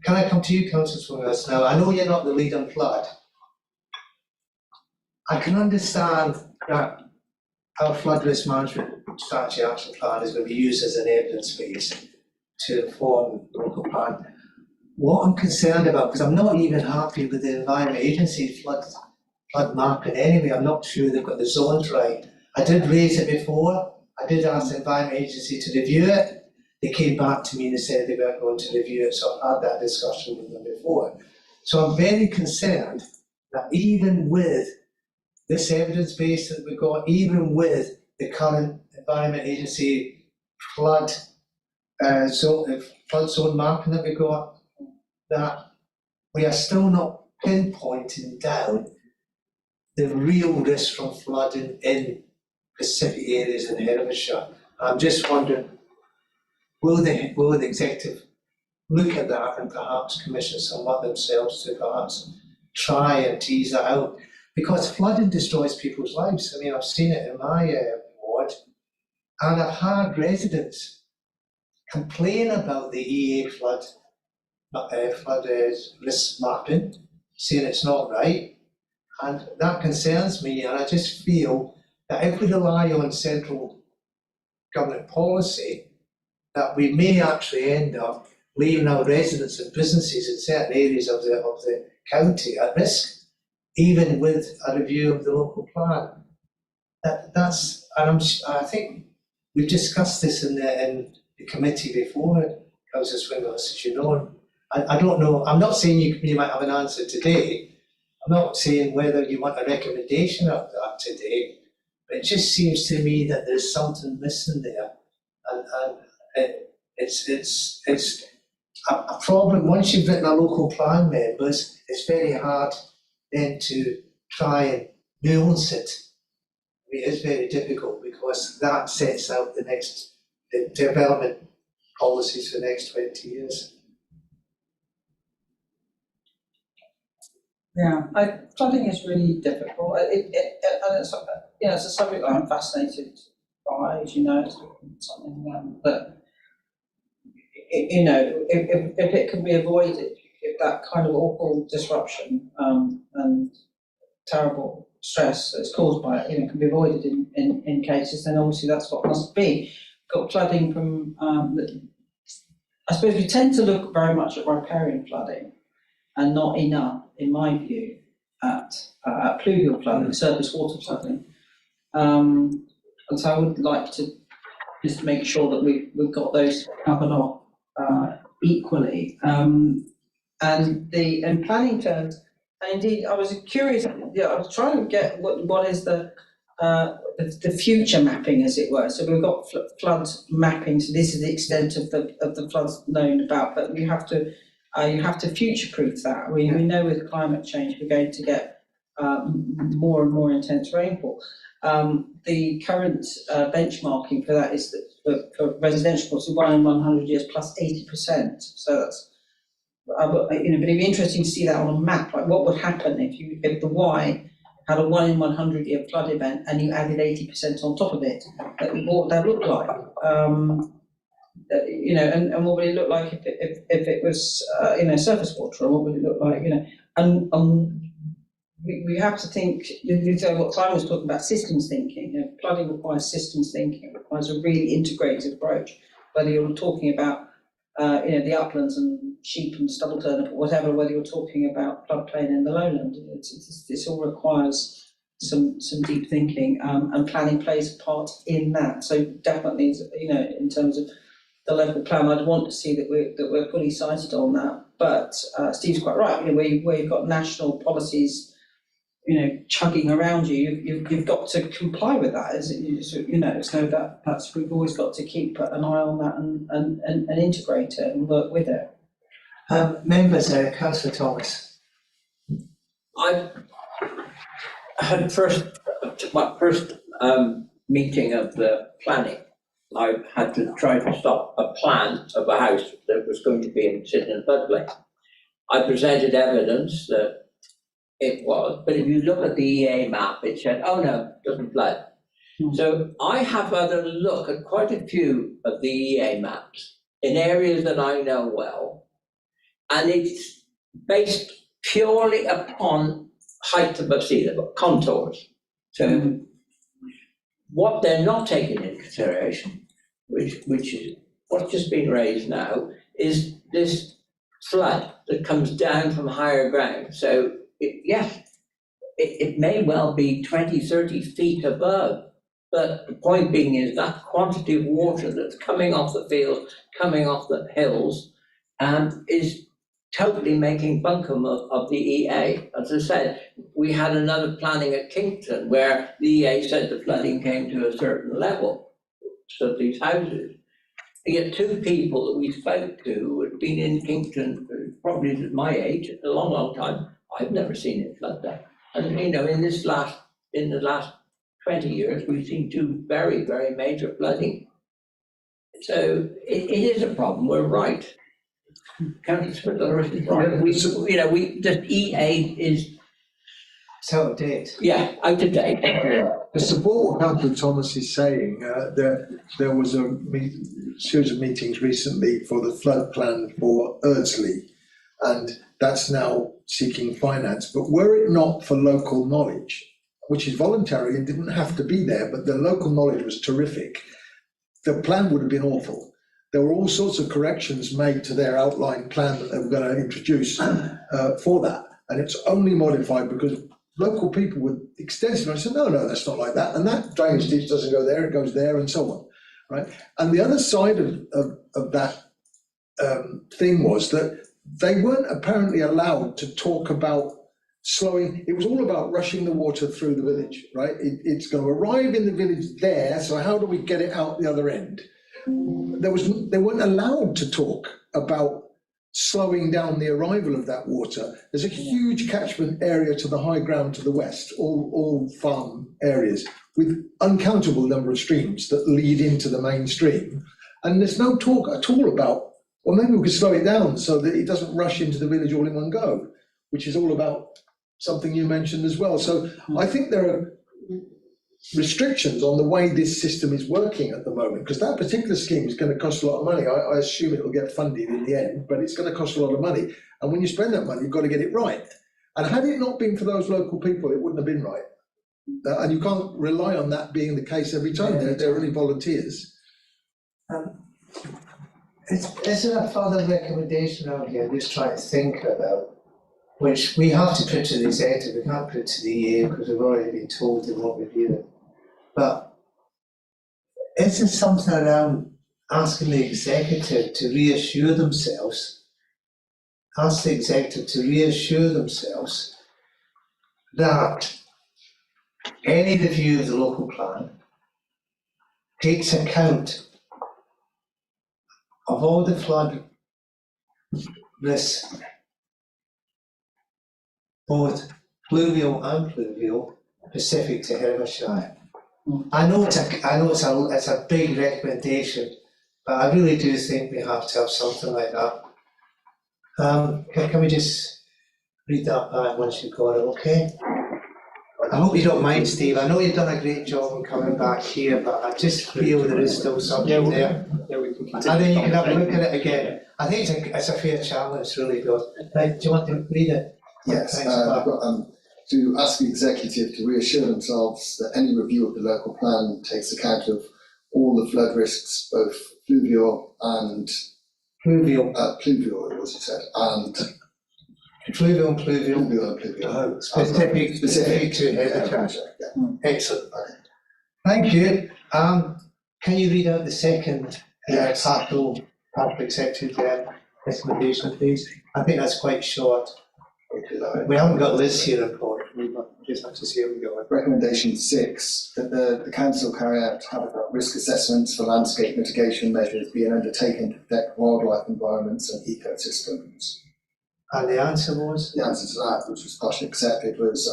Can I come to you, Councillor Swinton, now? I know you're not the lead on flood. I can understand that our flood risk management strategy action plan is going to be used as an evidence base to inform the local plan. What I'm concerned about, because I'm not even happy with the Environment Agency flood mapping anyway, I'm not sure they've got the zones right. I did raise it before. I did ask the Environment Agency to review it. They came back to me and they said they weren't going to review it, so I've had that discussion with them before. So I'm very concerned that even with this evidence base that we've got, even with the current Environment Agency flood zone mapping that we've got, that we are still not pinpointing down the real risk from flooding in specific areas in Herefordshire. I'm just wondering, will the executive look at that and perhaps commission someone themselves to perhaps try and tease that out? Because flooding destroys people's lives. I mean, I've seen it in my ward, and I've had residents complain about the EA flood risk mapping, saying it's not right, and that concerns me. And I just feel that if we rely on central government policy, that we may actually end up leaving our residents and businesses in certain areas of the county at risk, even with a review of the local plan. I think we've discussed this in the committee before, Councillor Swindle, as you know. I don't know, I'm not saying you might have an answer today. I'm not saying whether you want a recommendation of that today, but it just seems to me that there's something missing there. And it's a problem. Once you've written a local plan, members, it's very hard then to try and nuance it. I mean, it's very difficult because that sets out the development policies for the next 20 years. Yeah, flooding is really difficult. And it's, it's a subject that I'm fascinated by, as you know. It's something that, if it can be avoided, if that kind of awful disruption and terrible stress that's caused by it, can be avoided in cases, then obviously that's what must be. Got flooding from, I suppose we tend to look very much at riparian flooding and not enough, in my view, at pluvial flooding, surface water flooding. And so I would like to just make sure that we've got those covered off equally. And in planning terms, and indeed, I was curious. I was trying to get what is the future mapping, as it were. So we've got flood mapping. So this is the extent of the floods known about, but you have to future-proof that. We know with climate change we're going to get more and more intense rainfall. The current benchmarking for that is that for residential property, 1 in 100 years plus 80%. So that's, but it'd be interesting to see that on a map. Like, what would happen if the Y had a 1 in 100 year flood event and you added 80% on top of it? What would that look like? And what would it look like if it was surface water, or what would it look like? And we have to think. What Simon was talking about, systems thinking. Flooding requires systems thinking. It requires a really integrated approach. Whether you're talking about the uplands and sheep and stubble turnip or whatever, whether you're talking about floodplain in the lowland, this all requires some deep thinking, and planning plays a part in that. So definitely, in terms of the local plan, I'd want to see that we're fully sighted on that. But Steve's quite right. Where you've got national policies, chugging around you've got to comply with that. So that's we've always got to keep an eye on that and integrate it and work with it. Members, Councillor Thomas. I had my first meeting of the planning. I had to try to stop a plan of a house that was going to be sitting in floodplain. I presented evidence that it was, but if you look at the EA map, it said, oh no, it doesn't flood. So I have had a look at quite a few of the EA maps in areas that I know well, and it's based purely upon height above sea level, contours. So what they're not taking into consideration, which is what's just been raised now, is this flood that comes down from higher ground. So it may well be 20, 30 feet above, but the point being is that quantity of water that's coming off the fields, coming off the hills, is totally making bunkum of the EA. As I said, we had another planning at Kingston where the EA said the flooding came to a certain level of these houses. Yet two people that we spoke to who had been in Kingston, probably at my age, a long, long time, I've never seen it flood there. And in the last 20 years, we've seen two very, very major flooding. So it is a problem. We're right. Councillor Spindler is right. The EA is out of date. Yeah, out of date. To support what Councillor Thomas is saying, there was a series of meetings recently for the flood plan for Eardsley, and that's now seeking finance. But were it not for local knowledge, which is voluntary and didn't have to be there, but the local knowledge was terrific, the plan would have been awful. there were all sorts of corrections made to their outline plan that they were going to introduce for that. And it's only modified because local people were extensive. I said, no, that's not like that. And that drainage ditch doesn't go there, it goes there and so on, right? And the other side of that thing was that they weren't apparently allowed to talk about slowing. It was all about rushing the water through the village, right? It's going to arrive in the village there, so how do we get it out the other end? They weren't allowed to talk about slowing down the arrival of that water. There's a huge catchment area to the high ground to the west, all farm areas, with uncountable number of streams that lead into the main stream. And there's no talk at all about, well, maybe we could slow it down so that it doesn't rush into the village all in one go, which is all about something you mentioned as well. So I think there are restrictions on the way this system is working at the moment, because that particular scheme is going to cost a lot of money. I assume it will get funded in the end, but it's going to cost a lot of money. And when you spend that money, you've got to get it right. And had it not been for those local people, it wouldn't have been right. And you can't rely on that being the case every time. They're only volunteers. Is there a further recommendation out here I'm just trying to think about, which we have to put to the executive, we can't put to the EA because we've already been told they won't review it. But is there something around asking the executive to reassure themselves, that any review of the local plan takes account of all the flood risks, both pluvial and pluvial, specific to Hertfordshire. I know it's a big recommendation, but I really do think we have to have something like that. Can we just read that back once you've got it, okay? I hope you don't mind, Steve. I know you've done a great job in coming back here, but I just feel there is still something there. Yeah, we can continue. And then you can have a look at it again. I think it's a fair challenge, really good. Right, do you want to read it? Yes, Thanks, I've got to ask the executive to reassure themselves that any review of the local plan takes account of all the flood risks, both fluvial and pluvial, it was said, and fluvial and pluvial. Fluvial and pluvial. Specific to Hertfordshire. Yeah. Excellent. Thank you. Can you read out the second partial accepted recommendation, please? I think that's quite short. We haven't got Liz here, unfortunately, but just have to see how we go. Recommendation 6, that the council carry out habitat risk assessments for landscape mitigation measures being undertaken to protect wildlife environments and ecosystems. And the answer was? The answer to that, which was partially accepted, was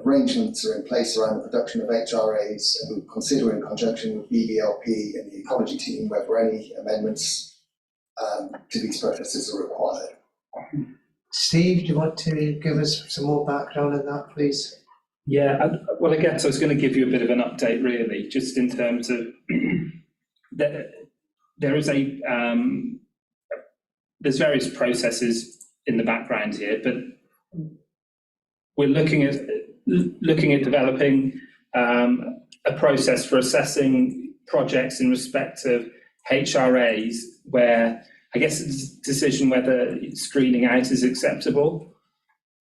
arrangements are in place around the production of HRAs, and consider in conjunction with BBLP and the ecology team whether any amendments to these processes are required. Steve, do you want to give us some more background on that, please? Yeah, well, I guess I was going to give you a bit of an update, really, just in terms of there is there's various processes in the background here, but we're looking at developing a process for assessing projects in respect of HRAs, where I guess it's a decision whether screening out is acceptable,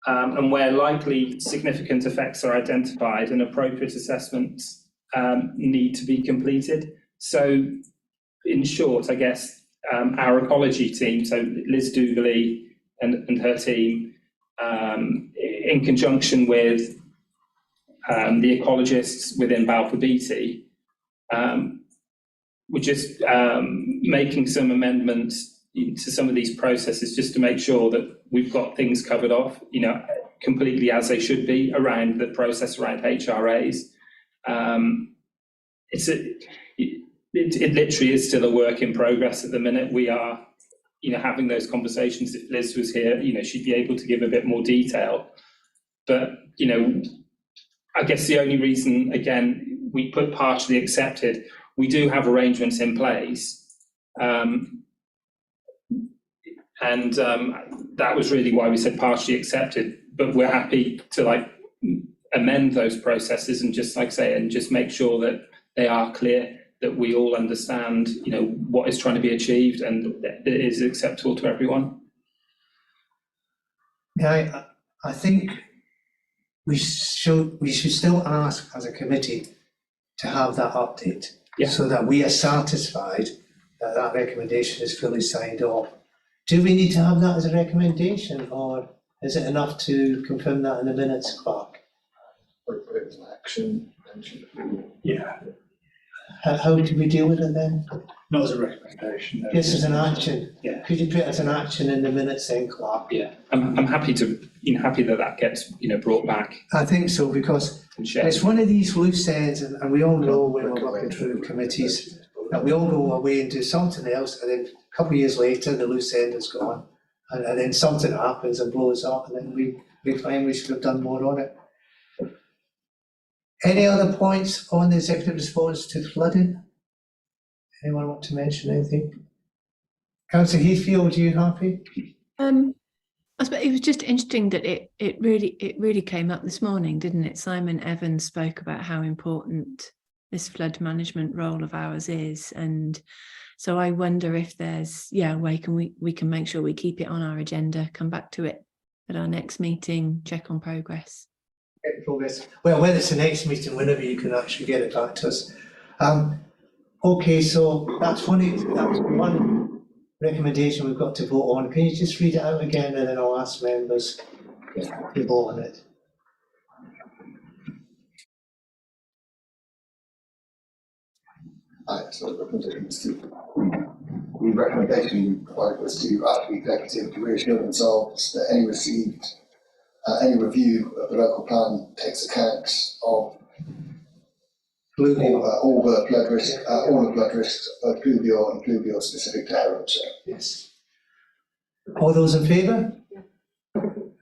and where likely significant effects are identified and appropriate assessments need to be completed. So in short, I guess our ecology team, so Liz Dougley and her team, in conjunction with the ecologists within Balfour Beatty, we're just making some amendments to some of these processes just to make sure that we've got things covered off, completely as they should be around the process around HRAs. It literally is still a work in progress at the minute. We are, having those conversations. If Liz was here, she'd be able to give a bit more detail. But, I guess the only reason, again, we put partially accepted, we do have arrangements in place. And that was really why we said partially accepted, but we're happy to amend those processes and just just make sure that they are clear, that we all understand, what is trying to be achieved and that it is acceptable to everyone. Yeah, I think we should still ask as a committee to have that update, so that we are satisfied that that recommendation is fully signed off. Do we need to have that as a recommendation, or is it enough to confirm that in the minutes, Clark? Or put it in action. Yeah. How do we deal with it then? Not as a recommendation. No. This is an action. Yeah. Could you put it as an action in the minutes then, Clark? Yeah, I'm happy to, happy that gets, brought back. I think so, because And shared. it's one of these loose ends, and we all know when we're working through committees, that we all go away and do something else, and then a couple of years later, the loose end is gone. And then something happens and blows up, and then we find we should have done more on it. Any other points on the executive response to flooding? Anyone want to mention anything? Councillor Heathfield, are you happy? I suppose it was just interesting that it really came up this morning, didn't it? Simon Evans spoke about how important this flood management role of ours is, and so I wonder if there's a way we can make sure we keep it on our agenda, come back to it at our next meeting, check on progress. Progress. Well, when it's the next meeting, whenever you can actually get it back to us. Okay, so that's one recommendation we've got to vote on. Can you just read it out again, and then I'll ask members to vote on it. So the recommendation provided was to ask the executive to reassure themselves that any review of the local plan takes account of all the flood risks, both pluvial and pluvial specific to Herefordshire. Yes. All those in favour?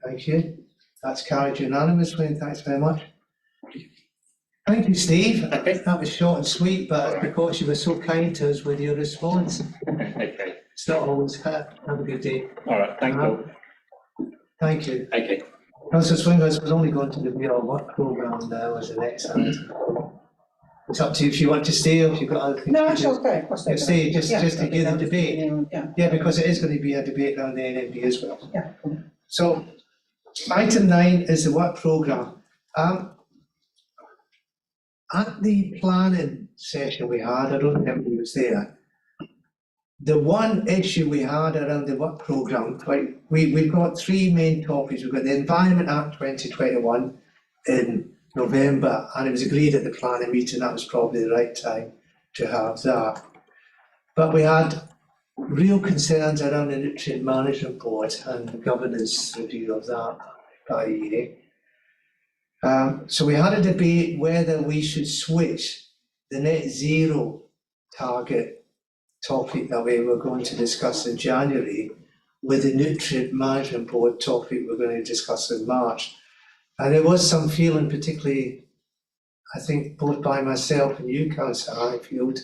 Thank you. That's carried unanimously, and thanks very much. Thank you, Steve. That was short and sweet, but because you were so kind to us with your response. Okay. It's not always hurt. Have a good day. All right, thank you. Thank you. Okay. Councillor Swingers was only going to review our work programme now as the next item. It's up to you if you want to stay or if you've got other things No, to actually, do. I'll stay, I'll stay. Stay, just to hear the Yeah. debate. Yeah, because it is going to be a debate around the NMB as well. Yeah. So, item 9 is the work programme. At the planning session we had, I don't think everybody was there. The one issue we had around the work programme, we've got 3 main topics. We've got the Environment Act 2021 in November, and it was agreed at the planning meeting that was probably the right time to have that. But we had real concerns around the Nutrient Management Board and the governance review of that by EA. So we had a debate whether we should switch the net zero target topic that we were going to discuss in January with the Nutrient Management Board topic we're going to discuss in March. And there was some feeling, particularly, I think, both by myself and you, Councillor Highfield,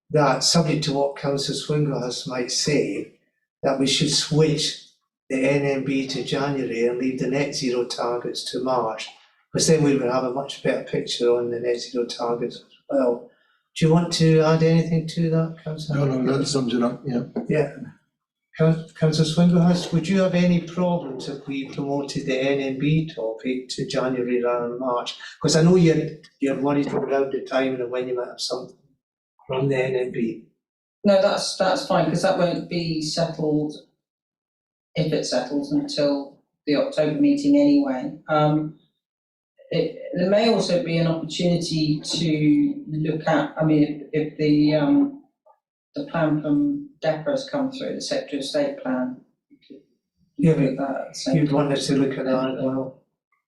that subject to what Councillor Swinglehurst might say, that we should switch the NMB to January and leave the net zero targets to March, because then we would have a much better picture on the net zero targets as well. Do you want to add anything to that, Councillor? No, that sums it up, yeah. Yeah. Councillor Swinglehurst, would you have any problems if we promoted the NMB topic to January rather than March? Because I know you're worried around the timing of when you might have something from the NMB. No, that's fine, because that won't be settled, if it settles, until the October meeting anyway. There may also be an opportunity to look at, I mean, if the plan from DEPA has come through, the Secretary of State plan. Yeah, but you'd want us to look at that as well.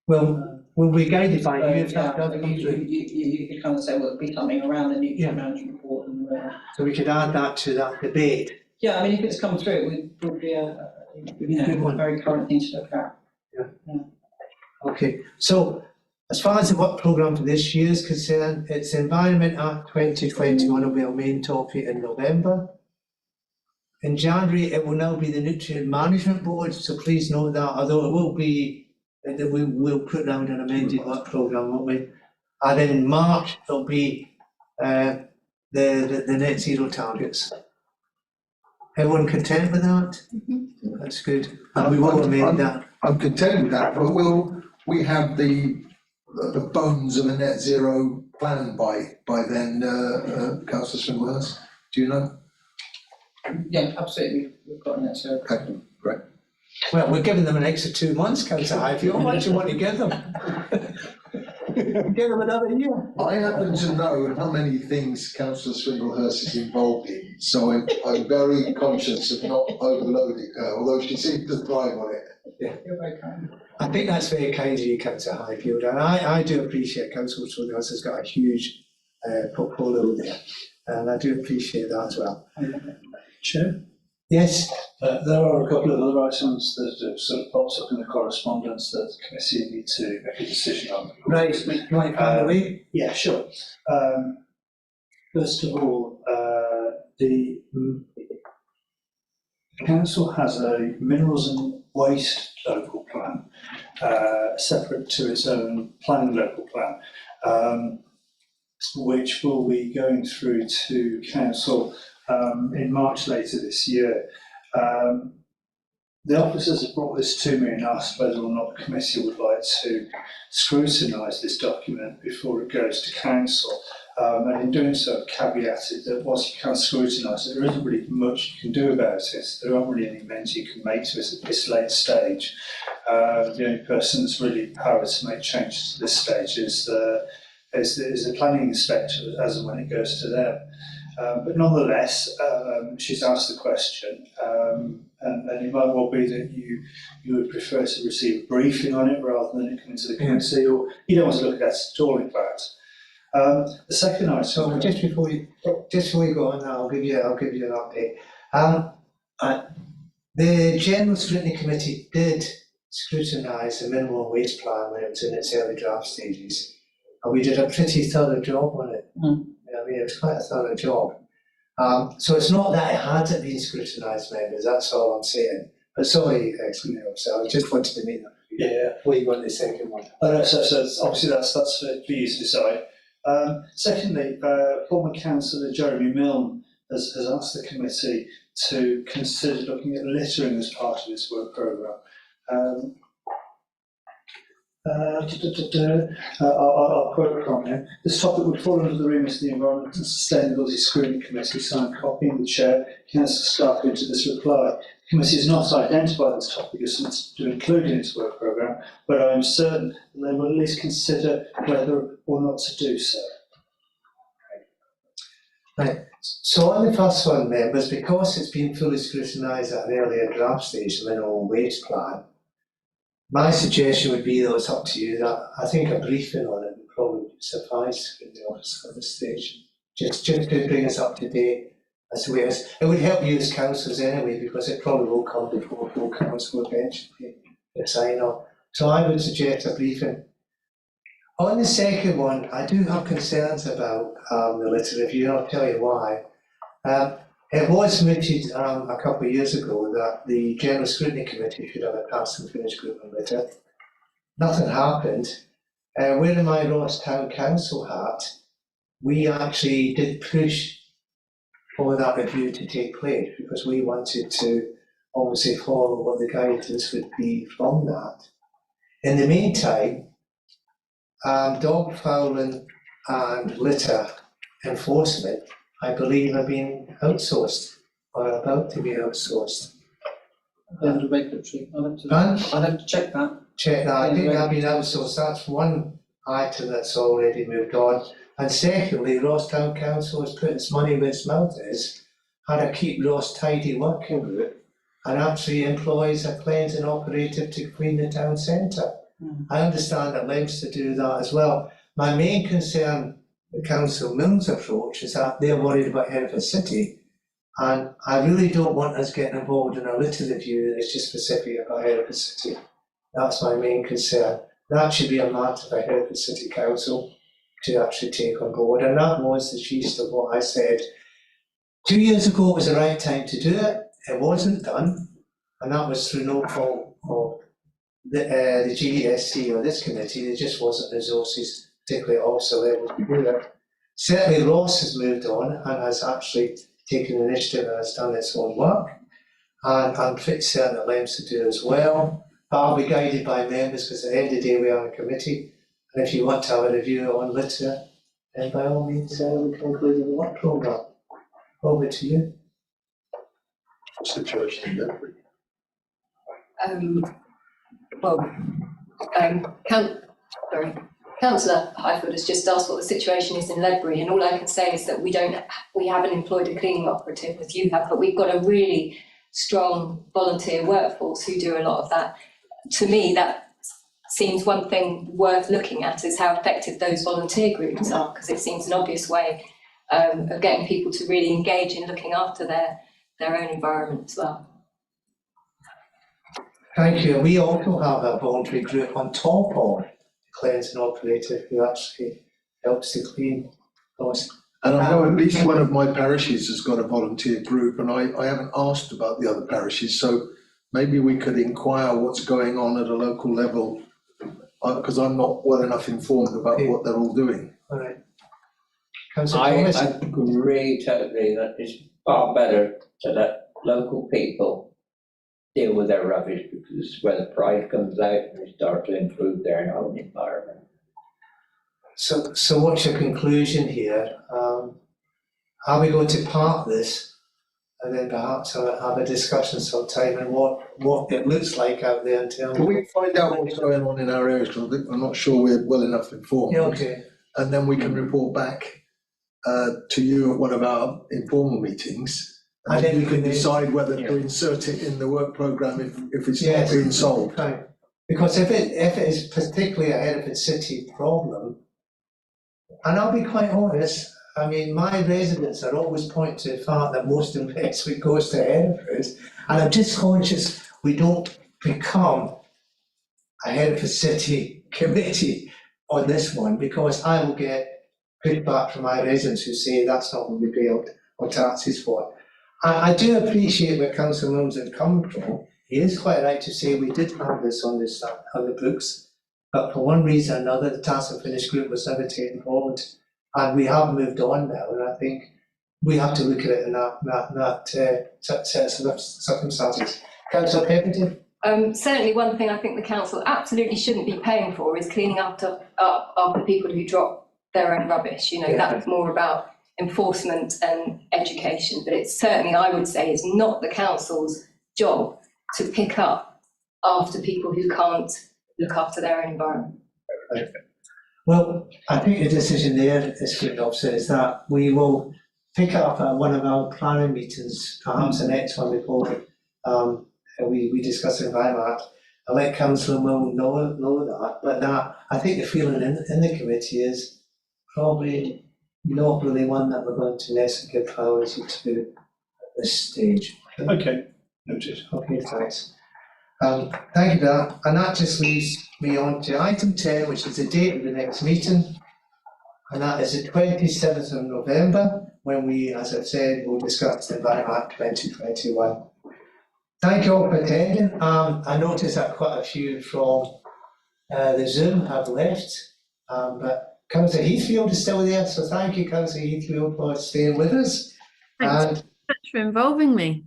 Well, we'll be guided by you if that does come through. You could kind of say, well, it'll be coming around the Nutrient Management Report. And, so we could add that to that debate. Yeah, I mean, if it's come through, it would be a very current thing to look at. Yeah. Okay, so as far as the work programme for this year is concerned, it's Environment Act 2021 will be our main topic in November. In January, it will now be the Nutrient Management Board, so please note that, although it will be, we will put down an amended work programme, won't we? And then in March, it'll be the the net zero targets. Everyone content with that? That's good. And we will amend that. I'm content with that, but will we have the bones of a net zero plan by then, Councillor Swinburne? Do you know? Yeah, absolutely, we've got an answer. Okay, great. Well, we're giving them an extra 2 months, Councillor Highfield. What do you want to give them? Give them another year. I happen to know how many things Councillor Swinglehurst is involved in, so I'm very conscious of not overloading her, although she seems to thrive on it. Yeah, you're very kind. I think that's very kind of you, Councillor Highfield, and I do appreciate Councillor Swinglehurst has got a huge portfolio there, and I do appreciate that as well. Chair? Yes? There are a couple of other items that have sort of popped up in the correspondence that the committee need to make a decision on. Right, away? Yeah, sure. First of all, the council has a minerals and waste local plan, separate to its own planning local plan, which will be going through to council in March later this year. The officers have brought this to me and asked whether or not the committee would like to scrutinise this document before it goes to council. And in doing so, caveated that whilst you can't scrutinise it, there isn't really much you can do about it. There aren't really any amendments you can make to it at this late stage. The only person that's really empowered to make changes to this stage is the planning inspector, as and when it goes to them. But nonetheless, she's asked the question, and it might well be that you would prefer to receive a briefing on it rather than it coming to the committee, or you don't want to look at that at all, in fact. The second item. So just before you go on, I'll give you an update. The General Scrutiny Committee did scrutinise the minimum wage plan when it was in its early draft stages, and we did a pretty thorough job on it. I mean, it was quite a thorough job. So it's not that it hasn't been scrutinised, members, that's all I'm saying. But sorry, so I just wanted to make that. Yeah. Before you go on the second one. So obviously that's for you to decide. Secondly, former councillor Jeremy Milne has asked the committee to consider looking at littering as part of its work programme. I'll quote from him. This topic would fall under the remit of the Environment and Sustainability Scrutiny Committee, signed copying the chair, councillor Stark into this reply. The committee has not identified this topic as something to include in its work programme, but I am certain that they will at least consider whether or not to do so. Right. So on the first one, members, because it's been fully scrutinised at an earlier draft stage, the minimum wage plan, my suggestion would be, though it's up to you, that I think a briefing on it would probably suffice in the office at this stage. Just to bring us up to date as to where it would help you as councillors anyway, because it probably will come before full council eventually to sign off. So I would suggest a briefing. On the second one, I do have concerns about the litter review, and I'll tell you why. It was mooted a couple of years ago that the General Scrutiny Committee should have a past and finished group on litter. Nothing happened. Wearing my Ross Town Council hat, we actually did push for that review to take place because we wanted to obviously follow what the guidance would be from that. In the meantime, dog fouling and litter enforcement, I believe, have been outsourced or about to be outsourced. Under regulatory, I'll have to check that. Check that. I think they've been outsourced. That's one item that's already moved on. And secondly, Ross Town Council has put its money where its mouth is, had a Keep Ross Tidy working group, and actually employs a cleansing operative to clean the town centre. I understand at lengths to do that as well. My main concern with Councillor Milne's approach is that they're worried about Hereford City, and I really don't want us getting involved in a litter review that's just specific about Hereford City. That's my main concern. That should be a matter for Hereford City Council to actually take on board, and that was the gist of what I said. 2 years ago was the right time to do it. It wasn't done, and that was through no fault of the GSC or this committee. There just wasn't resources, particularly at officer level, to do it. Certainly Ross has moved on and has actually taken initiative and has done its own work. And I'm pretty certain that Lems to do as well. But I'll be guided by members because at the end of the day we are a committee. And if you want to have a review on litter, then by all means we can include in the work programme. Over to you. Situation in Ledbury. Councillor Highfield has just asked what the situation is in Ledbury, and all I can say is that we haven't employed a cleaning operative as you have, but we've got a really strong volunteer workforce who do a lot of that. To me, that seems one thing worth looking at is how effective those volunteer groups are, because it seems an obvious way of getting people to really engage in looking after their own environment as well. Thank you. We also have a voluntary group on top of the cleansing operative who actually helps to clean those. And I know at least one of my parishes has got a volunteer group, and I haven't asked about the other parishes, so maybe we could inquire what's going on at a local level, because I'm not well enough informed about what they're all doing. All right. I agree totally that it's far better to let local people deal with their rubbish, because where the pride comes out and they start to improve their own environment. So what's your conclusion here? Are we going to park this and then perhaps have a discussion sometime and what it looks like out there in terms Can we find out what's going on in our areas? Because I'm not sure we're well enough informed. Yeah, okay. And then we can report back to you at one of our informal meetings. And then you can decide whether to insert it in the work programme if it's not being solved. Right. Because if it is particularly a Hereford City problem, and I'll be quite honest, I mean, my residents are always pointing to the fact that most investment goes to Hereford, and I'm just conscious we don't become a Hereford City committee on this one, because I will get feedback from my residents who say that's not what we pay our taxes for. I do appreciate where Councillor Mills had come from. He is quite right to say we did have this on the books, but for one reason or another, the task and finish group was never taken forward, and we have moved on now. And I think we have to look at it in that set of circumstances. Councillor Pemberton. Certainly, one thing I think the council absolutely shouldn't be paying for is cleaning after people who drop their own rubbish. You know, that's more about enforcement and education, but it's certainly, I would say, it's not the council's job to pick up after people who can't look after their own environment. Well, I think the decision there, as Officer, is that we will pick it up at one of our planning meetings, perhaps the next one before we discuss the environment. I'll let Councillor Mill know that, but that, I think the feeling in the committee is probably not really one that we're going to necessarily give priority to at this stage. Okay, noted. Okay, thanks. Thank you for that. And that just leaves me on to item 10, which is the date of the next meeting. And that is the 27th of November, when we, as I've said, will discuss the Environment Act 2021. Thank you all for attending. I noticed that quite a few from the Zoom have left, but Councillor Heathfield is still there, so thank you, Councillor Heathfield, for staying with us. Thanks so much for involving me.